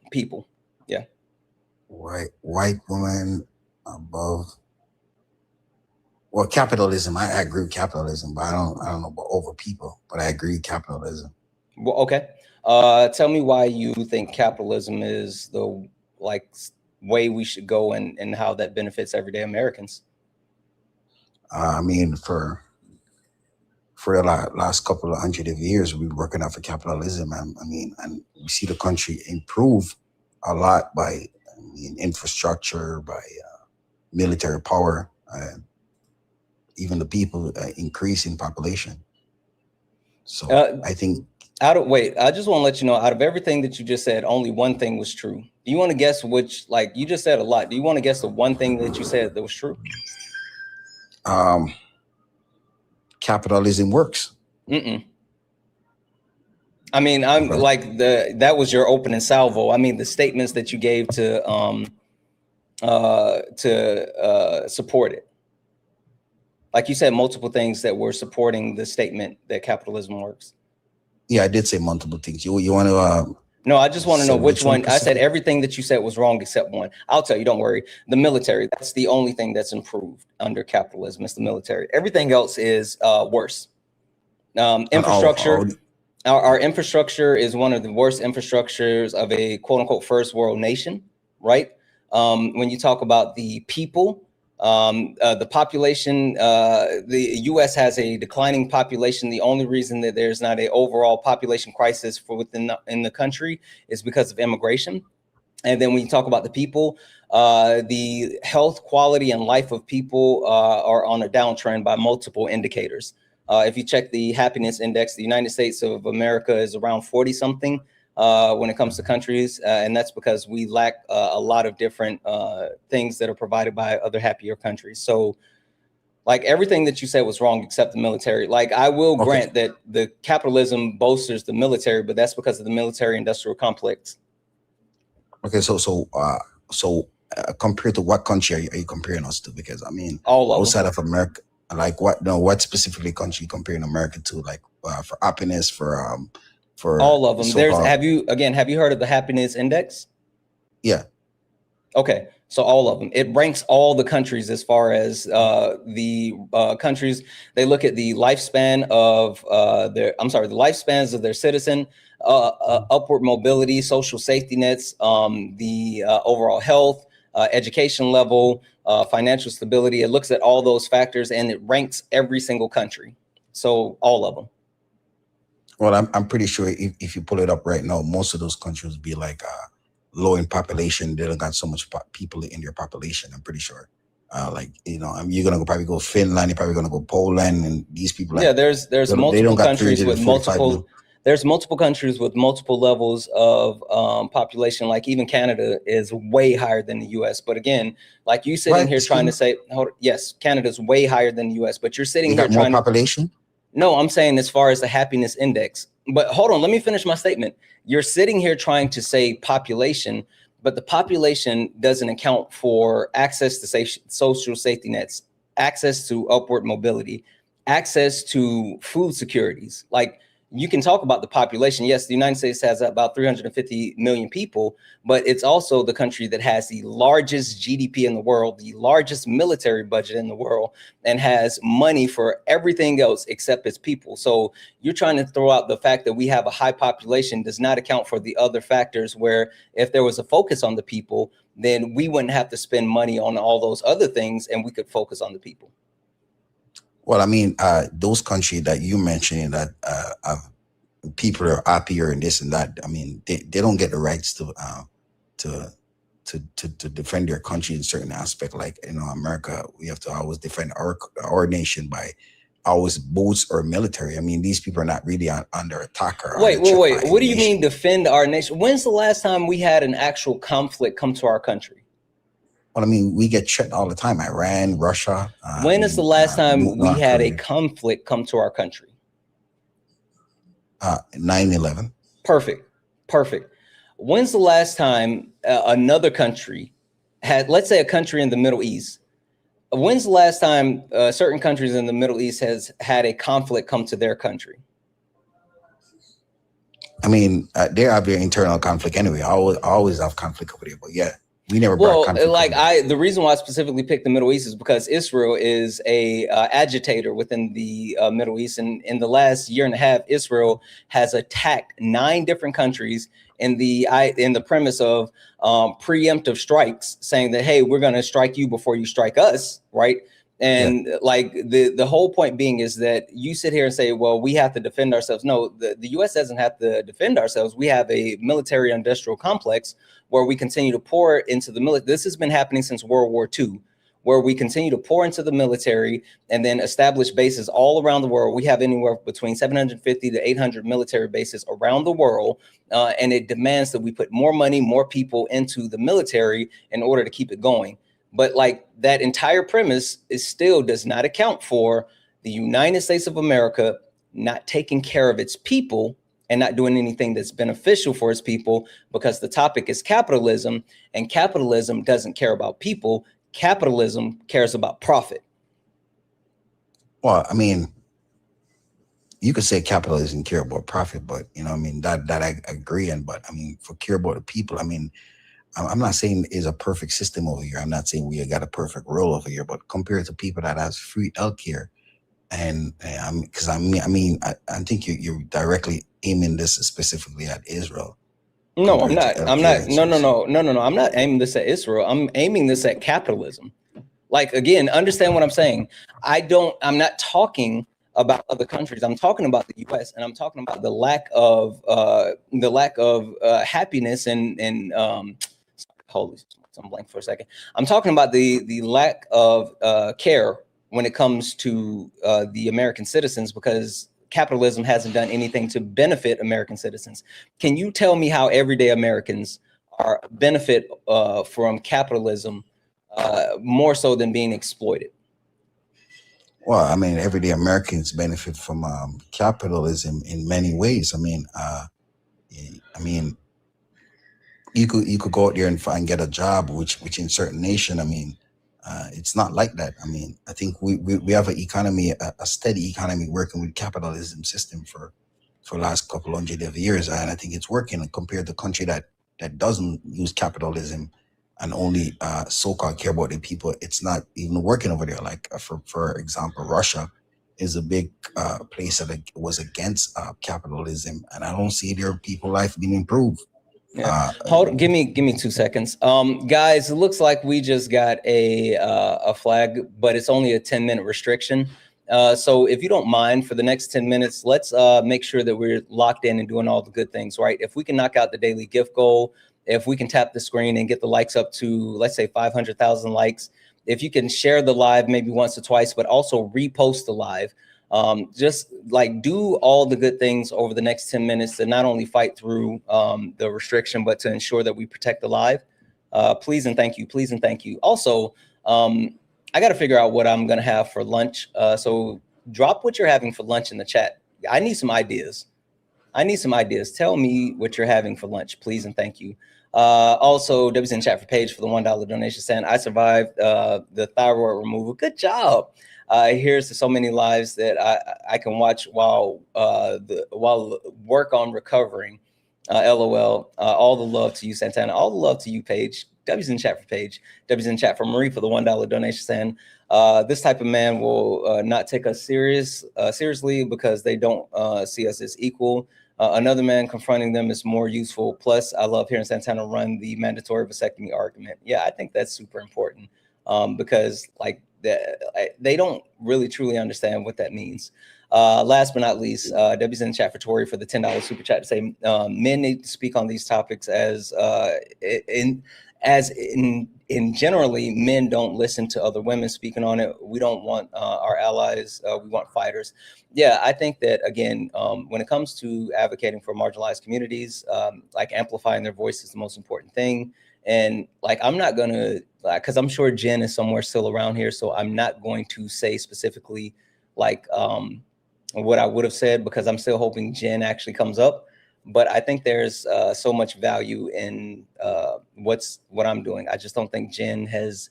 Yeah. White woman above. Well, capitalism. I agree with capitalism, but I don't know about over people. But I agree with capitalism. Well, okay. Tell me why you think capitalism is the way we should go and how that benefits everyday Americans. I mean, for the last couple of hundred of years, we've been working out for capitalism. And we see the country improve a lot by infrastructure, by military power, even the people increase in population. So I think. I just want to let you know, out of everything that you just said, only one thing was true. Do you want to guess which, you just said a lot. Do you want to guess the one thing that you said that was true? Capitalism works. I mean, that was your opening salvo. I mean, the statements that you gave to support it. Like you said multiple things that were supporting the statement that capitalism works. Yeah, I did say multiple things. You want to? No, I just want to know which one. I said everything that you said was wrong except one. I'll tell you, don't worry. The military, that's the only thing that's improved under capitalism. It's the military. Everything else is worse. Infrastructure. Our infrastructure is one of the worst infrastructures of a quote unquote first world nation, right? When you talk about the people, the population, the U.S. has a declining population. The only reason that there's not an overall population crisis in the country is because of immigration. And then when you talk about the people, the health, quality, and life of people are on a downtrend by multiple indicators. If you check the happiness index, the United States of America is around 40 something. When it comes to countries, and that's because we lack a lot of different things that are provided by other happier countries. So everything that you said was wrong except the military. I will grant that the capitalism bolsters the military, but that's because of the military industrial complex. Okay, so compared to what country are you comparing us to? Because I mean, all of outside them. of America, like what specifically country you comparing America to? Like for happiness, for All of them. There's so-called, have you heard of the happiness index? yeah. Okay, so all of them. It ranks all the countries as far as the countries. They look at the lifespan of the lifespans of their citizen, upward mobility, social safety nets, the overall health, education level, financial stability. It looks at all those factors and it ranks every single country. So all of them. Well, I'm pretty sure if you pull it up right now, most of those countries would be like low in population. They don't got so much people in their population. I'm pretty sure. Like, you know, I mean, you're gonna probably go Finland. You're probably gonna go Poland, and these people. Like, yeah, there's multiple countries with multiple. There's multiple countries with multiple levels of population. Like even Canada is way higher than the U.S. But again, like you sitting here trying to say, yes, Canada's way higher than the U.S. But you're sitting here trying more population. No, I'm saying as far as the happiness index. But hold on, let me finish my statement. You're sitting here trying to say population, but the population doesn't account for access to social safety nets, access to upward mobility, access to food securities. Like, you can talk about the population. Yes, the United States has about 350 million people, but it's also the country that has the largest GDP in the world, the largest military budget in the world, and has money for everything else except its people. So you're trying to throw out the fact that we have a high population does not account for the other factors where if there was a focus on the people, then we wouldn't have to spend money on all those other things and we could focus on the people. Well, I mean, those countries that you mentioned that people are happier and this and that. I mean, they don't get the rights to defend their country in certain aspect. Like, you know, America, we have to always defend our nation by always boats or military. I mean, these people are not really under attack. Or wait. What do you mean defend our nation? When's the last time we had an actual conflict come to our country? Well, I mean, we get threatened all the time. Iran, Russia. When is the last time we had a conflict come to our country? 9/11. Perfect. When's the last time another country had, let's say a country in the Middle East, when's the last time certain countries in the Middle East has had a conflict come to their country? I mean, they have their internal conflict anyway. I always have conflict over there, but yeah. We never brought conflict. Like the reason why I specifically picked the Middle East is because Israel is a agitator within the Middle East, and in the last year and a half, Israel has attacked 9 different countries in the premise of preemptive strikes, saying that, hey, we're going to strike you before you strike us, right? And like the whole point being is that you sit here and say, well, we have to defend ourselves. No, the U.S. doesn't have to defend ourselves. We have a military industrial complex where we continue to pour into the military. This has been happening since World War II, where we continue to pour into the military and then establish bases all around the world. We have anywhere between 750 to 800 military bases around the world. And it demands that we put more money, more people into the military in order to keep it going. But like that entire premise is still does not account for the United States of America not taking care of its people and not doing anything that's beneficial for its people, because the topic is capitalism, and capitalism doesn't care about people. Capitalism cares about profit. Well, I mean, you could say capitalism care about profit, but you know, I mean, that I agree in. But I mean, for care about the people, I mean, I'm not saying it's a perfect system over here. I'm not saying we got a perfect rule over here, but compared to people that has free healthcare, and because I think you're directly aiming this specifically at Israel. No, I'm not. No. I'm not aiming this at Israel. I'm aiming this at capitalism. Like, again, understand what I'm saying. I'm not talking about other countries. I'm talking about the U.S. and I'm talking about the lack of happiness and holy, I'm blank for a second. I'm talking about the lack of care when it comes to the American citizens, because capitalism hasn't done anything to benefit American citizens. Can you tell me how everyday Americans are benefit from capitalism more so than being exploited? Well, I mean, everyday Americans benefit from capitalism in many ways. I mean, you could go out there and get a job, which in certain nation, I mean, it's not like that. I mean, I think we have an economy, a steady economy working with capitalism system for last couple hundred of years, and I think it's working compared to a country that doesn't use capitalism and only so-called care about the people. It's not even working over there. Like for example, Russia is a big place that was against capitalism, and I don't see their people life being improved. Yeah. Give me 2 seconds. Guys, it looks like we just got a flag, but it's only a 10-minute restriction. So if you don't mind, for the next 10 minutes, let's make sure that we're locked in and doing all the good things, right? If we can knock out the daily gift goal, if we can tap the screen and get the likes up to, let's say, 500,000 likes, if you can share the live maybe once or twice, but also repost the live, just like do all the good things over the next 10 minutes to not only fight through the restriction, but to ensure that we protect the live. Please and thank you. Please and thank you. Also, I got to figure out what I'm going to have for lunch. So drop what you're having for lunch in the chat. I need some ideas. Tell me what you're having for lunch, please and thank you. Also, W's in chat for page for the $1 donation saying, I survived the thyroid removal. Good job. Here's to so many lives that I can watch while work on recovering. LOL. All the love to you, Santana. All the love to you, Paige. W's in chat for Paige. W's in chat for Marie for the $1 donation saying, this type of man will not take us seriously because they don't see us as equal. Another man confronting them is more useful. Plus, I love hearing Santana run the mandatory vasectomy argument. Yeah, I think that's super important because like they don't really truly understand what that means. Last but not least, W's in the chat for Tori for the $10 super chat to say men need to speak on these topics as in generally men don't listen to other women speaking on it. We don't want our allies. We want fighters. Yeah, I think that again, when it comes to advocating for marginalized communities, like amplifying their voice is the most important thing. And like, I'm not gonna, because I'm sure Jen is somewhere still around here, so I'm not going to say specifically like what I would have said because I'm still hoping Jen actually comes up. But I think there's so much value in what I'm doing. I just don't think Jen has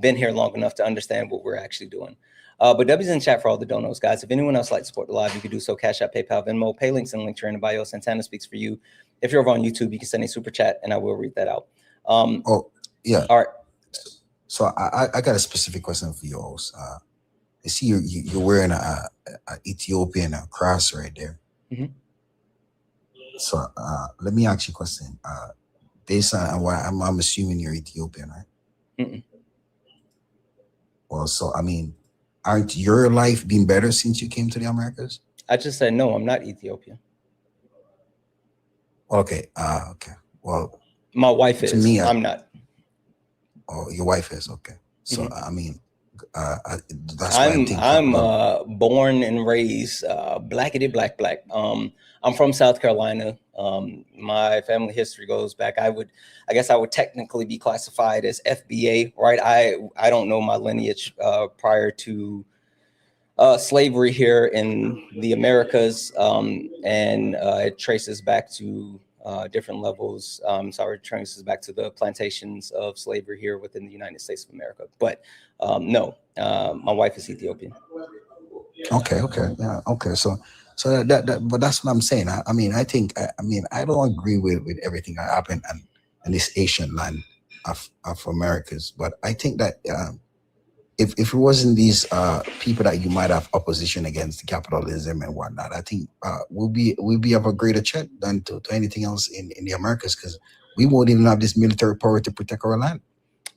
been here long enough to understand what we're actually doing. But W's in chat for all the donos, guys. If anyone else like to support the live, you can do so. Cash App, PayPal, Venmo, pay links and link in the bio. Santana speaks for you. If you're over on YouTube, you can send a super chat and I will read that out. Oh yeah. All right. So I got a specific question for you all. I see you're wearing a Ethiopian cross right there. Mm-hmm. So let me ask you a question. Based on why I'm assuming you're Ethiopian, right? Mm-mm. Well, so I mean, aren't your life been better since you came to the Americas? I just said no. I'm not Ethiopian. Okay. Okay. Well, my wife is. Me, I'm not. Oh, your wife is okay. So mm-hmm. I mean, that's why I'm born and raised blackity black. I'm from South Carolina. My family history goes back. I guess I would technically be classified as FBA, right? I don't know my lineage prior to slavery here in the Americas, and it traces back to different levels. Sorry, traces back to the plantations of slavery here within the United States of America. But no, my wife is Ethiopian. Okay. Yeah. Okay. So that but that's what I'm saying. I mean, I think, I don't agree with everything that happened in this Asian land of Americas, but I think that if it wasn't these people that you might have opposition against capitalism and whatnot, I think we'll be of a greater threat than to anything else in the Americas, because we won't even have this military power to protect our land.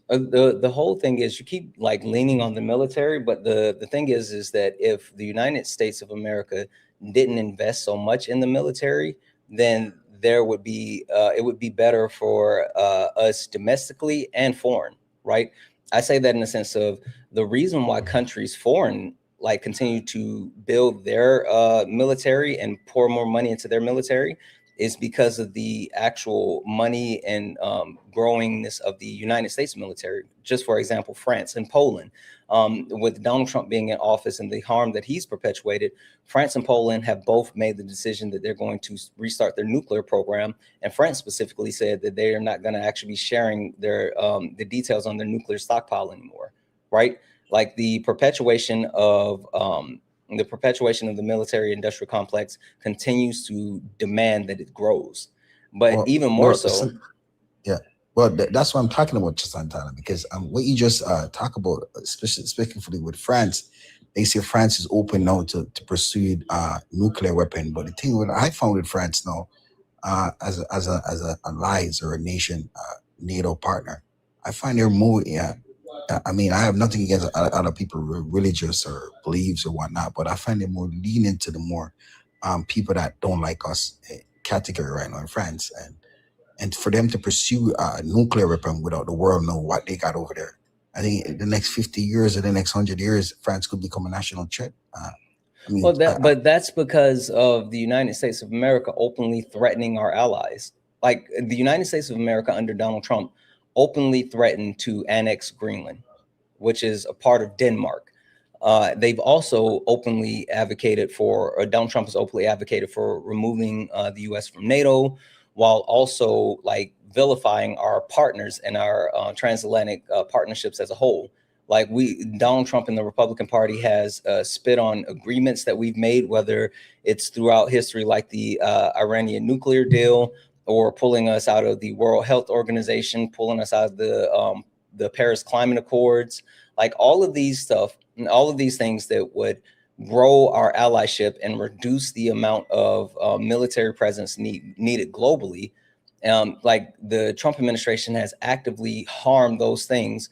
The whole thing is you keep like leaning on the military, but the thing is that if the United States of America didn't invest so much in the military, then there would be it would be better for us domestically and foreign, right? I say that in the sense of the reason why countries foreign like continue to build their military and pour more money into their military is because of the actual money and growingness of the United States military. Just for example, France and Poland. With Donald Trump being in office and the harm that he's perpetuated, France and Poland have both made the decision that they're going to restart their nuclear program. And France specifically said that they are not going to actually be sharing their the details on their nuclear stockpile anymore, right? Like the perpetuation of the military industrial complex continues to demand that it grows. But even more so. Yeah. Well, that's what I'm talking about, Santana, because what you just talk about, specifically with France, they say France is open now to pursue nuclear weapon. But the thing I found with France now, as a allies or a nation, NATO partner, I find they're more. Yeah, I mean, I have nothing against other people, religious or beliefs or whatnot, but I find they're more leaning to the more people that don't like us category right now in France, and for them to pursue a nuclear weapon without the world know what they got over there. I think in the next 50 years or the next 100 years, France could become a national threat. I mean, but that's because of the United States of America openly threatening our allies. Like the United States of America under Donald Trump openly threatened to annex Greenland, which is a part of Denmark. They've also openly advocated for, or Donald Trump has openly advocated for removing the U.S. from NATO, while also like vilifying our partners and our transatlantic partnerships as a whole. Like Donald Trump and the Republican Party has spit on agreements that we've made, whether it's throughout history, like the Iranian nuclear deal, or pulling us out of the World Health Organization, pulling us out of the Paris Climate Accords, like all of these stuff and all of these things that would grow our allyship and reduce the amount of military presence needed globally. Like the Trump administration has actively harmed those things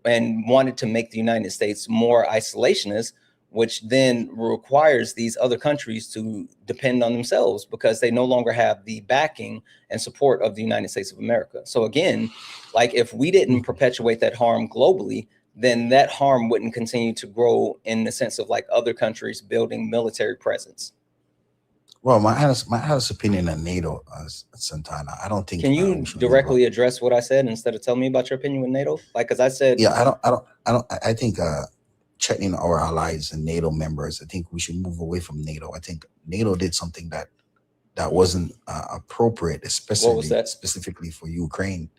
and wanted to make the United States more isolationist, which then requires these other countries to depend on themselves because they no longer have the backing and support of the United States of America. So again, like if we didn't perpetuate that harm globally, then that harm wouldn't continue to grow in the sense of like other countries building military presence. Well, my honest opinion on NATO, Santana, I don't think. Can you directly address what I said instead of telling me about your opinion with NATO? Like, because I said, yeah, I think checking our allies and NATO members, I think we should move away from NATO. I think NATO did something that wasn't appropriate, specifically for Ukraine.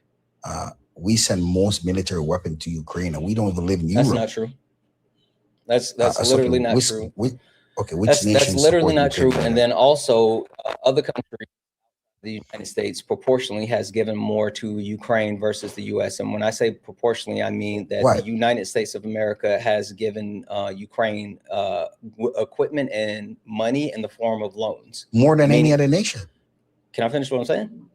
We send most military weapons to Ukraine, and we don't even live in Europe. That's not true. That's literally not true. Okay, which nations? That's literally not true. And then also, other countries, the United States proportionally has given more to Ukraine versus the U.S. And when I say proportionally, I mean that the United States of America has given Ukraine equipment and money in the form of loans. More than any other nation. Can I finish what I'm saying?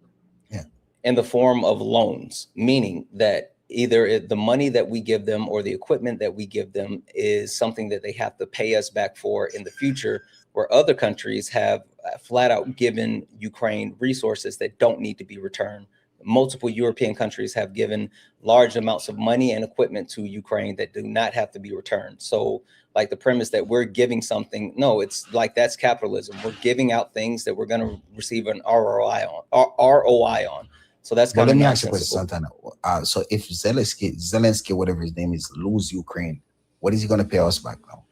Yeah. In the form of loans, meaning that either the money that we give them or the equipment that we give them is something that they have to pay us back for in the future, where other countries have flat out given Ukraine resources that don't need to be returned. Multiple European countries have given large amounts of money and equipment to Ukraine that do not have to be returned. So like the premise that we're giving something, no, it's like that's capitalism. We're giving out things that we're going to receive an ROI on. So that's kind of. Let me ask you a question, Santana. So if Zelensky, whatever his name is, lose Ukraine, what is he going to pay us back now?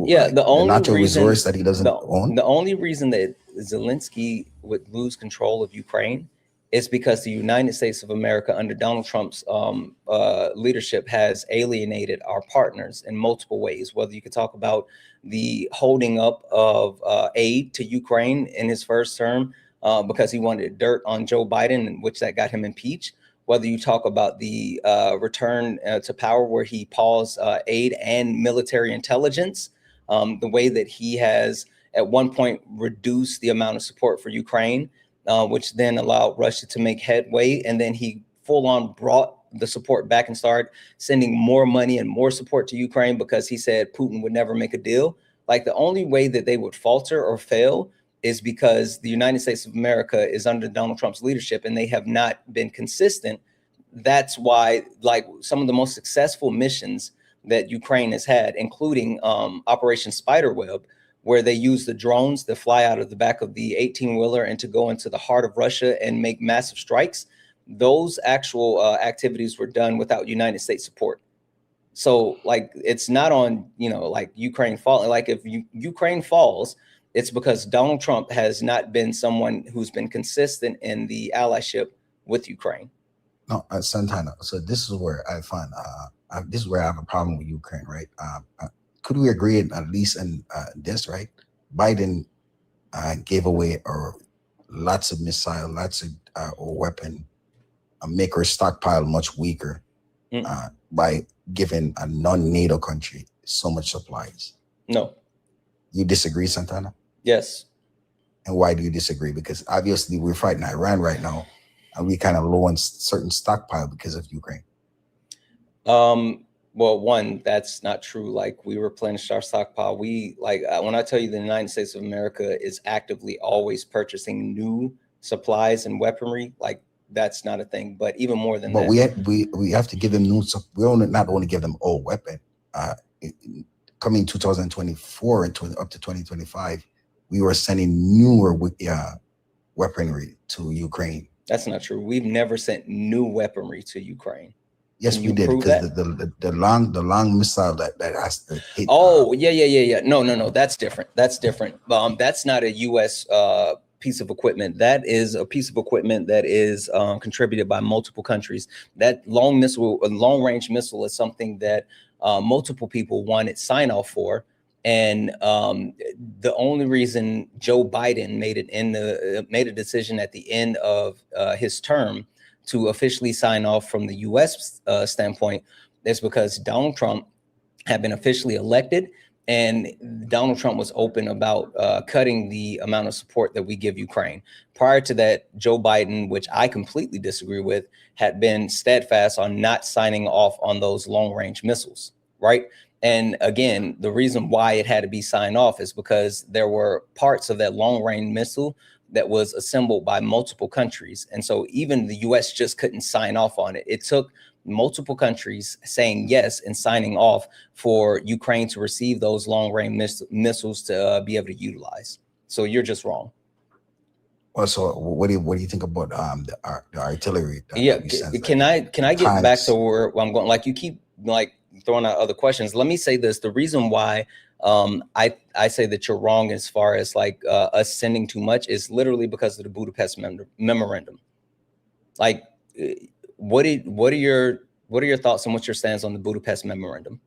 Yeah, the only natural reason, resource that he doesn't own. The only reason that Zelensky would lose control of Ukraine is because the United States of America under Donald Trump's leadership has alienated our partners in multiple ways. Whether you could talk about the holding up of aid to Ukraine in his first term because he wanted dirt on Joe Biden, in which that got him impeached. Whether you talk about the return to power where he paused aid and military intelligence, the way that he has at one point reduced the amount of support for Ukraine, which then allowed Russia to make headway. And then he full on brought the support back and started sending more money and more support to Ukraine because he said Putin would never make a deal. Like the only way that they would falter or fail is because the United States of America is under Donald Trump's leadership and they have not been consistent. That's why like some of the most successful missions that Ukraine has had, including Operation Spiderweb, where they use the drones that fly out of the back of the 18-wheeler and to go into the heart of Russia and make massive strikes. Those actual activities were done without United States support. So like, it's not on, like Ukraine falling. Like if Ukraine falls, it's because Donald Trump has not been someone who's been consistent in the allyship with Ukraine. No, Santana. So this is where I find, this is where I have a problem with Ukraine, right? Could we agree at least in this, right? Biden gave away lots of missiles, lots of weapon, make our stockpile much weaker by giving a non-NATO country so much supplies. No. You disagree, Santana? Yes. And why do you disagree? Because obviously we're fighting Iran right now, and we kind of low on certain stockpile because of Ukraine. Well, one, that's not true. Like, we replenished our stockpile. We when I tell you the United States of America is actively always purchasing new supplies and weaponry, like that's not a thing. But even more than that, we have to give them new. We not only give them old weapon. Coming 2024 and up to 2025, we were sending newer weaponry to Ukraine. That's not true. We've never sent new weaponry to Ukraine. Yes, we did, because the long missile that has to hit. Oh, yeah. No. That's different. That's different. That's not a U.S. Piece of equipment. That is a piece of equipment that is contributed by multiple countries. That long range missile is something that multiple people wanted sign off for. And the only reason Joe Biden made a decision at the end of his term to officially sign off from the U.S. Standpoint is because Donald Trump had been officially elected, and Donald Trump was open about cutting the amount of support that we give Ukraine. Prior to that, Joe Biden, which I completely disagree with, had been steadfast on not signing off on those long-range missiles, right? And again, the reason why it had to be signed off is because there were parts of that long-range missile that was assembled by multiple countries. And so even the US just couldn't sign off on it. It took multiple countries saying yes and signing off for Ukraine to receive those long-range missiles to be able to utilize. So you're just wrong. Well, so what do you think about the artillery? Can I get back to where I'm going? Like, you keep like throwing out other questions. Let me say this. The reason why I say that you're wrong as far as like us sending too much is literally because of the Budapest memorandum. Like, what are your thoughts on what's your stance on the Budapest memorandum?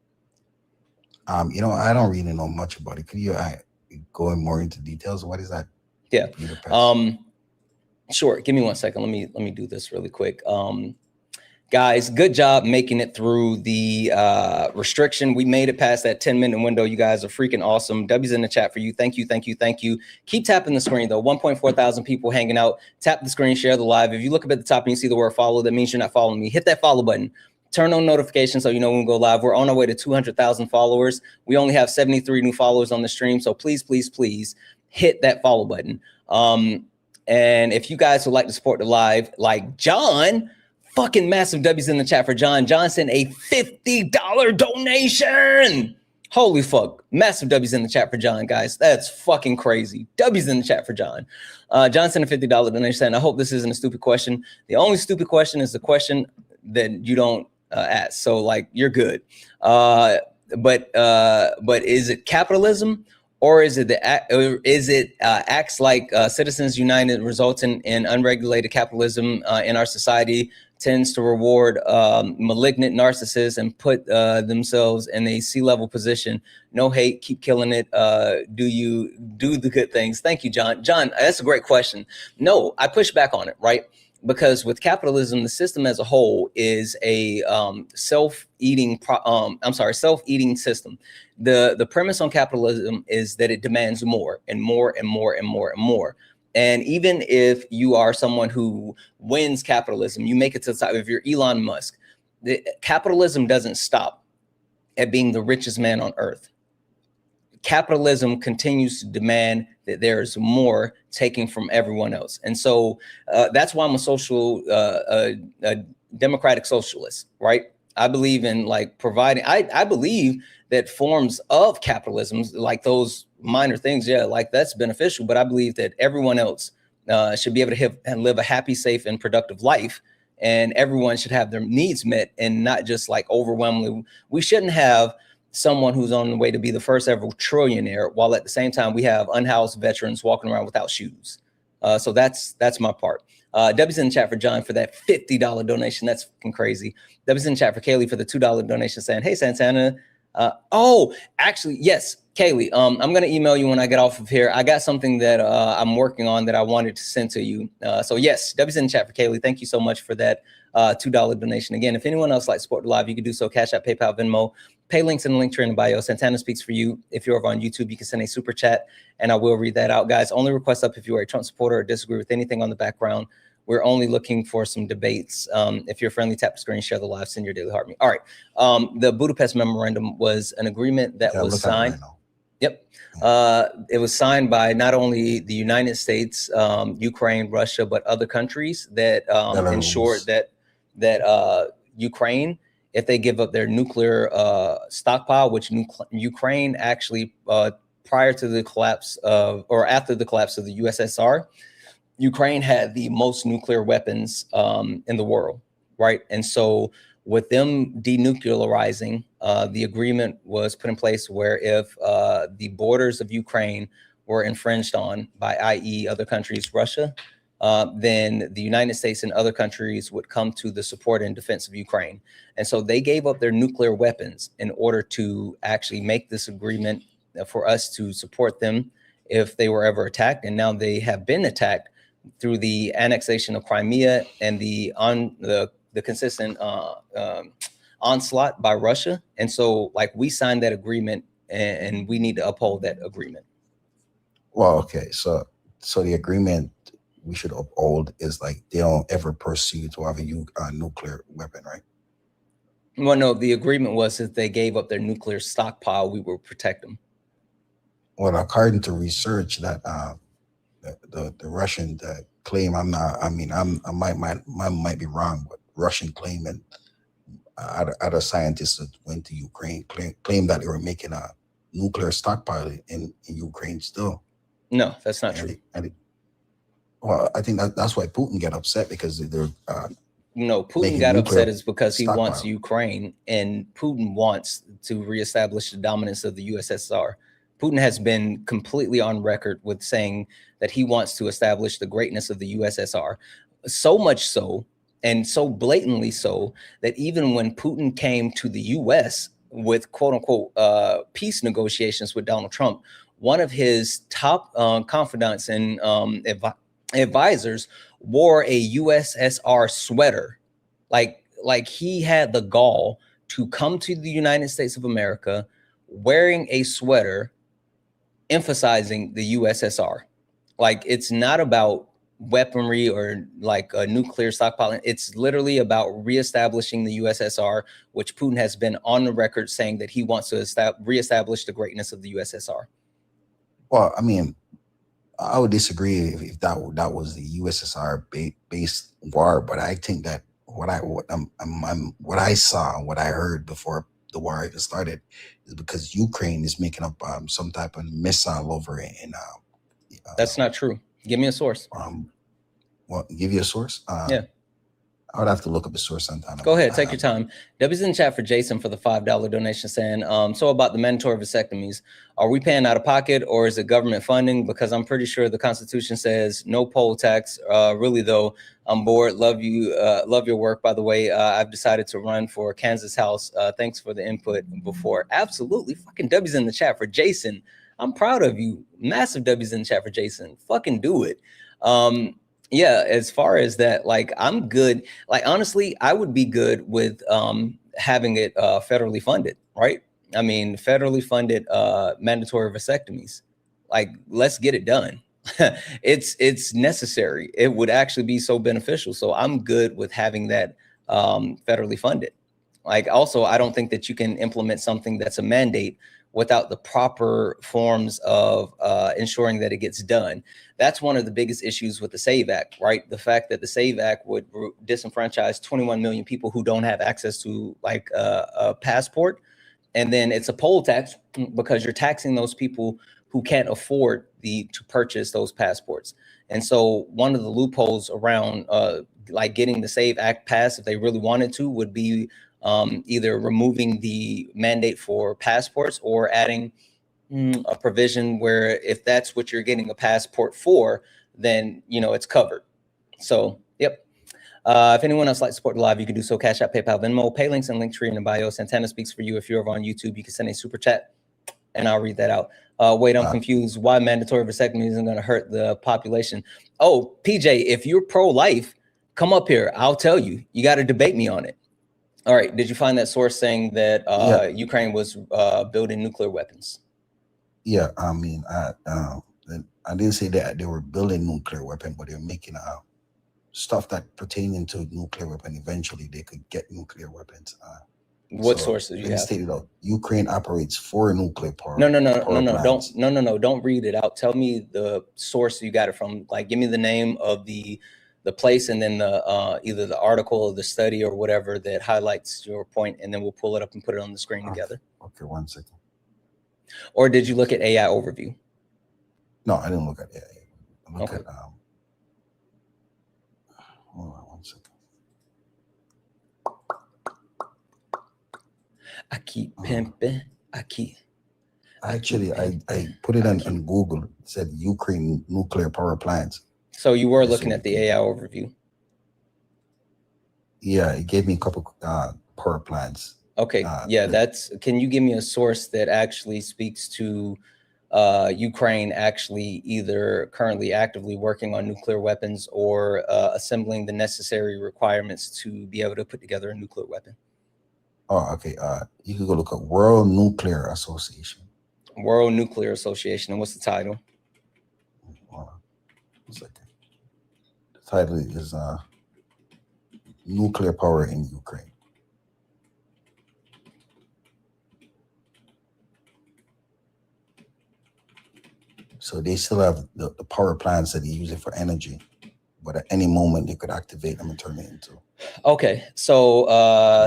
I don't really know much about it. Could you go in more into details? What is that? Yeah. Budapest? Sure. Give me 1 second. Let me do this really quick. Guys, good job making it through the restriction. We made it past that 10-minute window. You guys are freaking awesome. W's in the chat for you. Thank you. Keep tapping the screen, though. 1.4 thousand people hanging out. Tap the screen, share the live. If you look up at the top and you see the word follow, that means you're not following me. Hit that follow button. Turn on notifications so you know when we go live. We're on our way to 200,000 followers. We only have 73 new followers on the stream. So please hit that follow button. And if you guys would like to support the live, like John, fucking massive W's in the chat for John. John sent a $50 donation. Holy fuck. Massive W's in the chat for John, guys. That's fucking crazy. W's in the chat for John. John sent a $50 donation. I hope this isn't a stupid question. The only stupid question is the question that you don't ask. So like, you're good. But is it capitalism? Or is it acts like Citizens United results in unregulated capitalism in our society, tends to reward malignant narcissists and put themselves in a C-level position? No hate, keep killing it. Do you do the good things? Thank you, John. John, that's a great question. No, I push back on it, right? Because with capitalism, the system as a whole is a self-eating system. The premise on capitalism is that it demands more and more and more and more and more. And even if you are someone who wins capitalism, you make it to the top. If you're Elon Musk, capitalism doesn't stop at being the richest man on earth. Capitalism continues to demand that there is more taking from everyone else. And so that's why I'm a democratic socialist, right? I believe in like providing, I believe that forms of capitalism, like those minor things, yeah, like that's beneficial. But I believe that everyone else should be able to have and live a happy, safe, and productive life. And everyone should have their needs met, and not just like overwhelmingly. We shouldn't have someone who's on the way to be the first ever trillionaire, while at the same time we have unhoused veterans walking around without shoes. So that's my part. W's in the chat for John for that $50 donation. That's fucking crazy. W's in the chat for Kaylee for the $2 donation, saying, hey, Santana. Oh, actually, yes, Kaylee, I'm going to email you when I get off of here. I got something that I'm working on that I wanted to send to you. So yes, W's in the chat for Kaylee. Thank you so much for that $2 donation. Again, if anyone else likes to support the live, you can do so. Cash App, PayPal, Venmo. Pay links in the link tree in the bio. Santana speaks for you. If you're over on YouTube, you can send a super chat and I will read that out, guys. Only request up if you are a Trump supporter or disagree with anything on the background. We're only looking for some debates. If you're friendly, tap the screen, share the live, send your daily heart me. All right. The Budapest memorandum was an agreement that was signed. Yep. It was signed by not only the United States, Ukraine, Russia, but other countries that ensured that Ukraine, if they give up their nuclear stockpile, which Ukraine actually, prior to the collapse of, or after the collapse of the USSR, Ukraine had the most nuclear weapons in the world, right? And so with them denuclearizing, the agreement was put in place where if the borders of Ukraine were infringed on by, i.e. other countries, Russia, then the United States and other countries would come to the support and defense of Ukraine. And so they gave up their nuclear weapons in order to actually make this agreement for us to support them if they were ever attacked. And now they have been attacked through the annexation of Crimea and the consistent onslaught by Russia. And so like we signed that agreement and we need to uphold that agreement. Well, okay. So the agreement we should uphold is like they don't ever pursue to have a nuclear weapon, right? Well, no, the agreement was that they gave up their nuclear stockpile, we will protect them. Well, according to research that the Russian claim, I might be wrong, but Russian claim and other scientists that went to Ukraine claim that they were making a nuclear stockpile in Ukraine still. No, that's not true. Well, I think that's why Putin got upset, because they're no, Putin got upset is because he wants Ukraine, and Putin wants to reestablish the dominance of the USSR. Putin has been completely on record with saying that he wants to establish the greatness of the USSR. So much so, and so blatantly so, that even when Putin came to the US with quote unquote peace negotiations with Donald Trump, one of his top confidants and advisors wore a USSR sweater. Like he had the gall to come to the United States of America wearing a sweater emphasizing the USSR. Like, it's not about weaponry or like a nuclear stockpile. It's literally about reestablishing the USSR, which Putin has been on the record saying that he wants to reestablish the greatness of the USSR. Well, I mean, I would disagree if that was the USSR based war, but I think that what I saw, what I heard before the war even started, is because Ukraine is making up some type of missile over in. That's not true. Give me a source. Well, give you a source? Yeah. I would have to look up a source sometime. Go ahead, take your time. W's in the chat for Jason for the $5 donation, saying, so about the mandatory vasectomies, are we paying out of pocket or is it government funding? Because I'm pretty sure the Constitution says no poll tax. Really though, I'm bored. Love you. Love your work, by the way. I've decided to run for Kansas House. Thanks for the input before. Absolutely. Fucking W's in the chat for Jason. I'm proud of you. Massive W's in the chat for Jason. Fucking do it. Yeah, as far as that, like, I'm good. Like, honestly, I would be good with having it federally funded, right? I mean, federally funded mandatory vasectomies. Like, let's get it done. It's necessary. It would actually be so beneficial. So I'm good with having that federally funded. Like, also, I don't think that you can implement something that's a mandate without the proper forms of ensuring that it gets done. That's one of the biggest issues with the SAVE Act, right? The fact that the SAVE Act would disenfranchise 21 million people who don't have access to like a passport And then it's a poll tax because you're taxing those people who can't afford to purchase those passports. And so one of the loopholes around like getting the SAVE Act passed, if they really wanted to, would be either removing the mandate for passports or adding a provision where if that's what you're getting a passport for, then, you know, it's covered. So, yep. If anyone else likes to support the live, you can do so. Cash App, PayPal, Venmo, pay links and Linktree in the bio. Santana speaks for you. If you're over on YouTube, you can send a super chat and I'll read that out. Wait, I'm confused. Why mandatory vasectomy isn't going to hurt the population? Oh, PJ, if you're pro-life, come up here. I'll tell you. You got to debate me on it. All right. Did you find that source saying that Ukraine was building nuclear weapons? Yeah, I mean, I didn't say that they were building nuclear weapon, but they're making stuff that pertaining to nuclear weapon. Eventually, they could get nuclear weapons. What sources you have? Stated out, Ukraine operates 4 nuclear power. No. Don't read it out. Tell me the source you got it from. Like, give me the name of the place, and then the either the article or the study or whatever that highlights your point, and then we'll pull it up and put it on the screen together. Okay, 1 second. Or did you look at AI overview? No, I didn't look at AI. I looked at hold on 1 second. I keep pimping. Actually, I put it on Google. It said Ukraine nuclear power plants. So you were looking at the AI overview? Yeah, it gave me a couple power plants. Okay, can you give me a source that actually speaks to Ukraine actually either currently actively working on nuclear weapons or assembling the necessary requirements to be able to put together a nuclear weapon? Oh, okay. You can go look at World Nuclear Association. World Nuclear Association. And what's the title? Hold on 1 second. The title is Nuclear Power in Ukraine. So they still have the power plants that they use it for energy, but at any moment they could activate them and turn it into. Okay, so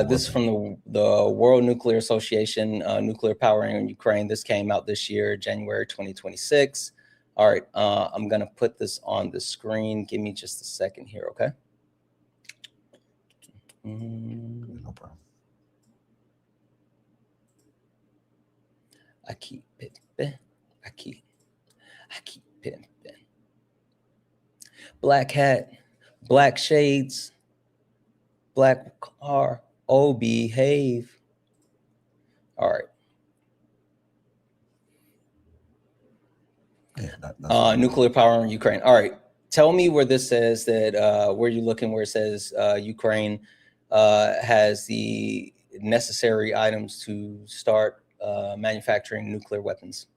this is from the World Nuclear Association, nuclear power in Ukraine. This came out this year, January 2026. All right, I'm gonna put this on the screen. Give me just a second here, okay? No problem. I keep pimping. Black hat, black shades, black car. Oh, behave. All right. Yeah, nuclear power in Ukraine. All right. Tell me where this says that, where you're looking, where it says Ukraine has the necessary items to start manufacturing nuclear weapons.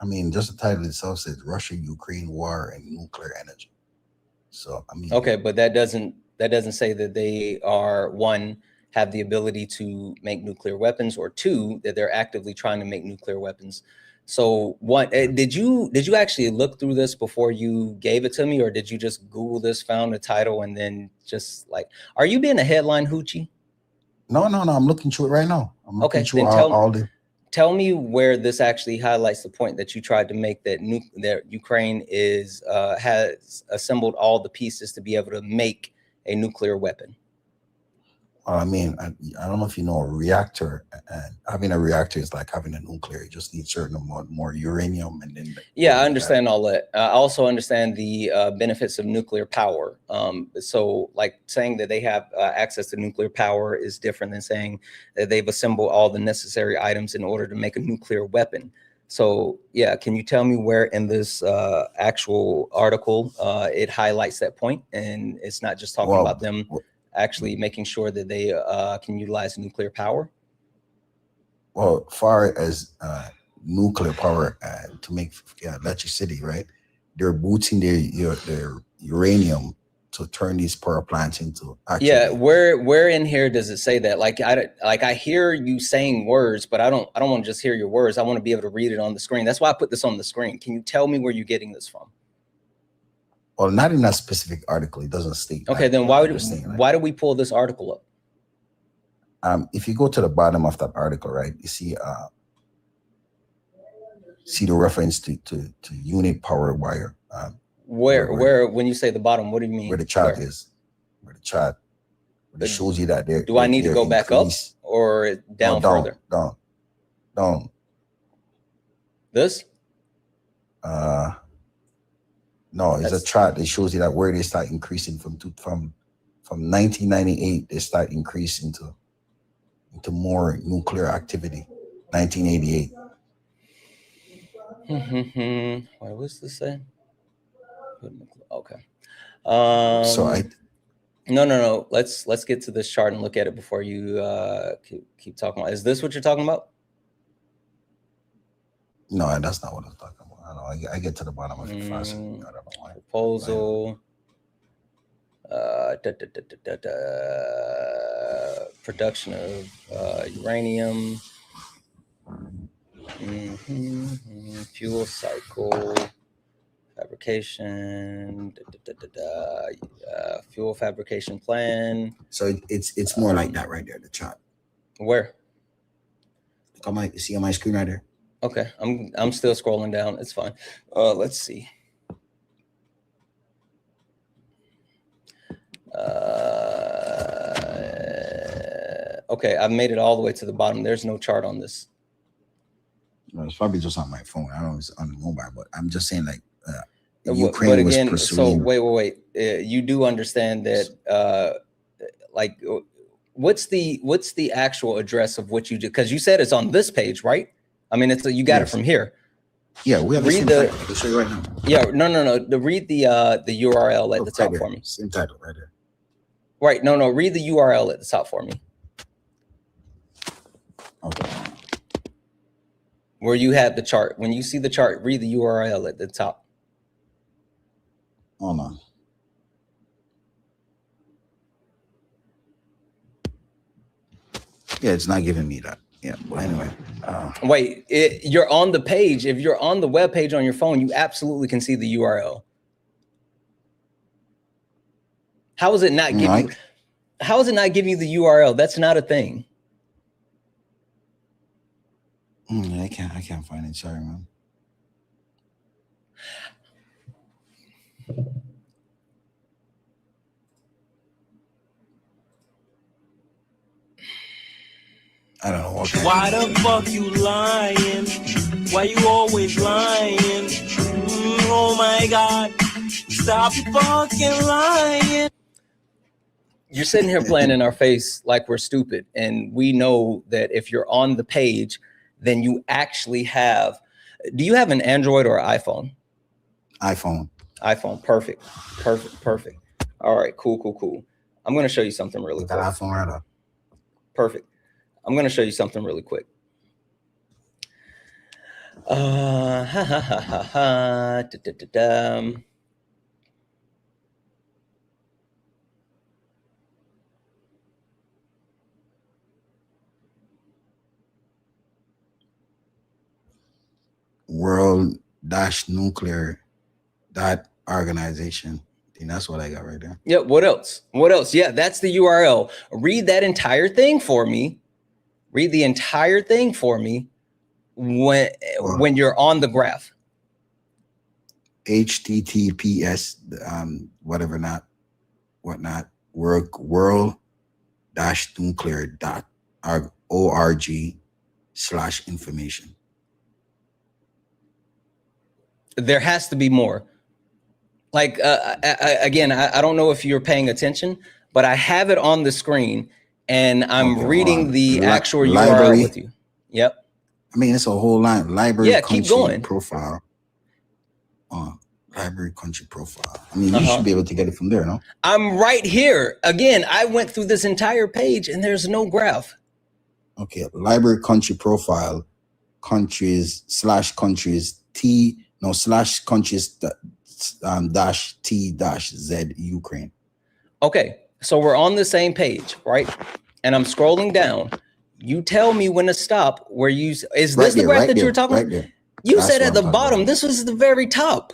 I mean, just the title itself says Russia-Ukraine war and nuclear energy. So, I mean. Okay, but that doesn't say that they are, one, have the ability to make nuclear weapons, or two, that they're actively trying to make nuclear weapons. So what did you actually look through this before you gave it to me, or did you just Google this, found the title, and then just like, are you being a headline hoochie? No, I'm looking through it right now. I'm looking Okay, through then all the. Tell me where this actually highlights the point that you tried to make, that Ukraine has assembled all the pieces to be able to make a nuclear weapon. I mean, I don't know if you know, a reactor, and having a reactor is like having a nuclear. You just need certain amount more uranium, and then. Yeah, I understand all that. I also understand the benefits of nuclear power. So, like saying that they have access to nuclear power is different than saying that they've assembled all the necessary items in order to make a nuclear weapon. So, yeah, can you tell me where in this actual article it highlights that point, and it's not just talking about them actually making sure that they can utilize nuclear power? Well, far as nuclear power to make electricity, right? They're boosting their uranium to turn these power plants into. Yeah, where in here does it say that? Like I hear you saying words, but I don't want to just hear your words. I want to be able to read it on the screen. That's why I put this on the screen. Can you tell me where you're getting this from? Well, not in that specific article. It doesn't state. Okay, then why do we pull this article up? if you go to the bottom of that article, right, you see the reference to unit power wire. Where when you say the bottom, what do you mean? Where the chart is, where the chart it shows you that there. Do I need to go back up or down further? Down. This? No, it's a chart that shows you that where they start increasing from 1998, they start increasing into more nuclear activity. 1988. What was this say? Okay. So no. Let's get to this chart and look at it before you keep talking about. Is this what you're talking about? No, that's not what I'm talking about. I know. I get to the bottom of it fast. I don't know why. Proposal. Production of uranium. Fuel cycle. Fabrication. Fuel fabrication plan. So it's more like that right there. The chart. Where? You see on my screen right there. Okay, I'm still scrolling down. It's fine. Let's see. Okay, I've made it all the way to the bottom. There's no chart on this. Well, it's probably just on my phone. I don't know if it's on the mobile, but I'm just saying like Ukraine was pursuing. So wait. You do understand that like what's the actual address of what you do? Because you said it's on this page, right? I mean, you got it from here. Yeah, we have read the I'll show you right now. Yeah, no. Read the URL at the top for me. Same title right there. Right. No. Read the URL at the top for me. Okay. Where you have the chart. When you see the chart, read the URL at the top. Hold on. Yeah, it's not giving me that. Yeah, but anyway. Wait, you're on the page. If you're on the web page on your phone, you absolutely can see the URL. How is it not giving? How is it not giving you the URL? That's not a thing. I can't find it. Sorry, man. I don't know. Okay. Why the fuck you lying? Why you always lying? Oh my God. Stop fucking lying. You're sitting here playing in our face like we're stupid. And we know that if you're on the page, then you actually have. Do you have an Android or iPhone? iPhone. Perfect. All right, cool. I'm going to show you something really quick. iPhone right up. Perfect. I'm going to show you something really quick. World-nuclear.organization. I think that's what I got right there. Yeah. What else? Yeah, that's the URL. Read that entire thing for me. Read the entire thing for me when you're on the graph. HTTPS world-nuclear.org/information. There has to be more. Like, again, I don't know if you're paying attention, but I have it on the screen and I'm reading the actual URL with you. Yep. I mean, it's a whole line. Library, yeah, country, keep going. Profile. Library, country, profile. I mean, you should be able to get it from there, no? I'm right here. Again, I went through this entire page and there's no graph. Okay, library, country, profile, countries, /countries, /countries -T-Z Ukraine. Okay, so we're on the same page, right? And I'm scrolling down. You tell me when to stop. Where you is this the graph that you were talking about? There. You said at the bottom. This was the very top.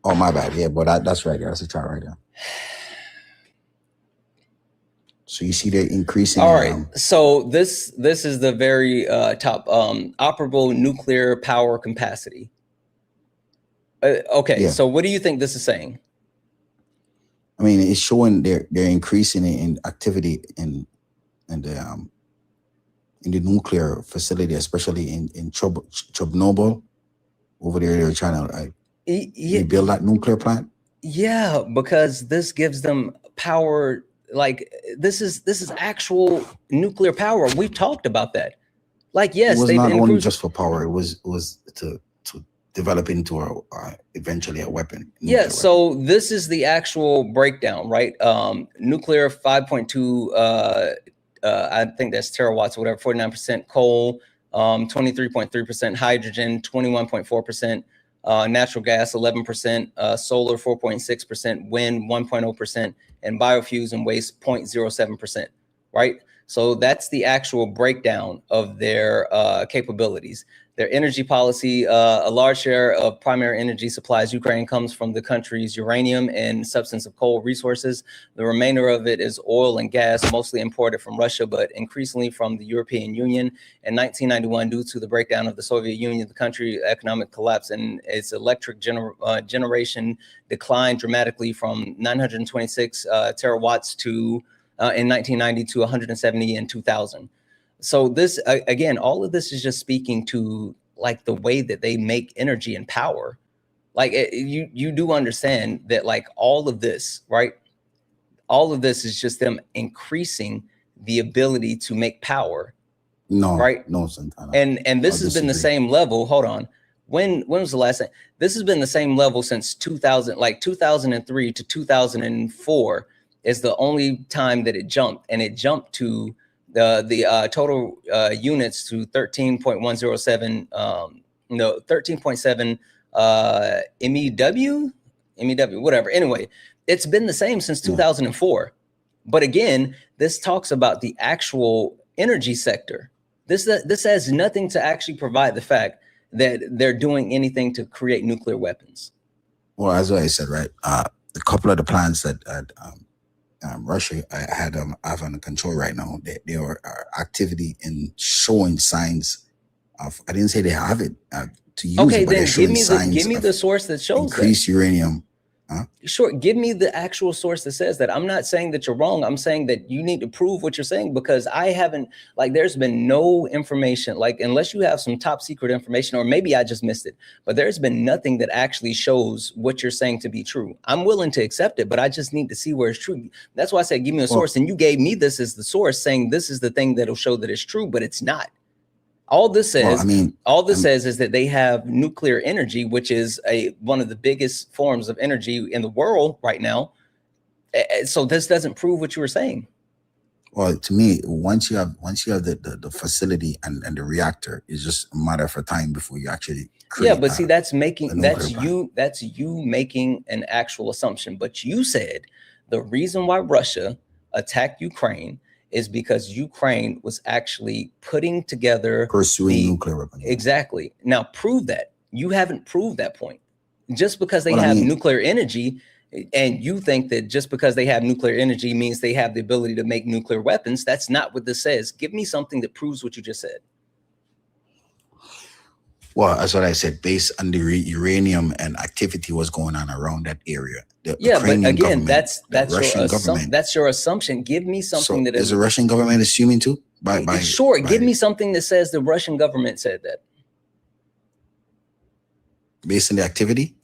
Oh, my bad. Yeah, but that's right there. That's a chart right there. So you see they're increasing. All right. So this is the very top operable nuclear power capacity. Okay. Yeah. So what do you think this is saying? I mean, it's showing they're increasing in activity in the nuclear facility, especially in Chernobyl. Over there, they're trying to rebuild that nuclear plant. Yeah, because this gives them power. Like this is actual nuclear power. We've talked about that. Like, yes, it was they've not only improved. just for power. It was to develop into eventually a weapon. Yeah. So this is the actual breakdown, right? Nuclear 5.2. I think that's terawatts or whatever. 49% coal, 23.3% hydrogen, 21.4%. Natural gas 11%, solar 4.6%, wind 1.0%, and biofuels and waste 0.07%, right? So that's the actual breakdown of their capabilities. Their energy policy, a large share of primary energy supplies Ukraine comes from the country's uranium and substance of coal resources. The remainder of it is oil and gas, mostly imported from Russia, but increasingly from the European Union. In 1991, due to the breakdown of the Soviet Union, the country's economic collapse and its electric generation declined dramatically from 926 terawatts to in 1990 to 170 in 2000. So this, again, all of this is just speaking to like the way that they make energy and power. Like you do understand that like all of this, right? All of this is just them increasing the ability to make power. No, right? No, Santana. And this has been the same level. Hold on. When was the last time? This has been the same level since 2000, like 2003 to 2004 is the only time that it jumped, and it jumped to the total units to 13.107 13.7 MEW, whatever. Anyway, it's been the same since 2004. But again, this talks about the actual energy sector. This has nothing to actually provide the fact that they're doing anything to create nuclear weapons. Well, as I said, right, a couple of the plants that Russia have under control right now, they are activity in showing signs of. I didn't say they have it to use. Okay, it, but then give me the source that shows increased that. uranium. Sure, give me the actual source that says that. I'm not saying that you're wrong. I'm saying that you need to prove what you're saying, because I haven't, like, there's been no information, like, unless you have some top secret information, or maybe I just missed it, but there's been nothing that actually shows what you're saying to be true. I'm willing to accept it, but I just need to see where it's true. That's why I said, give me a source. And you gave me this as the source, saying this is the thing that'll show that it's true, but it's not. All this says, says is that they have nuclear energy, which is one of the biggest forms of energy in the world right now. So this doesn't prove what you were saying. Well, to me, once you have the facility and the reactor, it's just a matter of time before you actually create. Yeah, but see, that's you making an actual assumption. But you said the reason why Russia attacked Ukraine is because Ukraine was actually putting together pursuing nuclear weapons. Exactly. Now prove that. You haven't proved that point. Just because they have nuclear energy, and you think that just because they have nuclear energy means they have the ability to make nuclear weapons, that's not what this says. Give me something that proves what you just said. Well, that's what I said. Based on the uranium and activity was going on around that area. Yeah, but again, that's your assumption. Give me something that is the Russian government assuming too? Give me something that says the Russian government said that. Based on the activity?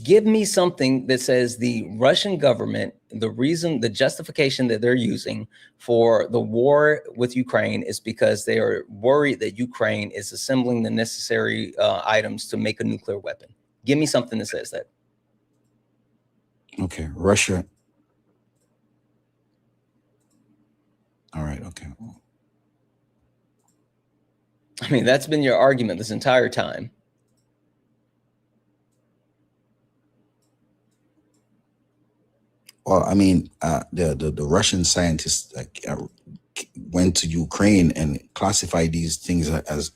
Give me something that says the Russian government, the justification that they're using for the war with Ukraine is because they are worried that Ukraine is assembling the necessary items to make a nuclear weapon. Give me something that says that. Okay, Russia. All right, okay. I mean, that's been your argument this entire time. Well, I mean, the Russian scientists went to Ukraine and classified these things as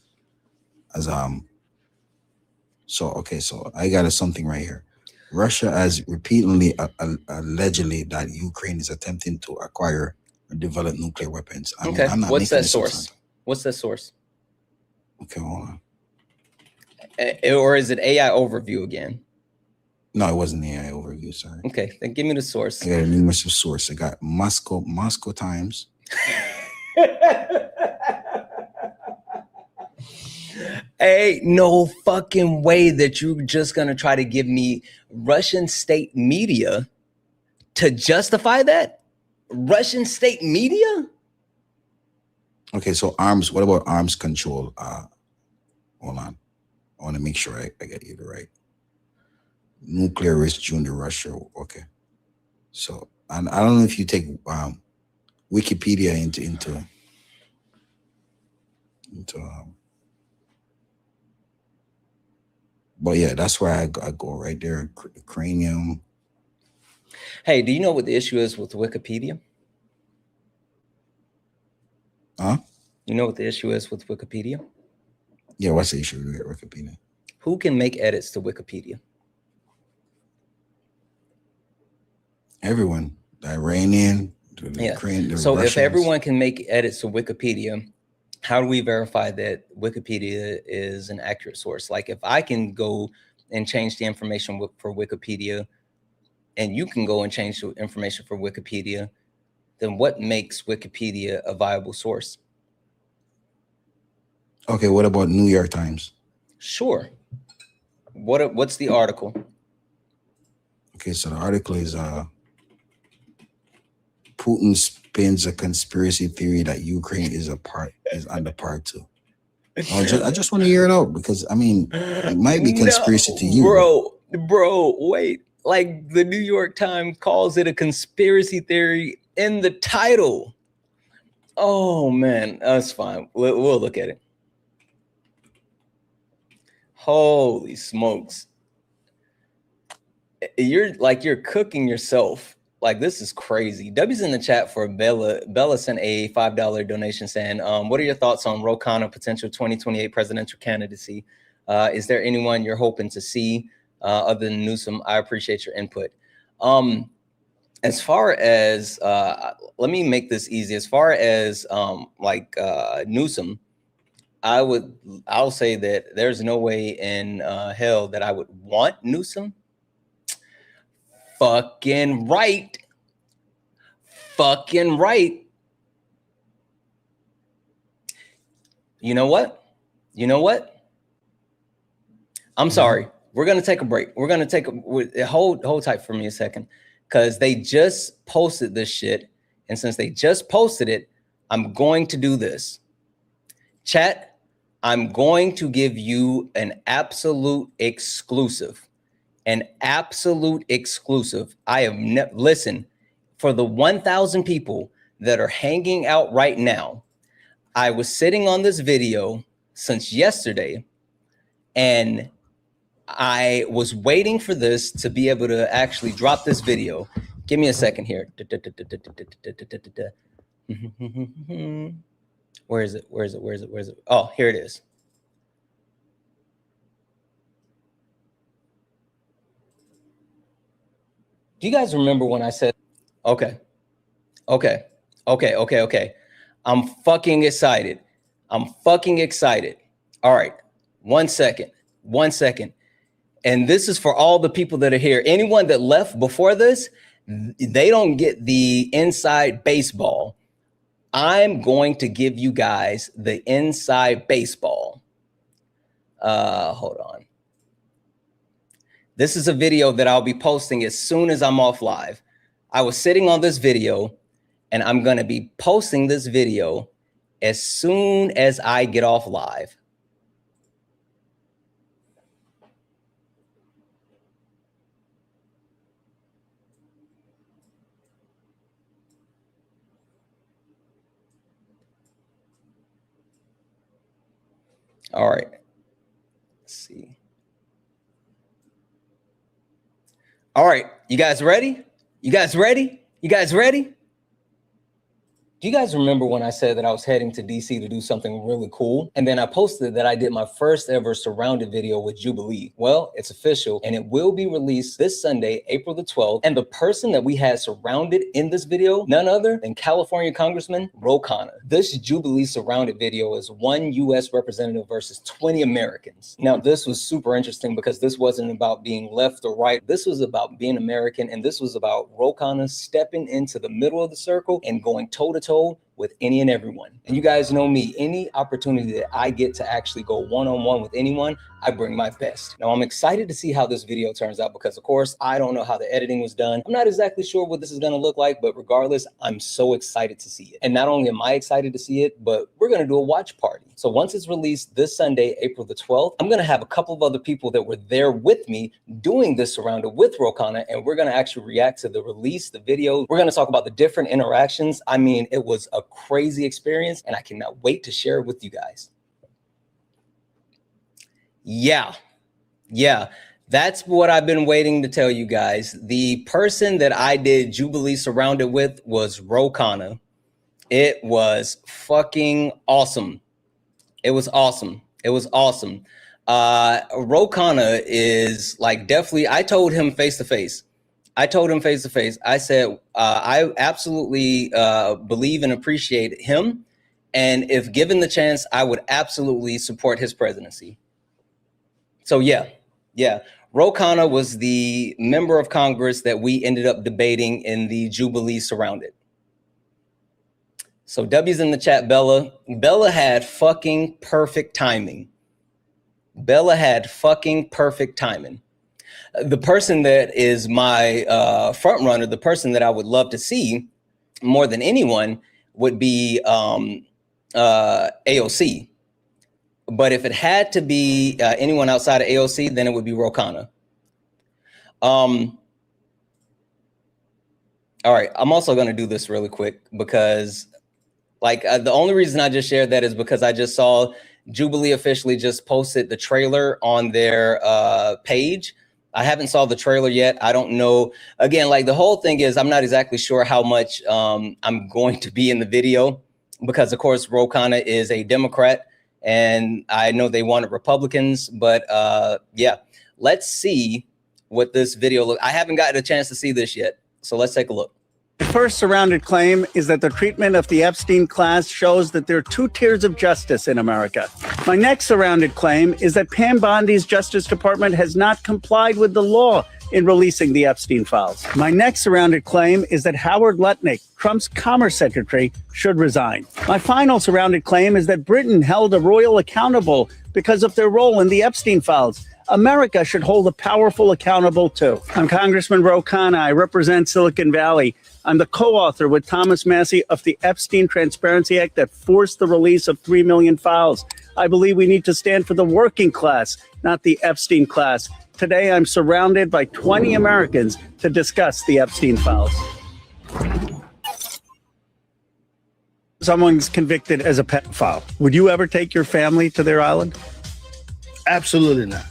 so I got something right here. Russia has repeatedly allegedly that Ukraine is attempting to acquire develop nuclear weapons. I mean, Okay. I'm not What's making that this up. source? What's that source? Okay, hold on. Or is it AI overview again? No, it wasn't the AI overview. Sorry. Okay, then give me the source. I got a numerous source. I got Moscow Times. Ain't no fucking way that you're just gonna try to give me Russian state media to justify that? Russian state media? Okay, so arms. What about arms control? Hold on. I want to make sure I get you the right. Nuclear risk junior Russia. Okay. So and I don't know if you take Wikipedia into but yeah, that's where I go right there. Cranium. Hey, do you know what the issue is with Wikipedia? Huh? You know what the issue is with Wikipedia? Yeah, what's the issue with Wikipedia? Who can make edits to Wikipedia? Everyone. The Iranian, the Yeah. Ukraine, the So Russians. if everyone can make edits to Wikipedia, how do we verify that Wikipedia is an accurate source? Like if I can go and change the information for Wikipedia and you can go and change the information for Wikipedia, then what makes Wikipedia a viable source? Okay, what about New York Times? Sure. What's the article? Okay, so the article is Putin spins a conspiracy theory that Ukraine is under part two. I just want to hear it out because I mean it might be conspiracy to you. Bro, wait. Like the New York Times calls it a conspiracy theory in the title. Oh man, that's fine. We'll look at it. Holy smokes. You're cooking yourself. Like this is crazy. W's in the chat for Bella. Bella sent a $5 donation saying, what are your thoughts on Ro Khanna potential 2028 presidential candidacy? Is there anyone you're hoping to see other than Newsom? I appreciate your input. As far as let me make this easy. As far as Newsom, I'll say that there's no way in hell that I would want Newsom. Fucking right. Fucking right. You know what? You know what? I'm sorry. We're going to take a break. We're going to take hold tight for me a second because they just posted this shit. And since they just posted it, I'm going to do this. Chat, I'm going to give you an absolute exclusive. An absolute exclusive. I have listen, for the 1,000 people that are hanging out right now, I was sitting on this video since yesterday, and I was waiting for this to be able to actually drop this video. Give me a second here. Where is it? Where is it? Where is it? Where is it? Oh, here it is. Do you guys remember when I said, okay. I'm fucking excited. All right, 1 second. And this is for all the people that are here. Anyone that left before this, they don't get the inside baseball. I'm going to give you guys the inside baseball. Hold on. This is a video that I'll be posting as soon as I'm off live. I was sitting on this video and I'm going to be posting this video as soon as I get off live. All right. Let's see. All right. You guys ready? You guys ready? Do you guys remember when I said that I was heading to DC to do something really cool? And then I posted that I did my first ever surrounded video with Jubilee. Well, it's official and it will be released this Sunday, April the 12th. And the person that we had surrounded in this video, none other than California Congressman Ro Khanna. This Jubilee surrounded video is 1 US representative versus 20 Americans. Now, this was super interesting because this wasn't about being left or right. This was about being American, and this was about Ro Khanna stepping into the middle of the circle and going toe-to-toe with any and everyone. And you guys know me, any opportunity that I get to actually go one-on-one with anyone, I bring my best. Now, I'm excited to see how this video turns out because, of course, I don't know how the editing was done. I'm not exactly sure what this is going to look like, but regardless, I'm so excited to see it. And not only am I excited to see it, but we're going to do a watch party. So once it's released this Sunday, April the 12th, I'm going to have a couple of other people that were there with me doing this surrounded with Ro Khanna, and we're going to actually react to the release, the video. We're going to talk about the different interactions. I mean, it was a crazy experience, and I cannot wait to share it with you guys. Yeah, that's what I've been waiting to tell you guys. The person that I did Jubilee surrounded with was Ro Khanna. It was fucking awesome. It was awesome. Ro Khanna is like definitely, I told him face to face. I said, I absolutely believe and appreciate him. And if given the chance, I would absolutely support his presidency. So yeah. Ro Khanna was the member of Congress that we ended up debating in the Jubilee surrounded. So W's in the chat, Bella. Bella had fucking perfect timing. The person that is my front runner, the person that I would love to see more than anyone would be AOC. But if it had to be anyone outside of AOC, then it would be Ro Khanna. All right, I'm also going to do this really quick because the only reason I just shared that is because I just saw Jubilee officially just posted the trailer on their page. I haven't saw the trailer yet. I don't know. Again, the whole thing is I'm not exactly sure how much I'm going to be in the video because, of course, Ro Khanna is a Democrat and I know they wanted Republicans. But yeah, let's see what this video looks. I haven't gotten a chance to see this yet. So let's take a look. The first surrounded claim is that the treatment of the Epstein class shows that there are two tiers of justice in America. My next surrounded claim is that Pam Bondi's Justice Department has not complied with the law in releasing the Epstein files. My next surrounded claim is that Howard Lutnick, Trump's Commerce Secretary, should resign. My final surrounded claim is that Britain held a royal accountable because of their role in the Epstein files. America should hold the powerful accountable too. I'm Congressman Ro Khanna. I represent Silicon Valley. I'm the co-author with Thomas Massie of the Epstein Transparency Act that forced the release of 3 million files. I believe we need to stand for the working class, not the Epstein class. Today, I'm surrounded by 20 Americans to discuss the Epstein files. Someone's convicted as a pedophile. Would you ever take your family to their island? Absolutely not.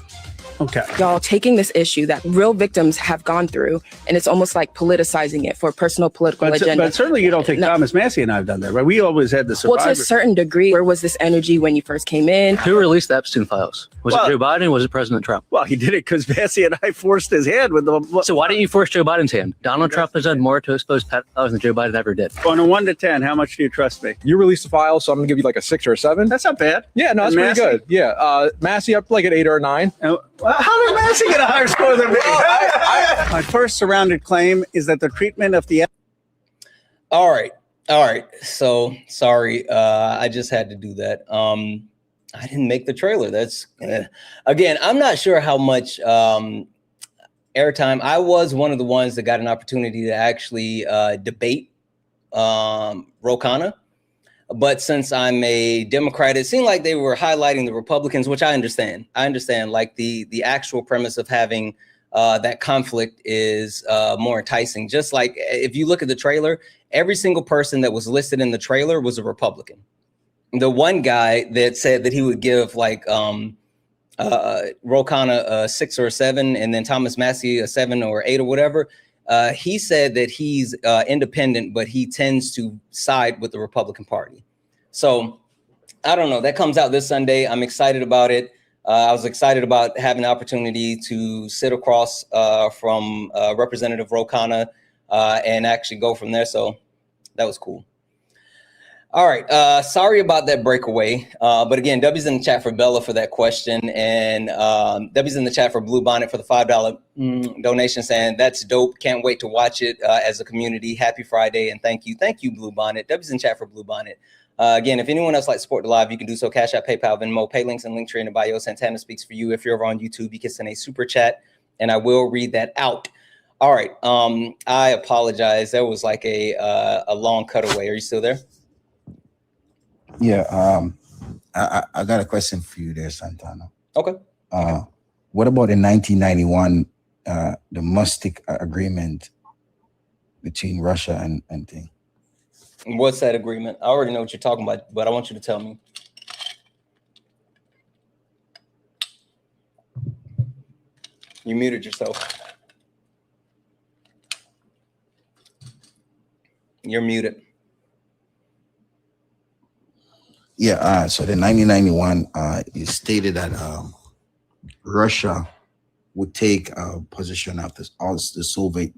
Okay. Y'all taking this issue that real victims have gone through, and it's almost like politicizing it for a personal political agenda. But certainly you don't think Thomas Massie and I have done that, right? We always had the survivor. Well, to a certain degree, where was this energy when you first came in? Who released the Epstein files? Was it Joe Biden or was it President Trump? Well, he did it because Massie and I forced his hand with the... So why didn't you force Joe Biden's hand? Donald Trump has done more to expose pedophiles than Joe Biden ever did. On a 1 to 10, how much do you trust me? You released the file, so I'm going to give you like a 6 or a 7. That's not bad. Yeah, no, that's pretty good. Yeah, Massie up like an 8 or a 9. How did Massie get a higher score than me? My first surrounded claim is that the treatment of the... All right. So sorry. I just had to do that. I didn't make the trailer. That's again, I'm not sure how much airtime. I was one of the ones that got an opportunity to actually debate Ro Khanna. But since I'm a Democrat, it seemed like they were highlighting the Republicans, which I understand. Like the actual premise of having that conflict is more enticing. Just like if you look at the trailer, every single person that was listed in the trailer was a Republican. The one guy that said that he would give like Ro Khanna a 6 or a 7, and then Thomas Massie a 7 or 8 or whatever. He said that he's independent, but he tends to side with the Republican Party. So I don't know. That comes out this Sunday. I'm excited about it. I was excited about having the opportunity to sit across from Representative Rokana and actually go from there. So that was cool. All right. Sorry about that breakaway. But again, W's in the chat for Bella for that question. And W's in the chat for Blue Bonnet for the $5 donation, saying that's dope. Can't wait to watch it as a community. Happy Friday. And thank you. Thank you, Blue Bonnet. W's in chat for Blue Bonnet. Again, if anyone else likes to support the live, you can do so. Cash App, PayPal, Venmo, pay links, and Linktree in the bio. Santana speaks for you. If you're over on YouTube, you can send a super chat, and I will read that out. All right. I apologize. That was like a long cutaway. Are you still there? Yeah. I got a question for you there, Santana. Okay. What about in 1991, the Mustic agreement between Russia and thing? What's that agreement? I already know what you're talking about, but I want you to tell me. You muted yourself. You're muted. Yeah. So the 1991, it stated that Russia would take a position of all the Soviet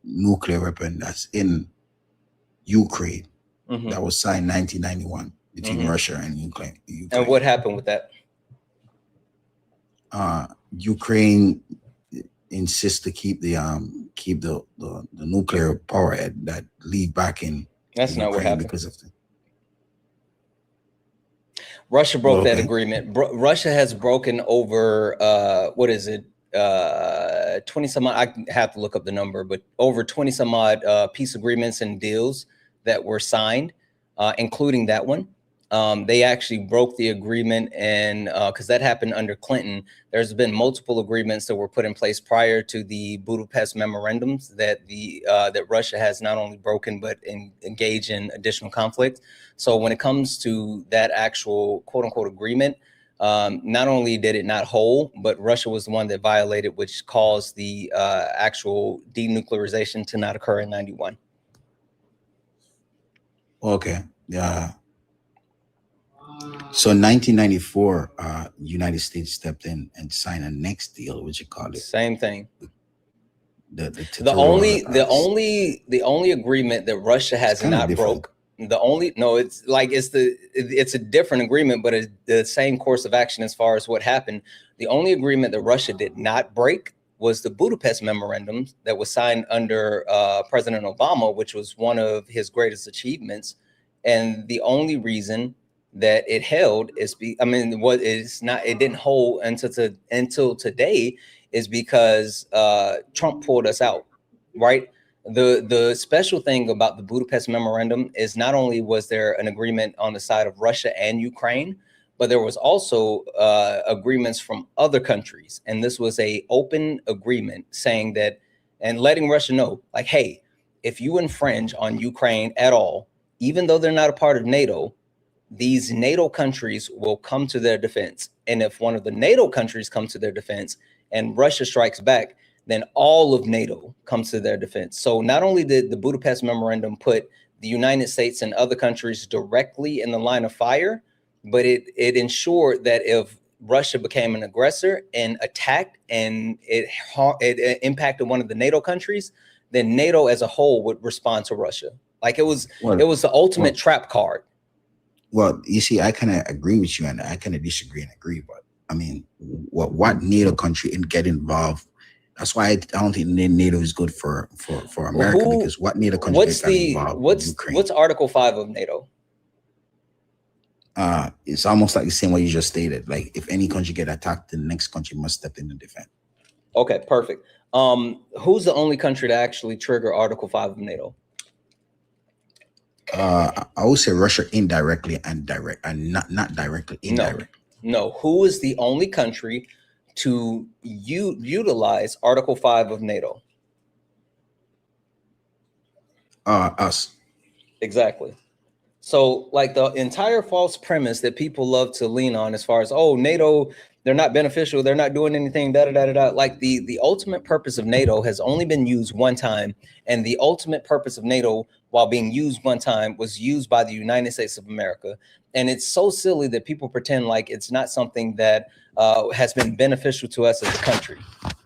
nuclear weapon that's in Ukraine. Mm-hmm. That was signed 1991 between Russia and Ukraine. And what happened with that? Ukraine insists to keep the nuclear power that leave back in. That's not what happened. Because of Russia broke that agreement. Russia has broken over what is it? 20 some odd, I have to look up the number, but over 20 some odd peace agreements and deals that were signed, including that one. They actually broke the agreement, and because that happened under Clinton, there's been multiple agreements that were put in place prior to the Budapest memorandums that that Russia has not only broken but engaged in additional conflict. So when it comes to that actual quote unquote agreement, not only did it not hold, but Russia was the one that violated, which caused the actual denuclearization to not occur in 91. Okay. Yeah. So in 1994, United States stepped in and signed a next deal, which you call it. Same thing. The only agreement that Russia has not broke. It's a different agreement, but it's the same course of action as far as what happened. The only agreement that Russia did not break was the Budapest memorandum that was signed under President Obama, which was one of his greatest achievements. And the only reason that it held is it didn't hold until today is because Trump pulled us out, right? The special thing about the Budapest memorandum is not only was there an agreement on the side of Russia and Ukraine, but there was also agreements from other countries. And this was a open agreement saying that, and letting Russia know, like, hey, if you infringe on Ukraine at all, even though they're not a part of NATO, these NATO countries will come to their defense. And if one of the NATO countries comes to their defense and Russia strikes back, then all of NATO comes to their defense. So not only did the Budapest memorandum put the United States and other countries directly in the line of fire, but it ensured that if Russia became an aggressor and attacked and it impacted one of the NATO countries, then NATO as a whole would respond to Russia. Like it was the ultimate trap card. Well, you see, I kind of agree with you, and I kind of disagree and agree. But I mean, what NATO country get involved? That's why I don't think NATO is good for America, because what NATO country got involved? What's Article 5 of NATO? It's almost like the same way you just stated. Like if any country get attacked, the next country must step in and defend. Okay, perfect. Who's the only country to actually trigger Article 5 of NATO? I would say Russia indirectly and direct, and not directly, indirect. No. Who is the only country to utilize Article 5 of NATO? Us. Exactly. So like the entire false premise that people love to lean on as far as, oh, NATO They're not beneficial. They're not doing anything. Da da da da da. Like the ultimate purpose of NATO has only been used one time, and the ultimate purpose of NATO, while being used one time, was used by the United States of America. And it's so silly that people pretend like it's not something that has been beneficial to us as a country.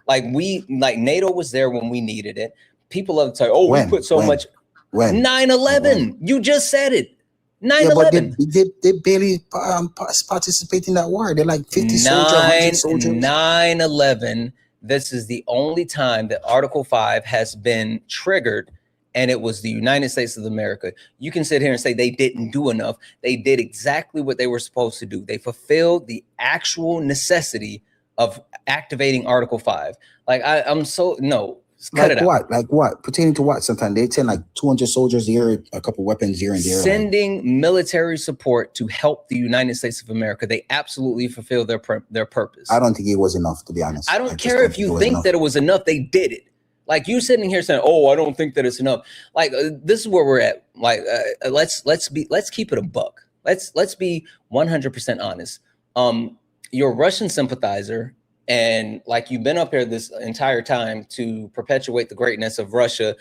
Like NATO was there when we needed it. People love to say, "Oh, we put so much." When 9/11. You just said it. 9/11. Yeah, but they barely participate in that war. They're like 50 soldiers, 100 soldiers. 9/11. This is the only time that Article 5 has been triggered, and it was the United States of America. You can sit here and say they didn't do enough. They did exactly what they were supposed to do. They fulfilled the actual necessity of activating Article 5. Like I'm so no. Cut it out. Like what? Pertaining to what? Sometimes they send like 200 soldiers here, a couple weapons here and there. Sending military support to help the United States of America. They absolutely fulfill their purpose. I don't think it was enough, to be honest. I don't care if you think that it was enough. They did it. Like you sitting here saying, "Oh, I don't think that it's enough." Like this is where we're at. Like let's keep it a buck. Let's be 100% honest. You're a Russian sympathizer. And like you've been up here this entire time to perpetuate the greatness of Russia.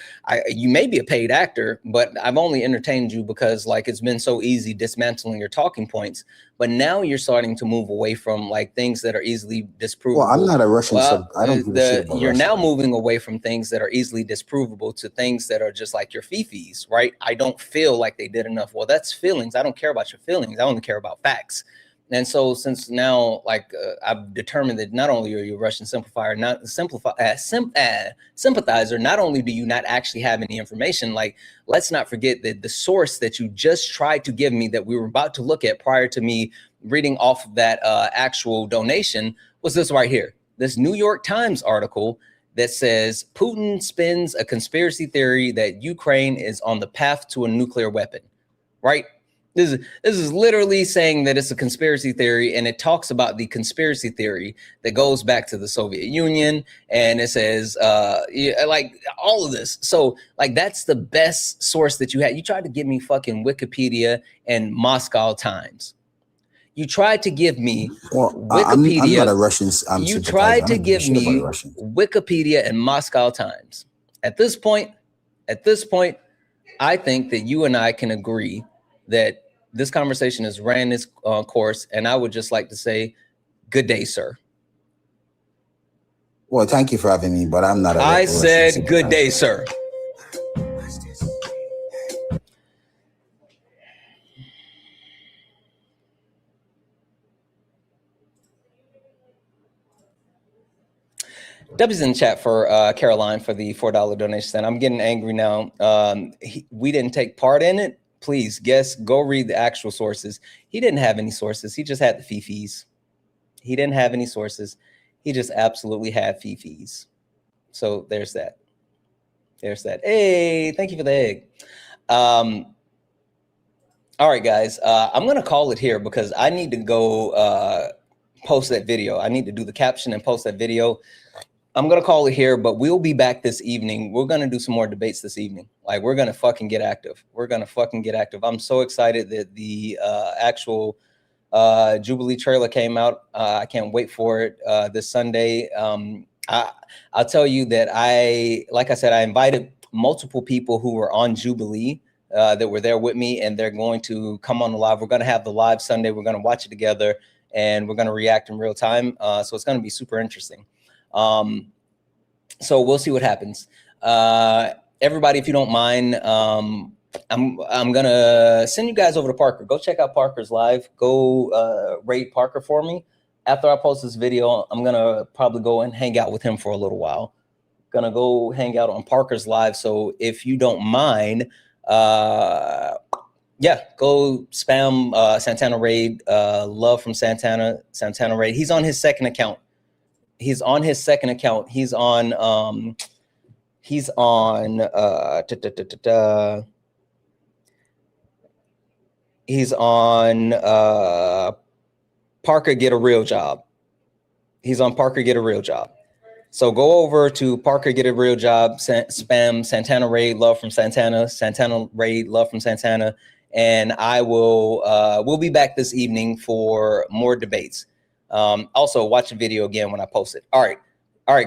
You may be a paid actor, but I've only entertained you because like it's been so easy dismantling your talking points. But now you're starting to move away from like things that are easily disprovable. Well, I'm not a Russian, so I don't give a shit about You're Russia. now moving away from things that are easily disprovable to things that are just like your fifis, right? I don't feel like they did enough. Well, that's feelings. I don't care about your feelings. I only care about facts. And so since now, like I've determined that not only are you a Russian sympathizer, not only do you not actually have any information, like let's not forget that the source that you just tried to give me that we were about to look at prior to me reading off of that actual donation was this right here. This New York Times article that says Putin spins a conspiracy theory that Ukraine is on the path to a nuclear weapon, right? This is literally saying that it's a conspiracy theory, and it talks about the conspiracy theory that goes back to the Soviet Union, and it says like all of this. So like that's the best source that you had. You tried to give me fucking Wikipedia and Moscow Times. You tried to give me Wikipedia. I'm not a Russian. You tried to give me Wikipedia and Moscow Times. At this point, I think that you and I can agree that this conversation has ran its course, and I would just like to say, good day, sir. Well, thank you for having me, but I'm not. I said good day, sir. W's in the chat for Caroline for the $4 donation. I'm getting angry now. We didn't take part in it. Please, go read the actual sources. He didn't have any sources. He just had the fifis. He didn't have any sources. He just absolutely had fifis. So there's that. There's that. Hey, thank you for the egg. All right, guys. I'm going to call it here because I need to go post that video. I need to do the caption and post that video. I'm going to call it here, but we'll be back this evening. We're going to do some more debates this evening. Like, we're going to fucking get active. We're going to fucking get active. I'm so excited that the actual Jubilee trailer came out. I can't wait for it this Sunday. I'll tell you that like I said, I invited multiple people who were on Jubilee that were there with me, and they're going to come on the live. We're going to have the live Sunday. We're going to watch it together, and we're going to react in real time. So it's going to be super interesting. So we'll see what happens. Everybody, if you don't mind, I'm gonna send you guys over to Parker. Go check out Parker's live. Go rate Parker for me. After I post this video, I'm gonna probably go and hang out with him for a little while. Gonna go hang out on Parker's live. So if you don't mind, yeah, go spam Santana Raid. Love from Santana Raid. He's on his second account. He's on Parker Get a Real Job. He's on Parker Get a Real Job. So go over to Parker Get a Real Job, spam Santana Raid, love from Santana, Santana Raid, love from Santana, and I will we'll be back this evening for more debates. Also, watch the video again when I post it. All right,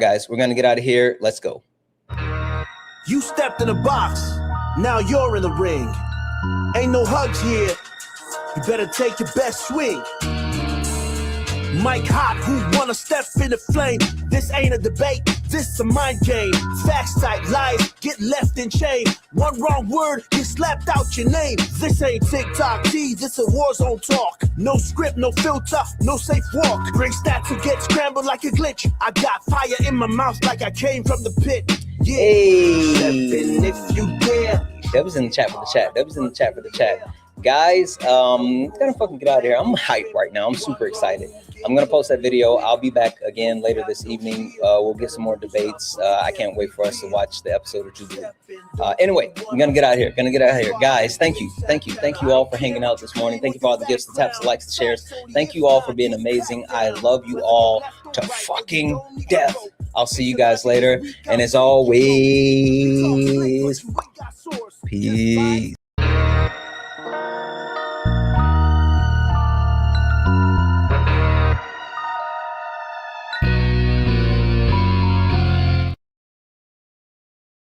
guys, we're gonna get out of here. Let's go. You stepped in a box, now you're in the ring. Ain't no hugs here, you better take your best swing. Mike Hot, who wanna step in the flame? This ain't a debate, this a mind game. Facts type lies, get left in chain. One wrong word, get slapped out your name. This ain't TikTok T, this a war zone talk. No script, no filter, no safe walk. Bring stats to get scrambled like a glitch. I got fire in my mouth like I came from the pit. Yeah, stepping if you dare. That was in the chat for the chat. Guys, gotta fucking get out of here. I'm hyped right now. I'm super excited. I'm gonna post that video. I'll be back again later this evening. We'll get some more debates. I can't wait for us to watch the episode of Jubilee. Anyway, I'm gonna get out of here. Guys, thank you all for hanging out this morning. Thank you for all the gifts, the taps, the likes, the shares. Thank you all for being amazing. I love you all to fucking death. I'll see you guys later. And as always, peace.